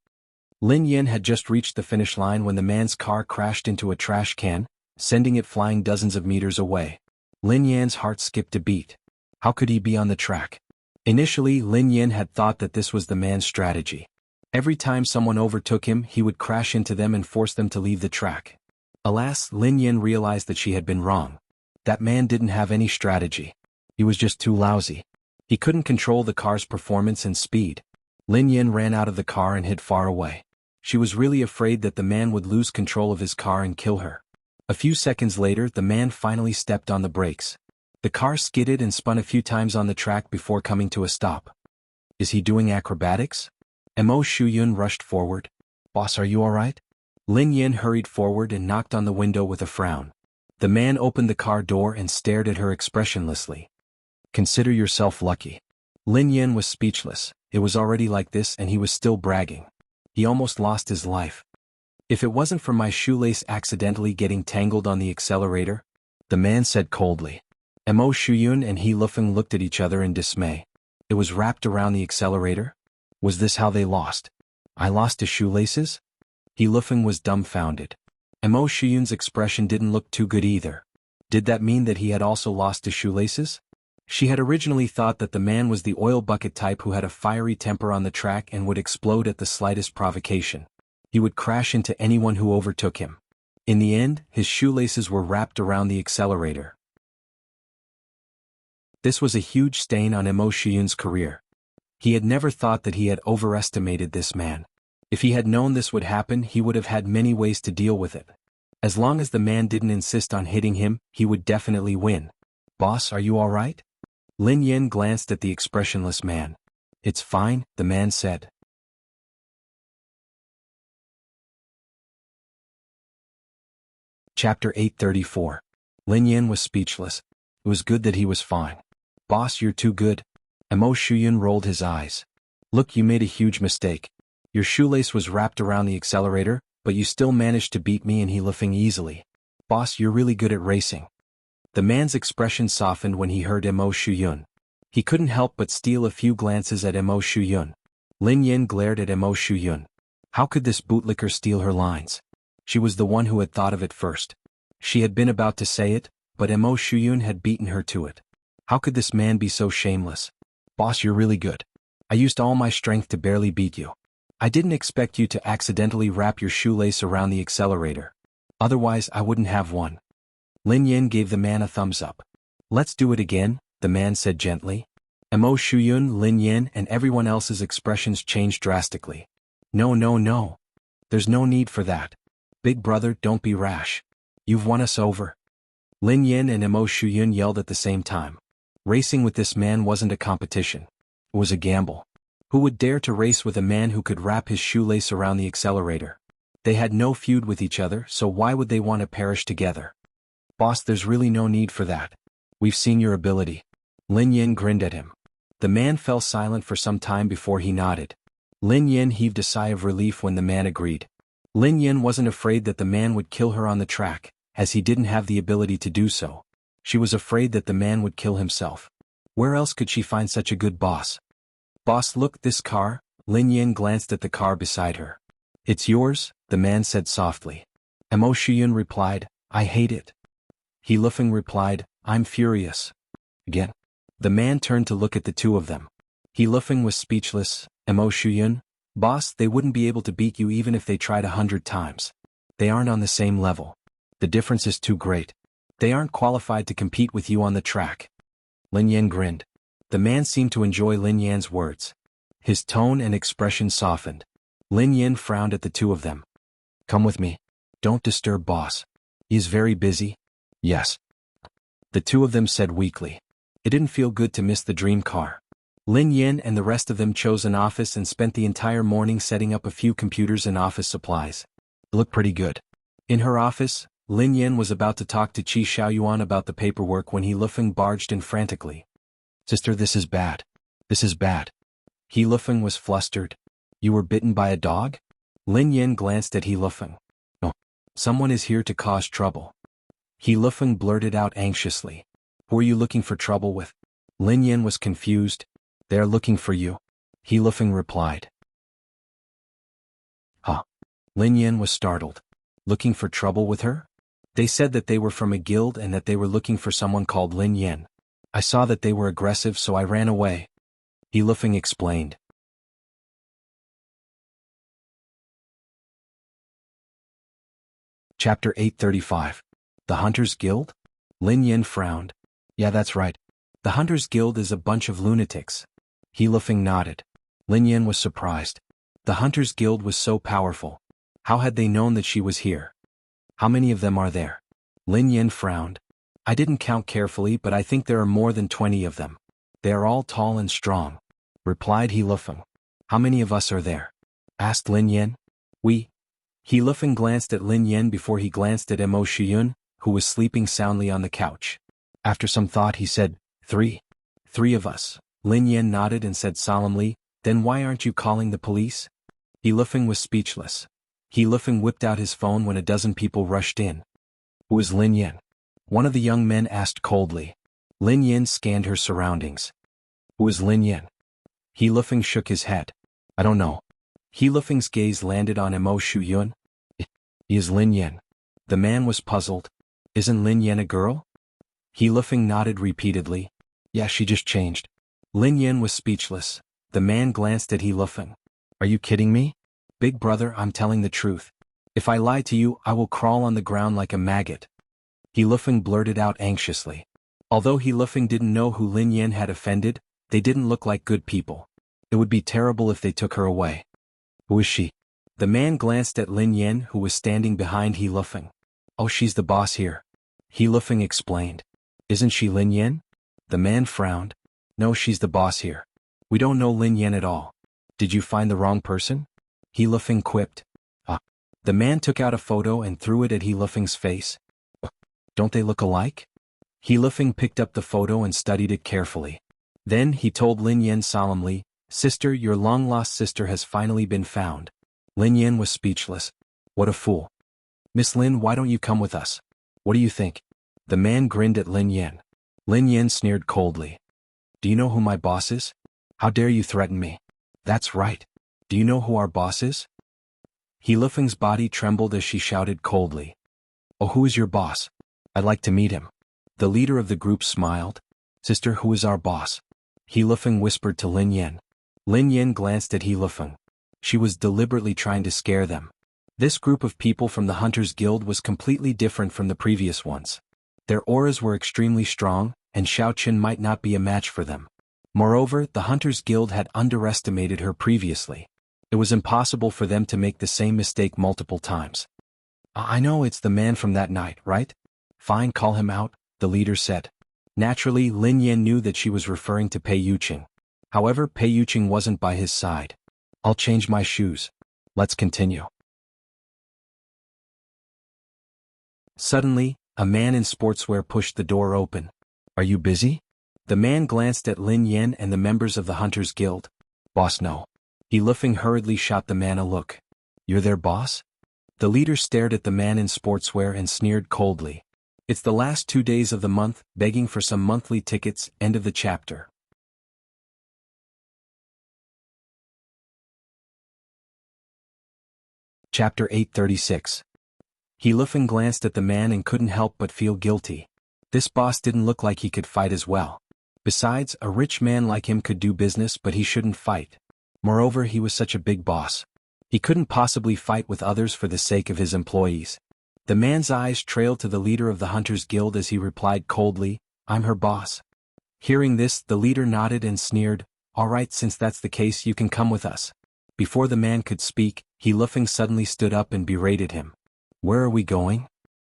Lin Yan had just reached the finish line when the man's car crashed into a trash can, sending it flying dozens of meters away. Lin Yan's heart skipped a beat. How could he be on the track? Initially, Lin Yan had thought that this was the man's strategy. Every time someone overtook him, he would crash into them and force them to leave the track. Alas, Lin Yan realized that she had been wrong. That man didn't have any strategy. He was just too lousy. He couldn't control the car's performance and speed. Lin Yan ran out of the car and hid far away. She was really afraid that the man would lose control of his car and kill her. A few seconds later, the man finally stepped on the brakes. The car skidded and spun a few times on the track before coming to a stop. Is he doing acrobatics? Mo Shuyun rushed forward. Boss, are you alright? Lin Yin hurried forward and knocked on the window with a frown. The man opened the car door and stared at her expressionlessly. Consider yourself lucky. Lin Yin was speechless. It was already like this and he was still bragging. He almost lost his life. If it wasn't for my shoelace accidentally getting tangled on the accelerator, the man said coldly. Mo Shuyun and He Lufeng looked at each other in dismay. It was wrapped around the accelerator? Was this how they lost? I lost his shoelaces? He Lufeng was dumbfounded. Mo Shuyun's expression didn't look too good either. Did that mean that he had also lost his shoelaces? She had originally thought that the man was the oil bucket type who had a fiery temper on the track and would explode at the slightest provocation. He would crash into anyone who overtook him. In the end, his shoelaces were wrapped around the accelerator. This was a huge stain on Mo Shuyun's career. He had never thought that he had overestimated this man. If he had known this would happen, he would have had many ways to deal with it. As long as the man didn't insist on hitting him, he would definitely win. Boss, are you alright? Lin Yin glanced at the expressionless man. It's fine, the man said. Chapter 834. Lin Yin was speechless. It was good that he was fine. Boss, you're too good. Mo Shuyun rolled his eyes. Look, you made a huge mistake. Your shoelace was wrapped around the accelerator, but you still managed to beat me and He Lufeng easily. Boss, you're really good at racing. The man's expression softened when he heard Mo Shuyun. He couldn't help but steal a few glances at Mo Shuyun. Lin Yin glared at Mo Shuyun. How could this bootlicker steal her lines? She was the one who had thought of it first. She had been about to say it, but Mo Shuyun had beaten her to it. How could this man be so shameless? Boss, you're really good. I used all my strength to barely beat you. I didn't expect you to accidentally wrap your shoelace around the accelerator. Otherwise, I wouldn't have won. Lin Yin gave the man a thumbs up. Let's do it again, the man said gently. Mo Shuyun, Lin Yin, and everyone else's expressions changed drastically. No, no, no. There's no need for that. Big brother, don't be rash. You've won us over. Lin Yin and Mo Shuyun yelled at the same time. Racing with this man wasn't a competition. It was a gamble. Who would dare to race with a man who could wrap his shoelace around the accelerator? They had no feud with each other, so why would they want to perish together? Boss, there's really no need for that. We've seen your ability. Lin Yin grinned at him. The man fell silent for some time before he nodded. Lin Yin heaved a sigh of relief when the man agreed. Lin Yin wasn't afraid that the man would kill her on the track, as he didn't have the ability to do so. She was afraid that the man would kill himself. Where else could she find such a good boss? Boss, look, this car. Lin Yin glanced at the car beside her. It's yours, the man said softly. Mo Shuyun replied, I hate it. He Lufeng replied, I'm furious. Again. The man turned to look at the two of them. He Lufeng was speechless. Mo Shuyun, boss, they wouldn't be able to beat you even if they tried 100 times. They aren't on the same level. The difference is too great. They aren't qualified to compete with you on the track. Lin Yin grinned. The man seemed to enjoy Lin Yan's words. His tone and expression softened. Lin Yin frowned at the two of them. Come with me. Don't disturb boss. He is very busy. Yes. The two of them said weakly. It didn't feel good to miss the dream car. Lin Yin and the rest of them chose an office and spent the entire morning setting up a few computers and office supplies. It looked pretty good. In her office, Lin Yin was about to talk to Qi Xiaoyuan about the paperwork when He Lufeng barged in frantically. Sister, this is bad. This is bad. He Lufeng was flustered. You were bitten by a dog? Lin Yin glanced at He Lufeng. No. Someone is here to cause trouble. He Lufeng blurted out anxiously. Who are you looking for trouble with? Lin Yin was confused. They are looking for you. He Lufeng replied. Huh. Lin Yin was startled. Looking for trouble with her? They said that they were from a guild and that they were looking for someone called Lin Yin. I saw that they were aggressive, so I ran away. He Lufeng explained. Chapter 835. The Hunters Guild? Lin Yin frowned. Yeah, that's right. The Hunters Guild is a bunch of lunatics. He Lufeng nodded. Lin Yin was surprised. The Hunters Guild was so powerful. How had they known that she was here? How many of them are there? Lin Yin frowned. I didn't count carefully, but I think there are more than 20 of them. They are all tall and strong. replied He Lufeng. How many of us are there? Asked Lin Yan. We. He Lufeng glanced at Lin Yan before he glanced at Mo Shiyun, who was sleeping soundly on the couch. After some thought he said, 3. 3 of us. Lin Yan nodded and said solemnly, then why aren't you calling the police? He Lufeng was speechless. He Lufeng whipped out his phone when a dozen people rushed in. Who is Lin Yan? One of the young men asked coldly. Lin Yan scanned her surroundings. Who is Lin Yan? He Lufeng shook his head. I don't know. He Lufeng's gaze landed on Mo Shiyun. He is Lin Yan. The man was puzzled. Isn't Lin Yan a girl? He Lufeng nodded repeatedly. Yeah, she just changed. Lin Yan was speechless. The man glanced at He Lufeng. Are you kidding me? Big brother, I'm telling the truth. If I lie to you, I will crawl on the ground like a maggot. He Lufeng blurted out anxiously. Although He Lufeng didn't know who Lin Yan had offended, they didn't look like good people. It would be terrible if they took her away. Who is she? The man glanced at Lin Yan, who was standing behind He Lufeng. Oh, she's the boss here. He Lufeng explained. Isn't she Lin Yan? The man frowned. No, she's the boss here. We don't know Lin Yan at all. Did you find the wrong person? He Lufeng quipped. The man took out a photo and threw it at He Lufeng's face. Don't they look alike? He Lufeng picked up the photo and studied it carefully. Then he told Lin Yan solemnly, Sister, your long-lost sister has finally been found. Lin Yan was speechless. What a fool. Miss Lin, why don't you come with us? What do you think? The man grinned at Lin Yan. Lin Yan sneered coldly. Do you know who my boss is? How dare you threaten me? That's right. Do you know who our boss is? He Lufeng's body trembled as she shouted coldly. Oh, who is your boss? I'd like to meet him. The leader of the group smiled. Sister, who is our boss? He Lufeng whispered to Lin Yan. Lin Yan glanced at He Lufeng. She was deliberately trying to scare them. This group of people from the Hunters Guild was completely different from the previous ones. Their auras were extremely strong, and Xiao Qin might not be a match for them. Moreover, the Hunters Guild had underestimated her previously. It was impossible for them to make the same mistake multiple times. I know it's the man from that night, right? Fine, call him out, the leader said. Naturally, Lin Yan knew that she was referring to Pei Yuqing. However, Pei Yuqing wasn't by his side. I'll change my shoes. Let's continue. Suddenly, a man in sportswear pushed the door open. Are you busy? The man glanced at Lin Yan and the members of the Hunters Guild. Boss, no. He Lufeng hurriedly shot the man a look. You're their boss? The leader stared at the man in sportswear and sneered coldly. It's the last 2 days of the month, begging for some monthly tickets, end of the chapter. Chapter 836. He Lufeng glanced at the man and couldn't help but feel guilty. This boss didn't look like he could fight as well. Besides, a rich man like him could do business, but he shouldn't fight. Moreover, he was such a big boss. He couldn't possibly fight with others for the sake of his employees. The man's eyes trailed to the leader of the Hunters Guild as he replied coldly, I'm her boss. Hearing this, the leader nodded and sneered, all right, since that's the case, you can come with us. Before the man could speak, He Lufeng suddenly stood up and berated him. Where are we going?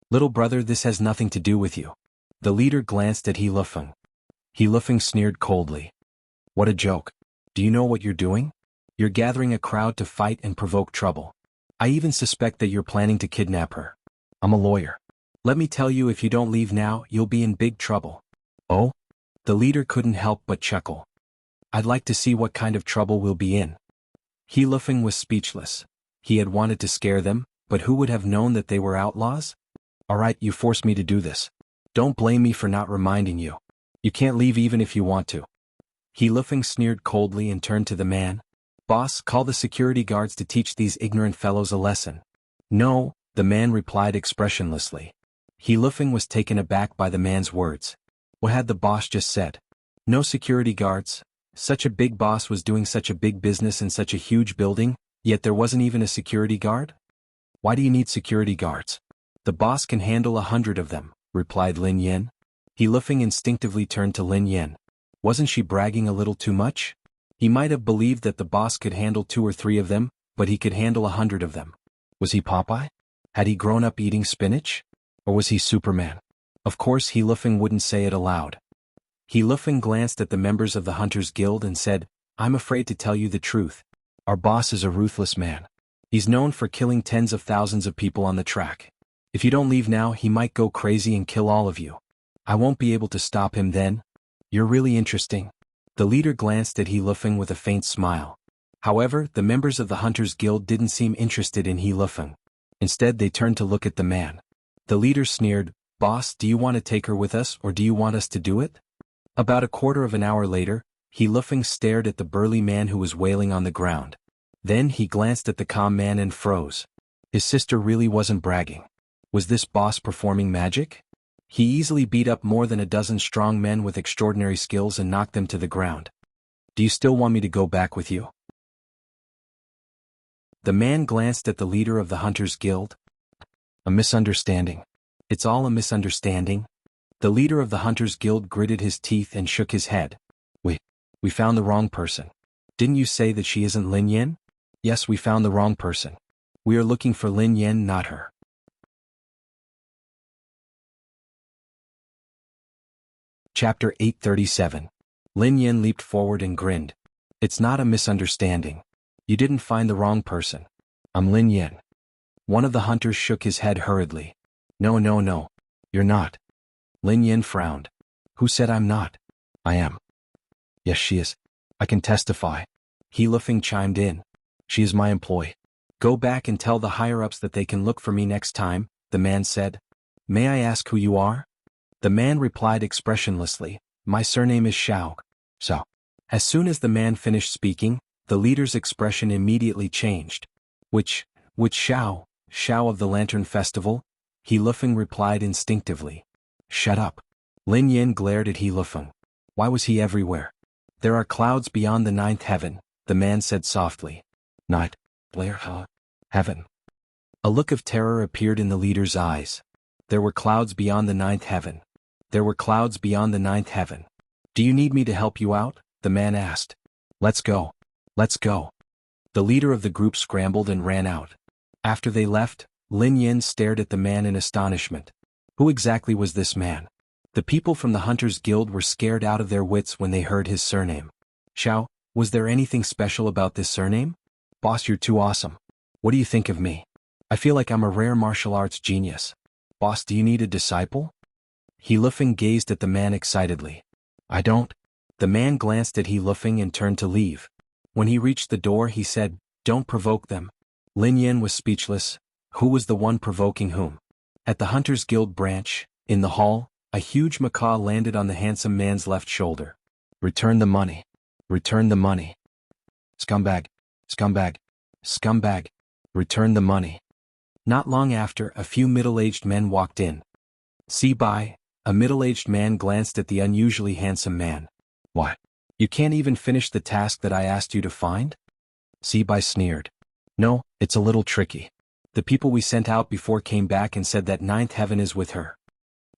Little brother, this has nothing to do with you. The leader glanced at He Lufeng. He Lufeng sneered coldly. What a joke. Do you know what you're doing? You're gathering a crowd to fight and provoke trouble. I even suspect that you're planning to kidnap her. I'm a lawyer. Let me tell you, if you don't leave now, you'll be in big trouble. Oh? The leader couldn't help but chuckle. I'd like to see what kind of trouble we'll be in. He Lufeng was speechless. He had wanted to scare them, but who would have known that they were outlaws? All right, you forced me to do this. Don't blame me for not reminding you. You can't leave even if you want to. He Lufeng sneered coldly and turned to the man. Boss, call the security guards to teach these ignorant fellows a lesson. No, the man replied expressionlessly. He Lufeng was taken aback by the man's words. What had the boss just said? No security guards? Such a big boss was doing such a big business in such a huge building, yet there wasn't even a security guard? Why do you need security guards? The boss can handle 100 of them, replied Lin Yan. He Lufeng instinctively turned to Lin Yan. Wasn't she bragging a little too much? He might have believed that the boss could handle 2 or 3 of them, but he could handle 100 of them. Was he Popeye? Had he grown up eating spinach? Or was he Superman? Of course He Lufeng wouldn't say it aloud. He Lufeng glanced at the members of the Hunters Guild and said, I'm afraid to tell you the truth. Our boss is a ruthless man. He's known for killing tens of thousands of people on the track. If you don't leave now, he might go crazy and kill all of you. I won't be able to stop him then. You're really interesting." The leader glanced at He Lufeng with a faint smile. However, the members of the Hunters Guild didn't seem interested in He Lufeng. Instead, they turned to look at the man. The leader sneered, "Boss, do you want to take her with us or do you want us to do it?" About a quarter of an hour later, He Lufeng stared at the burly man who was wailing on the ground. Then he glanced at the calm man and froze. His sister really wasn't bragging. Was this boss performing magic? He easily beat up more than a dozen strong men with extraordinary skills and knocked them to the ground. "Do you still want me to go back with you?" The man glanced at the leader of the Hunters Guild. "A misunderstanding. It's all a misunderstanding." The leader of the Hunters Guild gritted his teeth and shook his head. We found the wrong person. Didn't you say that she isn't Lin Yan?" "Yes, we found the wrong person. We are looking for Lin Yan, not her." Chapter 837. Lin Yan leaped forward and grinned. "It's not a misunderstanding. You didn't find the wrong person. I'm Lin Yan." One of the hunters shook his head hurriedly. No, you're not." Lin Yan frowned. "Who said I'm not?" "I am." "Yes, she is. I can testify." He Lufeng chimed in. "She is my employee." "Go back and tell the higher-ups that they can look for me next time," the man said. "May I ask who you are?" The man replied expressionlessly, "My surname is Xiao." So, as soon as the man finished speaking, the leader's expression immediately changed. Which Xiao? Xiao of the Lantern Festival? He Lufeng replied instinctively. "Shut up." Lin Yan glared at He Lufeng. Why was he everywhere? "There are clouds beyond the ninth heaven," the man said softly. "Not heaven." A look of terror appeared in the leader's eyes. There were clouds beyond the ninth heaven. There were clouds beyond the ninth heaven. "Do you need me to help you out?" the man asked. Let's go. Let's go." The leader of the group scrambled and ran out. After they left, Lin Yan stared at the man in astonishment. Who exactly was this man? The people from the Hunters Guild were scared out of their wits when they heard his surname. "Xiao, was there anything special about this surname?" "Boss, you're too awesome. What do you think of me? I feel like I'm a rare martial arts genius." "Boss, do you need a disciple?" He Lufeng gazed at the man excitedly. "I don't." The man glanced at He Lufeng and turned to leave. When he reached the door, he said, "Don't provoke them." Lin Yan was speechless. Who was the one provoking whom? At the Hunters Guild branch, in the hall, a huge macaw landed on the handsome man's left shoulder. "Return the money. Return the money. Scumbag. Scumbag. Scumbag. Return the money." Not long after, a few middle-aged men walked in. "See Bai." A middle-aged man glanced at the unusually handsome man. "What? You can't even finish the task that I asked you to find?" See Bai sneered. "No, it's a little tricky. The people we sent out before came back and said that ninth heaven is with her."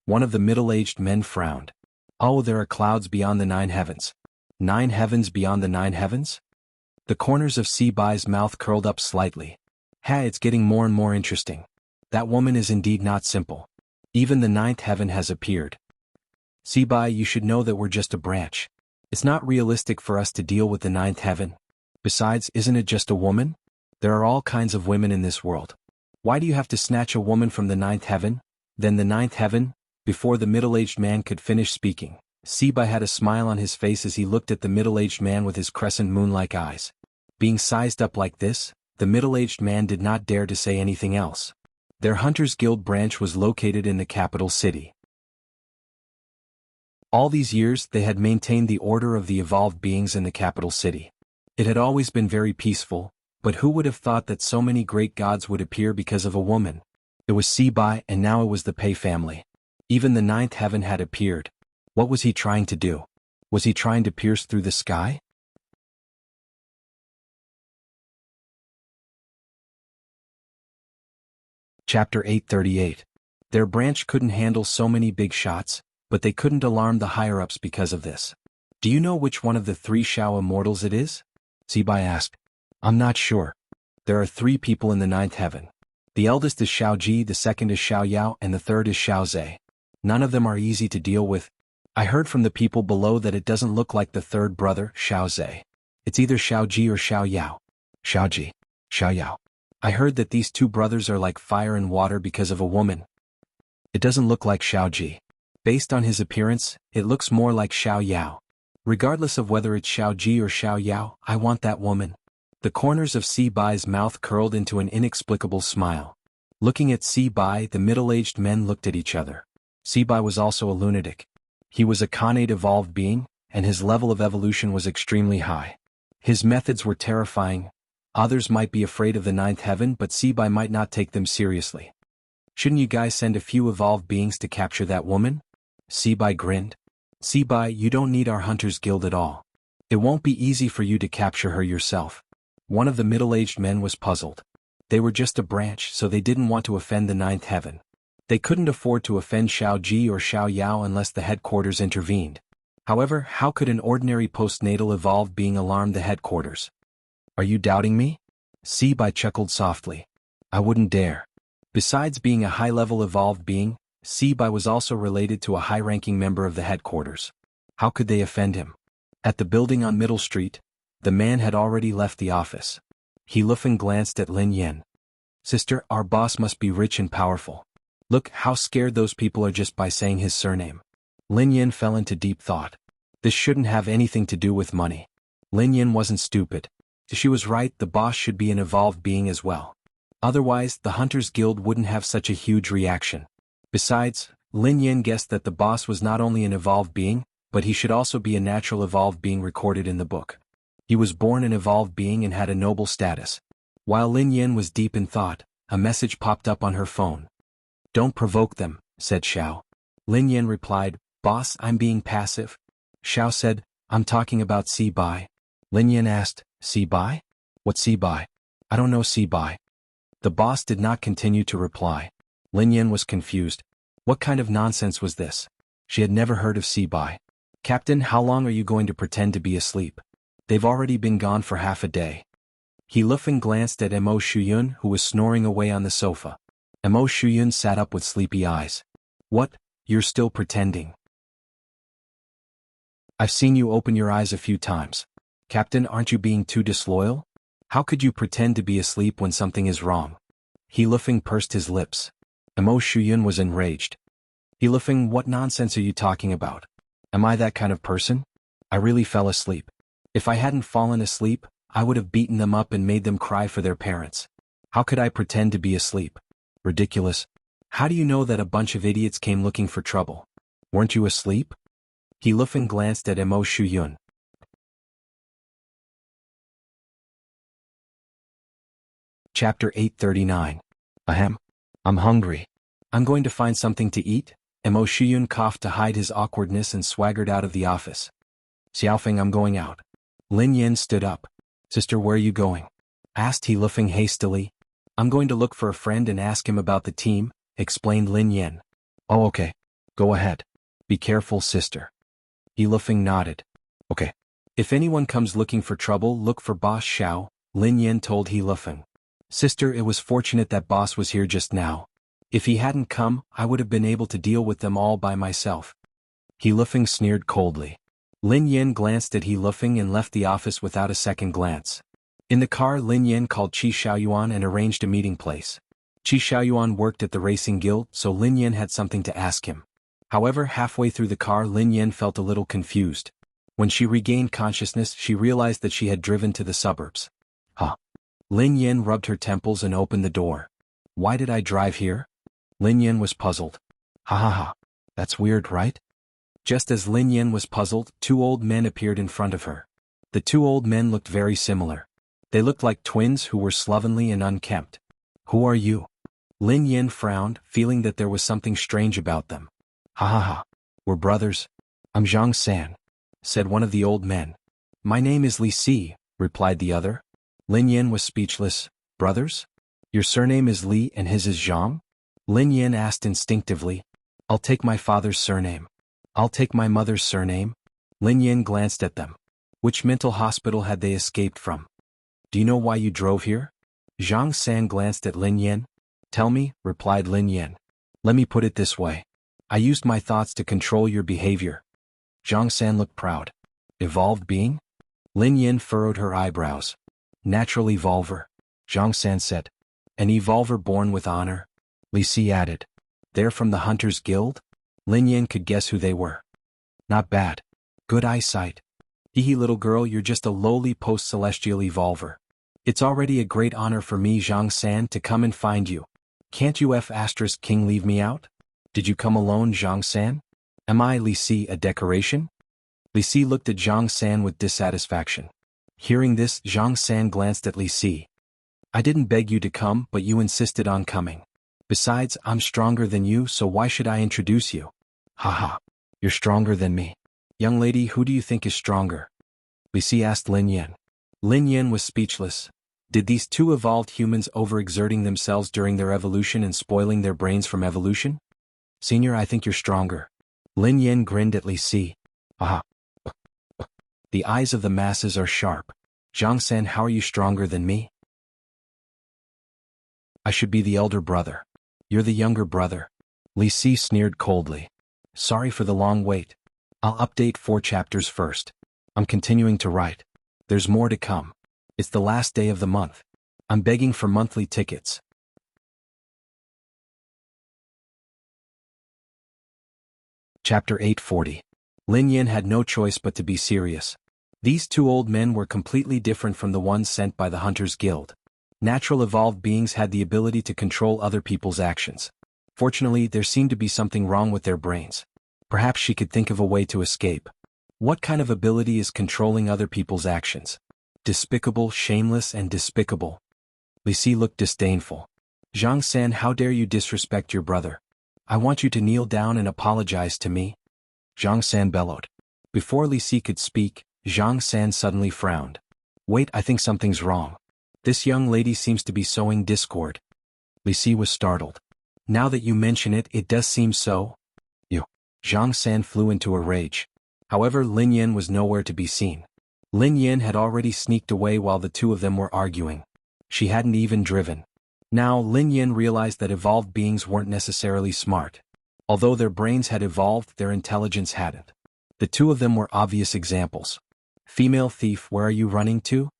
One of the middle-aged men frowned. "Oh, there are clouds beyond the 9 heavens. 9 heavens beyond the 9 heavens?" The corners of Si Bai's mouth curled up slightly. It's getting more and more interesting. That woman is indeed not simple. Even the 9th heaven has appeared. Si Bai, you should know that we're just a branch. It's not realistic for us to deal with the 9th heaven. Besides, isn't it just a woman? There are all kinds of women in this world. Why do you have to snatch a woman from the 9th heaven? Then the 9th heaven? Before the middle-aged man could finish speaking, Si Bai had a smile on his face as he looked at the middle-aged man with his crescent moon-like eyes. Being sized up like this, the middle-aged man did not dare to say anything else. Their Hunters Guild branch was located in the capital city. All these years they had maintained the order of the evolved beings in the capital city. It had always been very peaceful, but who would have thought that so many great gods would appear because of a woman? It was Si Bai, and now it was the Pei family. Even the 9th heaven had appeared. What was he trying to do? Was he trying to pierce through the sky? Chapter 838. Their branch couldn't handle so many big shots, but they couldn't alarm the higher-ups because of this. "Do you know which one of the 3 Xiao immortals it is?" Si Bai asked. "I'm not sure. There are 3 people in the 9th heaven. The eldest is Xiao Ji, the second is Xiao Yao, and the third is Xiao Zhe. None of them are easy to deal with. I heard from the people below that it doesn't look like the third brother, Xiao Zhe. It's either Xiao Ji or Xiao Yao. Xiao Ji. Xiao Yao. I heard that these two brothers are like fire and water because of a woman. It doesn't look like Xiao Ji. Based on his appearance, it looks more like Xiao Yao. Regardless of whether it's Xiao Ji or Xiao Yao, I want that woman. The corners of Si Bai's mouth curled into an inexplicable smile. Looking at Si Bai, the middle-aged men looked at each other. Si Bai was also a lunatic. He was a Khanate evolved being, and his level of evolution was extremely high. His methods were terrifying. Others might be afraid of the ninth heaven, but Si Bai might not take them seriously. Shouldn't you guys send a few evolved beings to capture that woman? Si Bai grinned. Si Bai, you don't need our Hunters Guild at all. It won't be easy for you to capture her yourself. One of the middle-aged men was puzzled. They were just a branch, so they didn't want to offend the ninth heaven. They couldn't afford to offend Xiao Ji or Xiao Yao unless the headquarters intervened. However, how could an ordinary postnatal evolved being alarm the headquarters? Are you doubting me? Si Bai chuckled softly. I wouldn't dare. Besides being a high-level evolved being, Si Bai was also related to a high-ranking member of the headquarters. How could they offend him? At the building on Middle Street, the man had already left the office. He Lufeng glanced at Lin Yan. Sister, our boss must be rich and powerful. Look how scared those people are just by saying his surname. Lin Yan fell into deep thought. This shouldn't have anything to do with money. Lin Yan wasn't stupid. She was right, the boss should be an evolved being as well. Otherwise, the Hunters Guild wouldn't have such a huge reaction. Besides, Lin Yan guessed that the boss was not only an evolved being, but he should also be a natural evolved being recorded in the book. He was born an evolved being and had a noble status. While Lin Yan was deep in thought, a message popped up on her phone. Don't provoke them, said Xiao. Lin Yan replied, Boss, I'm being passive. Xiao said, I'm talking about Si Bai. Lin Yan asked, Si Bai? What Si Bai? I don't know Si Bai. The boss did not continue to reply. Lin Yan was confused. What kind of nonsense was this? She had never heard of Si Bai. Captain, how long are you going to pretend to be asleep? They've already been gone for half a day. He Lufeng glanced at Mo Shuyun, who was snoring away on the sofa. Mo Shuyun sat up with sleepy eyes. What? You're still pretending? I've seen you open your eyes a few times. Captain, aren't you being too disloyal? How could you pretend to be asleep when something is wrong? He Lufeng pursed his lips. Mo Shuyun was enraged. He Lufeng, what nonsense are you talking about? Am I that kind of person? I really fell asleep. If I hadn't fallen asleep, I would have beaten them up and made them cry for their parents. How could I pretend to be asleep? Ridiculous. How do you know that a bunch of idiots came looking for trouble? Weren't you asleep? He Lufeng glanced at Mo Shuyun. Chapter 839. Ahem. I'm hungry. I'm going to find something to eat. Mo Shuyun coughed to hide his awkwardness and swaggered out of the office. Xiaofeng, I'm going out. Lin Yan stood up. Sister, where are you going? Asked He Lufeng hastily. I'm going to look for a friend and ask him about the team, explained Lin Yan. Oh, okay. Go ahead. Be careful, sister. He Lufeng nodded. Okay. If anyone comes looking for trouble, look for Boss Xiao, Lin Yan told He Lufeng. Sister, it was fortunate that Boss was here just now. If he hadn't come, I would have been able to deal with them all by myself. He Lufeng sneered coldly. Lin Yan glanced at He Lufeng and left the office without a second glance. In the car, Lin Yan called Qi Xiaoyuan and arranged a meeting place. Qi Xiaoyuan worked at the racing guild, so Lin Yan had something to ask him. However, halfway through the car, Lin Yan felt a little confused. When she regained consciousness, she realized that she had driven to the suburbs. Huh. Lin Yan rubbed her temples and opened the door. Why did I drive here? Lin Yan was puzzled. Ha ha ha. That's weird, right? Just as Lin Yan was puzzled, two old men appeared in front of her. The two old men looked very similar. They looked like twins who were slovenly and unkempt. Who are you? Lin Yan frowned, feeling that there was something strange about them. Ha ha ha. We're brothers. I'm Zhang San, said one of the old men. My name is Li Si, replied the other. Lin Yan was speechless. Brothers? Your surname is Li and his is Zhang? Lin Yan asked instinctively. I'll take my father's surname. I'll take my mother's surname. Lin Yan glanced at them. Which mental hospital had they escaped from? Do you know why you drove here? Zhang San glanced at Lin Yan. Tell me, replied Lin Yan. Let me put it this way. I used my thoughts to control your behavior. Zhang San looked proud. Evolved being? Lin Yin furrowed her eyebrows. Natural evolver, Zhang San said. An evolver born with honor, Li Si added. They're from the Hunters Guild? Lin Yin could guess who they were. Not bad. Good eyesight. Hee little girl, you're just a lowly post-celestial evolver. It's already a great honor for me, Zhang San, to come and find you. Can't you King leave me out? Did you come alone, Zhang San? Am I, Li Si, a decoration? Li Si looked at Zhang San with dissatisfaction. Hearing this, Zhang San glanced at Li Si. I didn't beg you to come, but you insisted on coming. Besides, I'm stronger than you, so why should I introduce you? Haha, you're stronger than me. Young lady, who do you think is stronger? Li Si asked Lin Yin. Lin Yin was speechless. Did these two evolved humans overexerting themselves during their evolution and spoiling their brains from evolution? Senior, I think you're stronger. Lin Yin grinned at Li Si. Aha. The eyes of the masses are sharp. Zhang San, how are you stronger than me? I should be the elder brother. You're the younger brother. Li Si sneered coldly. Sorry for the long wait. I'll update 4 chapters first. I'm continuing to write. There's more to come. It's the last day of the month. I'm begging for monthly tickets. Chapter 840. Lin Yin had no choice but to be serious. These 2 old men were completely different from the ones sent by the Hunters Guild. Natural evolved beings had the ability to control other people's actions. Fortunately, there seemed to be something wrong with their brains. Perhaps she could think of a way to escape. What kind of ability is controlling other people's actions? Despicable, shameless, and despicable. Li Si looked disdainful. Zhang San, how dare you disrespect your brother? I want you to kneel down and apologize to me. Zhang San bellowed. Before Li Si could speak, Zhang San suddenly frowned. Wait, I think something's wrong. This young lady seems to be sowing discord. Li Si was startled. Now that you mention it, it does seem so. You. Zhang San flew into a rage. However, Lin Yin was nowhere to be seen. Lin Yin had already sneaked away while the 2 of them were arguing. She hadn't even driven. Now, Lin Yin realized that evolved beings weren't necessarily smart. Although their brains had evolved, their intelligence hadn't. The 2 of them were obvious examples. Female thief, where are you running to?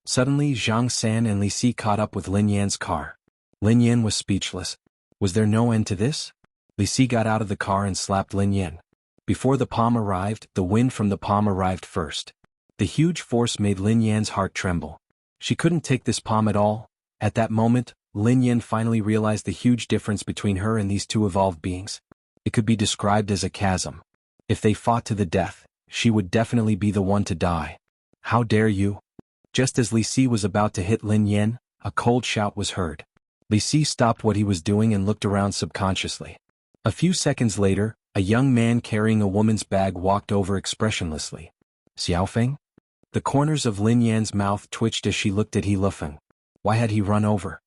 Suddenly, Zhang San and Li Si caught up with Lin Yan's car. Lin Yan was speechless. Was there no end to this? Li Si got out of the car and slapped Lin Yan. Before the palm arrived, the wind from the palm arrived first. The huge force made Lin Yan's heart tremble. She couldn't take this palm at all. At that moment, Lin Yan finally realized the huge difference between her and these 2 evolved beings. It could be described as a chasm. If they fought to the death, she would definitely be the one to die. How dare you? Just as Li Si was about to hit Lin Yan, a cold shout was heard. Li Si stopped what he was doing and looked around subconsciously. A few seconds later, a young man carrying a woman's bag walked over expressionlessly. Xiaofeng? The corners of Lin Yan's mouth twitched as she looked at He Lufeng. Why had he run over?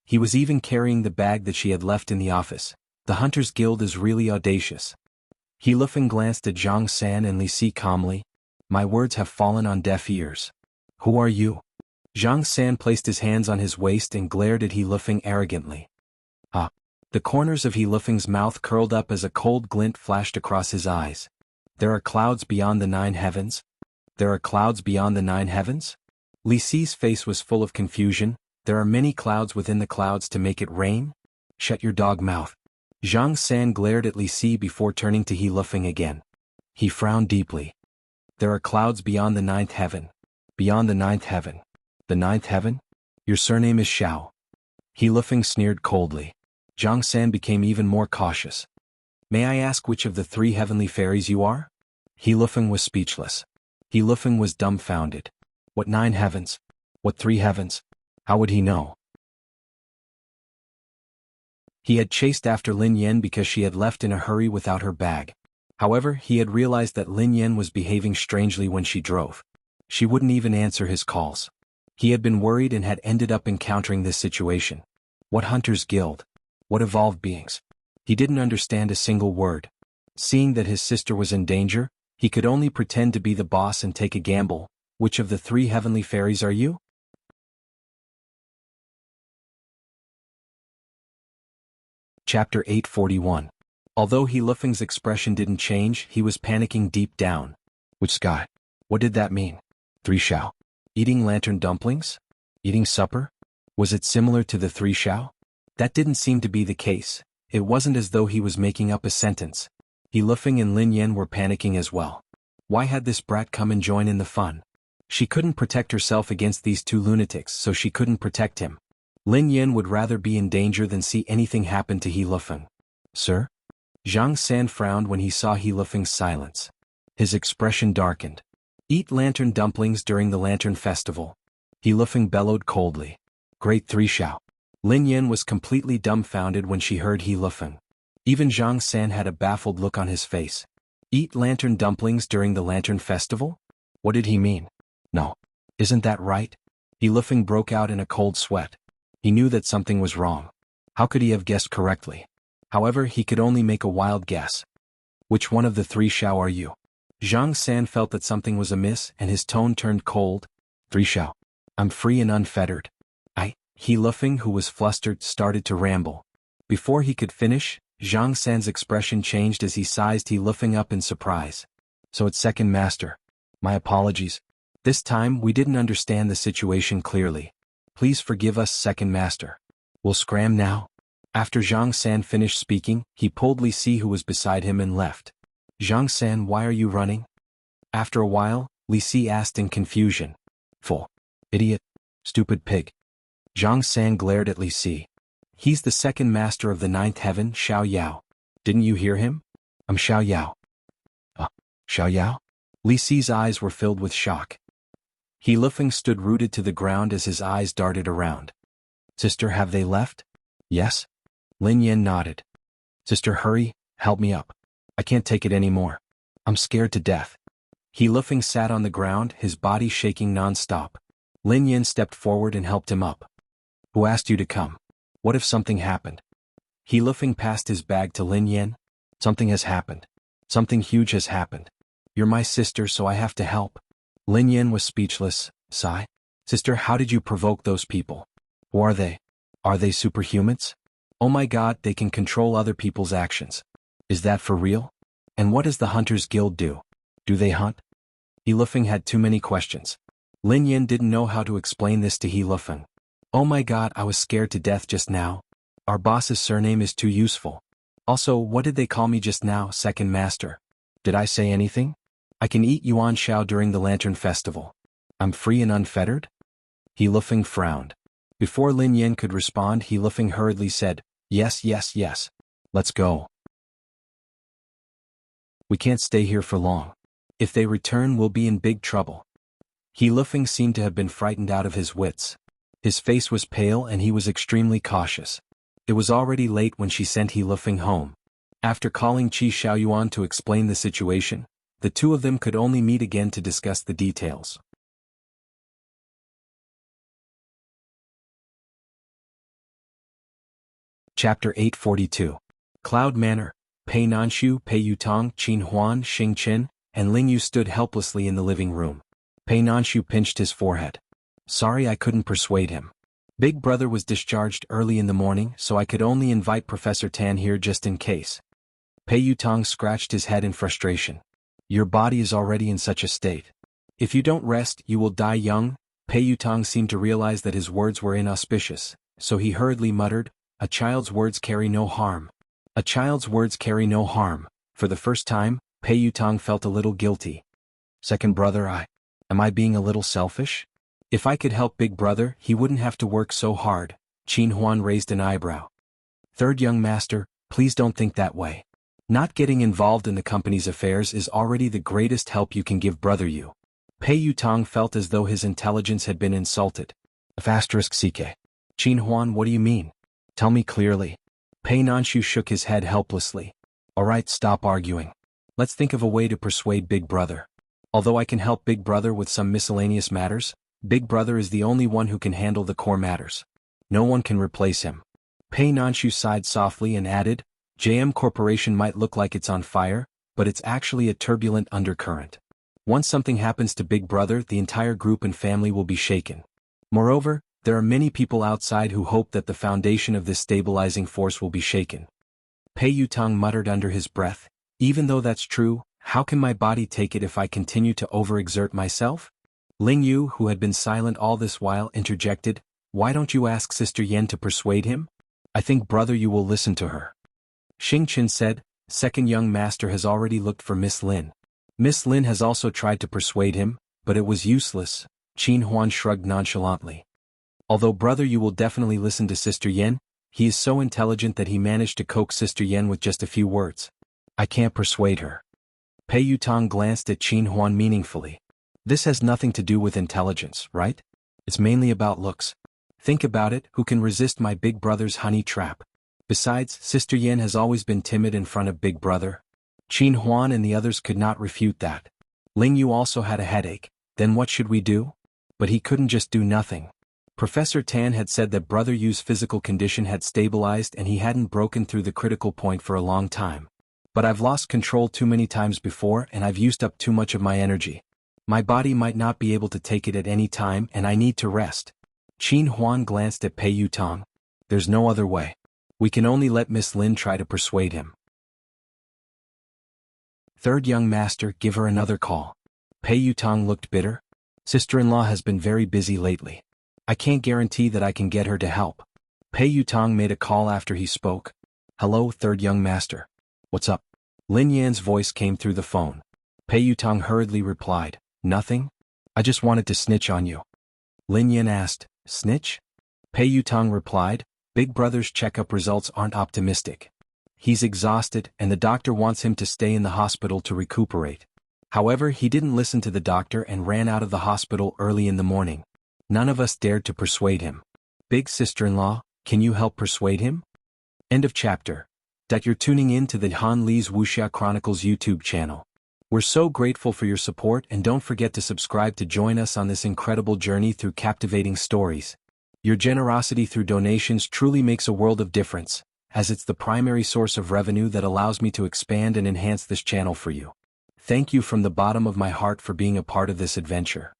He was even carrying the bag that she had left in the office. The Hunters Guild is really audacious. He Lufeng glanced at Zhang San and Li Si calmly. My words have fallen on deaf ears. Who are you? Zhang San placed his hands on his waist and glared at He Lufeng arrogantly. Ah. The corners of He Lufeng's mouth curled up as a cold glint flashed across his eyes. There are clouds beyond the 9 heavens? There are clouds beyond the 9 heavens? Li Si's face was full of confusion. There are many clouds within the clouds to make it rain? Shut your dog mouth. Zhang San glared at Li Si before turning to He Lufeng again. He frowned deeply. There are clouds beyond the 9th heaven. Beyond the 9th heaven. The 9th heaven? Your surname is Xiao. He Lufeng sneered coldly. Zhang San became even more cautious. May I ask which of the 3 heavenly fairies you are? He Lufeng was speechless. He Lufeng was dumbfounded. What 9 heavens? What 3 heavens? How would he know? He had chased after Lin Yan because she had left in a hurry without her bag. However, he had realized that Lin Yan was behaving strangely when she drove. She wouldn't even answer his calls. He had been worried and had ended up encountering this situation. What Hunters Guild? What evolved beings? He didn't understand a single word. Seeing that his sister was in danger, he could only pretend to be the boss and take a gamble. Which of the 3 heavenly fairies are you? Chapter 841. Although He Lufeng's expression didn't change, he was panicking deep down. Which sky? What did that mean? 3 Xiao. Eating lantern dumplings? Eating supper? Was it similar to the 3 Xiao? That didn't seem to be the case. It wasn't as though he was making up a sentence. He Lufeng and Lin Yan were panicking as well. Why had this brat come and join in the fun? She couldn't protect herself against these two lunatics, so she couldn't protect him. Lin Yan would rather be in danger than see anything happen to He Lufeng. Sir? Zhang San frowned when he saw He Lufeng's silence. His expression darkened. Eat lantern dumplings during the lantern festival. He Lufeng bellowed coldly. Great 3 Xiao. Lin Yan was completely dumbfounded when she heard He Lufeng. Even Zhang San had a baffled look on his face. Eat lantern dumplings during the lantern festival? What did he mean? No. Isn't that right? He Lufeng broke out in a cold sweat. He knew that something was wrong. How could he have guessed correctly? However, he could only make a wild guess. Which one of the 3 Xiao are you? Zhang San felt that something was amiss and his tone turned cold. 3 Xiao. I'm free and unfettered. He Lufeng, who was flustered, started to ramble. Before he could finish, Zhang San's expression changed as he sized He Lufeng up in surprise. So it's second master. My apologies. This time we didn't understand the situation clearly. Please forgive us, second master. We'll scram now. After Zhang San finished speaking, he pulled Li Si, who was beside him, and left. Zhang San, why are you running? After a while, Li Si asked in confusion. Fool. Idiot. Stupid pig. Zhang San glared at Li Si. He's the second master of the ninth heaven, Xiao Yao. Didn't you hear him? I'm Xiao Yao. Xiao Yao? Li Si's eyes were filled with shock. He Lufeng stood rooted to the ground as his eyes darted around. Sister, have they left? Yes. Lin Yan nodded. Sister, hurry, help me up. I can't take it anymore. I'm scared to death. He Lufeng sat on the ground, his body shaking non-stop. Lin Yan stepped forward and helped him up. Who asked you to come? What if something happened? He Lufeng passed his bag to Lin Yan. Something has happened. Something huge has happened. You're my sister, so I have to help. Lin Yan was speechless. Sigh. Sister, how did you provoke those people? Who are they? Are they superhumans? Oh my God, they can control other people's actions. Is that for real? And what does the Hunters Guild do? Do they hunt? He Lufeng had too many questions. Lin Yan didn't know how to explain this to He Lufeng. Oh my God, I was scared to death just now. Our boss's surname is too useful. Also, what did they call me just now, second master? Did I say anything? I can eat Yuan Shao during the Lantern Festival. I'm free and unfettered? He Lufeng frowned. Before Lin Yan could respond, He Lufeng hurriedly said, Yes, yes, yes. Let's go. We can't stay here for long. If they return, we'll be in big trouble. He Lufeng seemed to have been frightened out of his wits. His face was pale and he was extremely cautious. It was already late when she sent He Lufeng home. After calling Qi Xiaoyuan to explain the situation, the two of them could only meet again to discuss the details. Chapter 842. Cloud Manor. Pei Nanshu, Pei Yutong, Qin Huan, Xing Qin, and Ling Yu stood helplessly in the living room. Pei Nanshu pinched his forehead. Sorry, I couldn't persuade him. Big brother was discharged early in the morning, so I could only invite Professor Tan here just in case. Pei Yutong scratched his head in frustration. Your body is already in such a state. If you don't rest, you will die young. Pei Yutong seemed to realize that his words were inauspicious, so he hurriedly muttered, A child's words carry no harm. A child's words carry no harm. For the first time, Pei Yutong felt a little guilty. Second brother, am I being a little selfish? If I could help big brother, he wouldn't have to work so hard. Qin Huan raised an eyebrow. Third young master, please don't think that way. Not getting involved in the company's affairs is already the greatest help you can give brother you. Pei Yutong felt as though his intelligence had been insulted. *CK. Qin Huan, what do you mean? Tell me clearly. Pei Nanshu shook his head helplessly. Alright, stop arguing. Let's think of a way to persuade big brother. Although I can help big brother with some miscellaneous matters, big brother is the only one who can handle the core matters. No one can replace him. Pei Nanshu sighed softly and added, JM Corporation might look like it's on fire, but it's actually a turbulent undercurrent. Once something happens to big brother, the entire group and family will be shaken. Moreover, there are many people outside who hope that the foundation of this stabilizing force will be shaken. Pei Yutong muttered under his breath, even though that's true, how can my body take it if I continue to overexert myself? Ling Yu, who had been silent all this while, interjected, "Why don't you ask Sister Yen to persuade him? I think brother you will listen to her." Xing Qin said, "Second young master has already looked for Miss Lin. Miss Lin has also tried to persuade him, but it was useless." Qin Huan shrugged nonchalantly. "Although brother you will definitely listen to Sister Yen, he is so intelligent that he managed to coax Sister Yen with just a few words. I can't persuade her." Pei Yutang glanced at Qin Huan meaningfully. "This has nothing to do with intelligence, right? It's mainly about looks. Think about it, who can resist my big brother's honey trap? Besides, Sister Yen has always been timid in front of big brother." Qin Huan and the others could not refute that. Ling Yu also had a headache. "Then what should we do?" But he couldn't just do nothing. Professor Tan had said that Brother Yu's physical condition had stabilized and he hadn't broken through the critical point for a long time. "But I've lost control too many times before and I've used up too much of my energy. My body might not be able to take it at any time and I need to rest." Qin Huan glanced at Pei Yutang. "There's no other way. We can only let Miss Lin try to persuade him." "Third young master, give her another call." Pei Yutang looked bitter. "Sister-in-law has been very busy lately. I can't guarantee that I can get her to help." Pei Yutang made a call after he spoke. "Hello, third young master. What's up?" Lin Yan's voice came through the phone. Pei Yutang hurriedly replied, "Nothing. I just wanted to snitch on you." Lin Yan asked, "Snitch?" Pei Yutang replied, "Big brother's checkup results aren't optimistic. He's exhausted and the doctor wants him to stay in the hospital to recuperate. However, he didn't listen to the doctor and ran out of the hospital early in the morning. None of us dared to persuade him. Big sister-in-law, can you help persuade him?" End of chapter. You're tuning in to the Han Li's Wuxia Chronicles YouTube channel. We're so grateful for your support and don't forget to subscribe to join us on this incredible journey through captivating stories. Your generosity through donations truly makes a world of difference, as it's the primary source of revenue that allows me to expand and enhance this channel for you. Thank you from the bottom of my heart for being a part of this adventure.